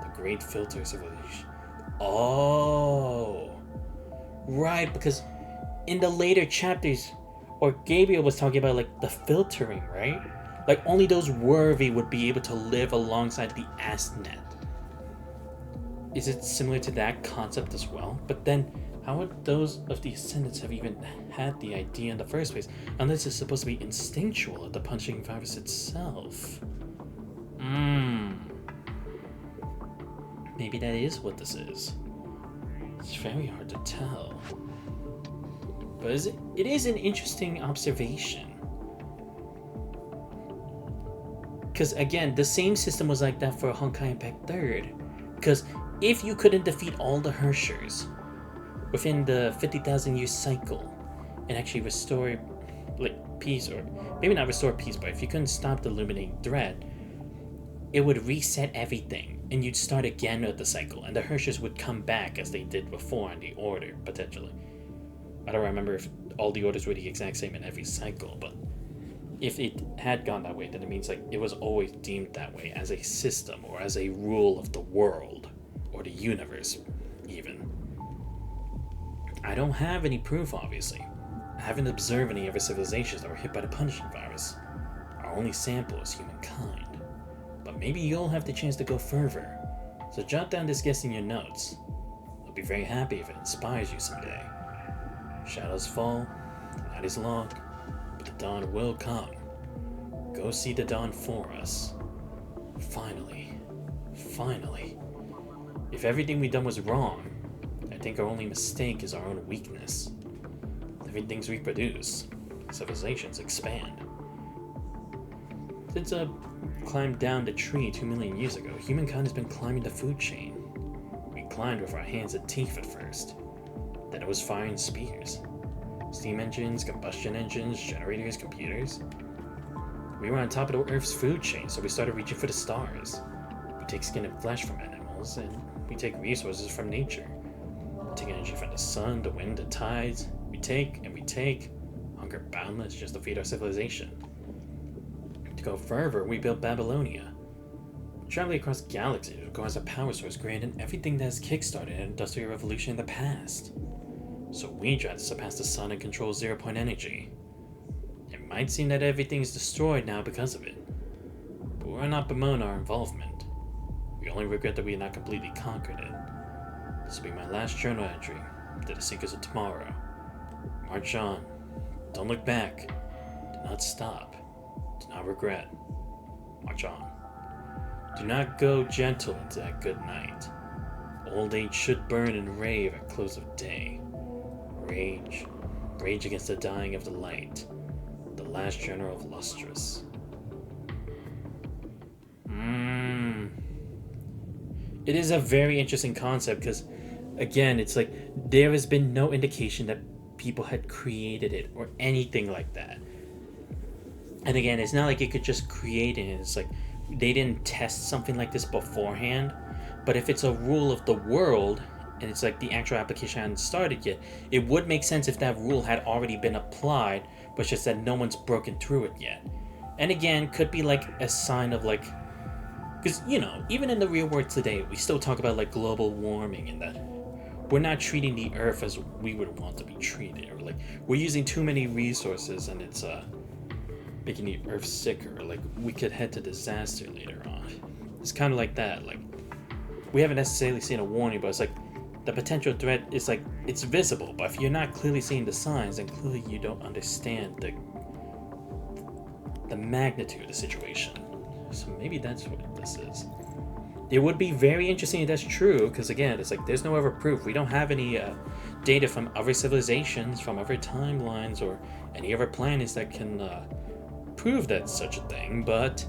The Great Filter Civilization. Oh! Right, because in the later chapters, or Gabriel was talking about like the filtering, right? Like only those worthy would be able to live alongside the Astnet. is it similar to that concept as well? But then, how would those of the Ascendants have even had the idea in the first place, unless it's supposed to be instinctual at the punching virus itself? Maybe that is what this is. It's very hard to tell. But it is an interesting observation. Because again, the same system was like that for Honkai Impact 3rd. Because if you couldn't defeat all the Hershers within the 50,000 year cycle and actually restore like peace, or maybe not restore peace, but if you couldn't stop the illuminating threat, it would reset everything and you'd start again with the cycle, and the Hershers would come back as they did before in the order, potentially. I don't remember if all the orders were the exact same in every cycle, but if it had gone that way, then it means like it was always deemed that way as a system or as a rule of the world or the universe even. I don't have any proof, obviously. I haven't observed any other civilizations that were hit by the punishing virus. Our only sample is humankind. But maybe you'll have the chance to go further. So jot down this guess in your notes. I'll be very happy if it inspires you someday. Shadows fall, the night is long, but the dawn will come. Go see the dawn for us. Finally. If everything we've done was wrong, I think our only mistake is our own weakness. Living things reproduce. Civilizations expand. Since climbed down the tree 2 million years ago, humankind has been climbing the food chain. We climbed with our hands and teeth at first. Then it was fire and spears. Steam engines, combustion engines, generators, computers. We were on top of the Earth's food chain, so we started reaching for the stars. We take skin and flesh from animals, and we take resources from nature. We take energy from the sun, the wind, the tides. We take and we take. Hunger boundless just to feed our civilization. To go further, we built Babylonia. Traveling across galaxies requires a power source greater than everything that has kickstarted an industrial revolution in the past. So we try to surpass the sun and control zero-point energy. It might seem that everything is destroyed now because of it, but we're not bemoan our involvement. We only regret that we had not completely conquered it. This will be my last journal entry to the Seekers of Tomorrow. March on. Don't look back. Do not stop. Do not regret. March on. Do not go gentle into that good night. Old age should burn and rave at close of day. Rage against the dying of the light. The last general of Lustrous. It is a very interesting concept because, again, it's like there has been no indication that people had created it or anything like that. And again, it's not like you could just create it. It's like they didn't test something like this beforehand. But if it's a rule of the world and it's like the actual application hadn't started yet, it would make sense if that rule had already been applied, but just that no one's broken through it yet. And again, could be like a sign of like, because you know, even in the real world today, we still talk about like global warming and that we're not treating the earth as we would want to be treated, or like we're using too many resources and it's making the earth sicker, or like we could head to disaster later on. It's kind of like that. Like we haven't necessarily seen a warning, but it's like the potential threat is like it's visible, but if you're not clearly seeing the signs, then clearly you don't understand the magnitude of the situation. So maybe that's what this is. It would be very interesting if that's true, because again, it's like there's no other proof. We don't have any data from other civilizations, from other timelines, or any other planets that can prove that such a thing, but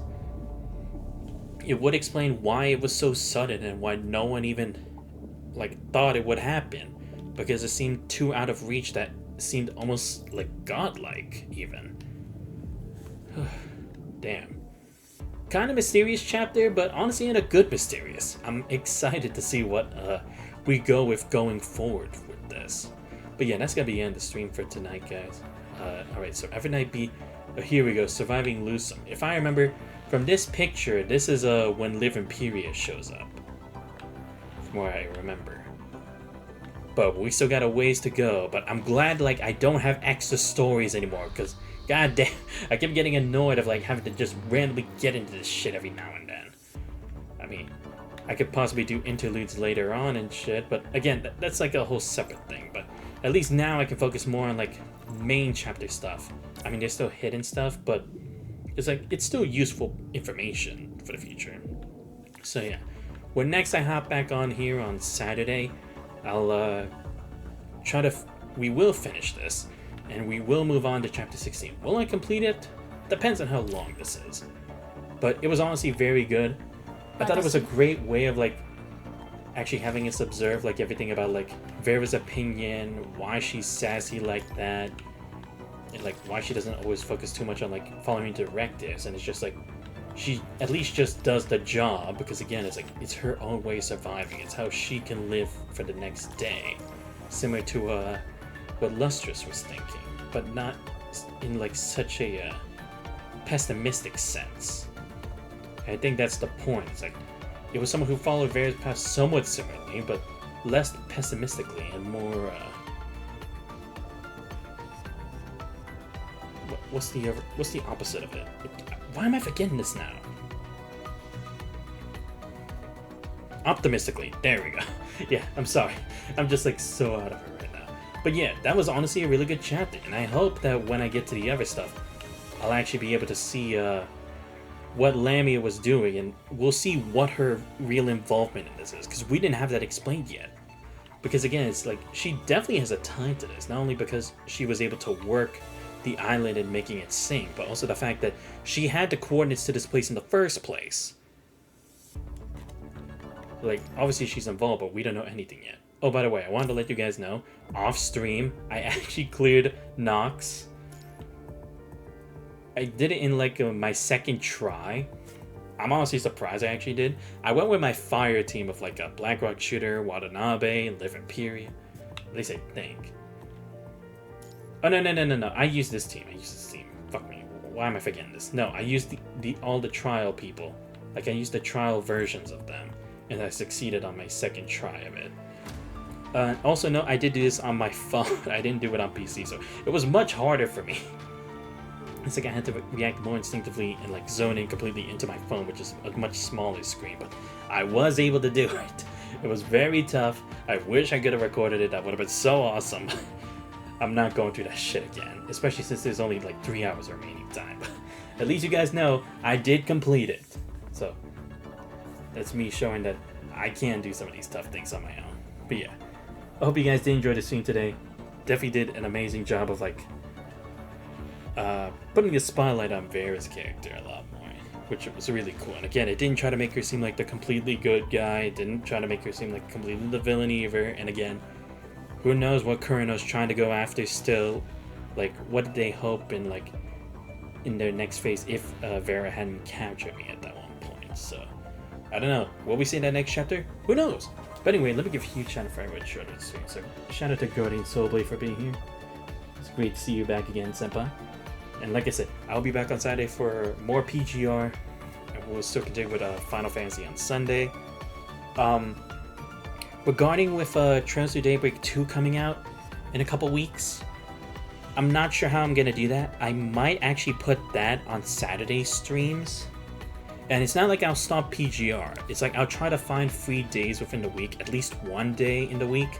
it would explain why it was so sudden and why no one even like thought it would happen, because it seemed too out of reach, that seemed almost like godlike even. Damn. Kind of mysterious chapter, but honestly in a good mysterious. I'm excited to see what we go with going forward with this. But yeah, that's gonna be the end of the stream for tonight, guys. Alright, so every night be here we go, surviving Lusum. If I remember from this picture, this is when Liv Imperia shows up, from where I remember. But we still got a ways to go. But I'm glad like I don't have extra stories anymore, because god damn, I kept getting annoyed of like having to just randomly get into this shit every now and then. I mean, I could possibly do interludes later on and shit, but again, that's like a whole separate thing. But at least now I can focus more on like main chapter stuff. I mean, there's still hidden stuff, but it's still useful information for the future. So yeah, when next I hop back on here on Saturday, I'll we will finish this, and we will move on to chapter 16. Will I complete it? Depends on how long this is. But it was honestly very good. I thought it was a great way of like actually having us observe like everything about like Vera's opinion, why she's sassy like that, and like why she doesn't always focus too much on like following directives, and it's just like she at least just does the job, because again it's like it's her own way of surviving. It's how she can live for the next day, similar to what Lustrous was thinking, but not in like such a pessimistic sense. I think that's the point. It's like it was someone who followed Vera's path somewhat similarly, but less pessimistically and more. What's the opposite of it? Why am I forgetting this now? Optimistically. There we go. Yeah, I'm sorry. I'm just like so out of it right now. But yeah, that was honestly a really good chapter, and I hope that when I get to the other stuff, I'll actually be able to see what Lamia was doing, and we'll see what her real involvement in this is, because we didn't have that explained yet. Because again, it's like she definitely has a tie to this, not only because she was able to work the island and making it sing, but also the fact that she had the coordinates to this place in the first place. Like, obviously she's involved, but we don't know anything yet. Oh, by the way, I wanted to let you guys know, off stream, I actually cleared Nox. I did it in like my second try. I'm honestly surprised I actually did. I went with my fire team of like a Blackrock Shooter, Watanabe, Live Imperia. At least I think. Oh no! I used this team. Fuck me. Why am I forgetting this? No, I used all the trial people. Like I used the trial versions of them, and I succeeded on my second try of it. Also, no, I did do this on my phone. I didn't do it on PC, so it was much harder for me. It's like I had to react more instinctively and like zone in completely into my phone, which is a much smaller screen, but I was able to do it. It was very tough. I wish I could have recorded it. That would have been so awesome. I'm not going through that shit again, especially since there's only like 3 hours remaining time. At least you guys know I did complete it. So that's me showing that I can do some of these tough things on my own. But yeah, I hope you guys did enjoy the stream today. Definitely did an amazing job of like putting the spotlight on Vera's character a lot more, which was really cool. And again, it didn't try to make her seem like the completely good guy. It didn't try to make her seem like completely the villain either. And again, who knows what Kurano's trying to go after still. Like, what did they hope in like in their next phase if Vera hadn't captured me at that one point? So I don't know. Will we see in that next chapter? Who knows? But anyway, let me give a huge shout out for everyone showed it stream. So shout out to Guardian Soulblade for being here. It's great to see you back again, Senpai. And like I said, I'll be back on Saturday for more PGR, and we'll still continue with Final Fantasy on Sunday. Regarding with Trails to Daybreak 2 coming out in a couple weeks, I'm not sure how I'm going to do that. I might actually put that on Saturday streams. And it's not like I'll stop PGR. It's like I'll try to find free days within the week, at least one day in the week,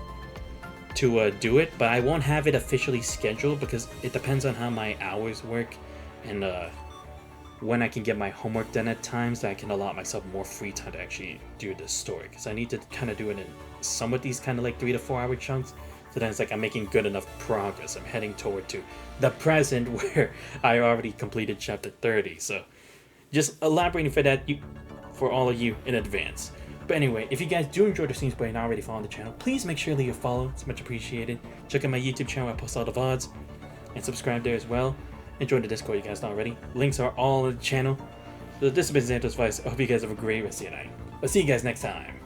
to do it, but I won't have it officially scheduled because it depends on how my hours work and when I can get my homework done at times that I can allot myself more free time to actually do this story, because I need to kind of do it in some of these kind of like 3 to 4 hour chunks, so then it's like I'm making good enough progress. I'm heading toward to the present where I already completed chapter 30, so just elaborating for that for all of you in advance. But anyway, if you guys do enjoy the streams but you're not already following the channel, please make sure to leave a follow. It's much appreciated. Check out my YouTube channel where I post all the VODs, and subscribe there as well. And join the Discord, you guys not already. Links are all in the channel. So this has been Xantos Vice. I hope you guys have a great rest of your night. I'll see you guys next time.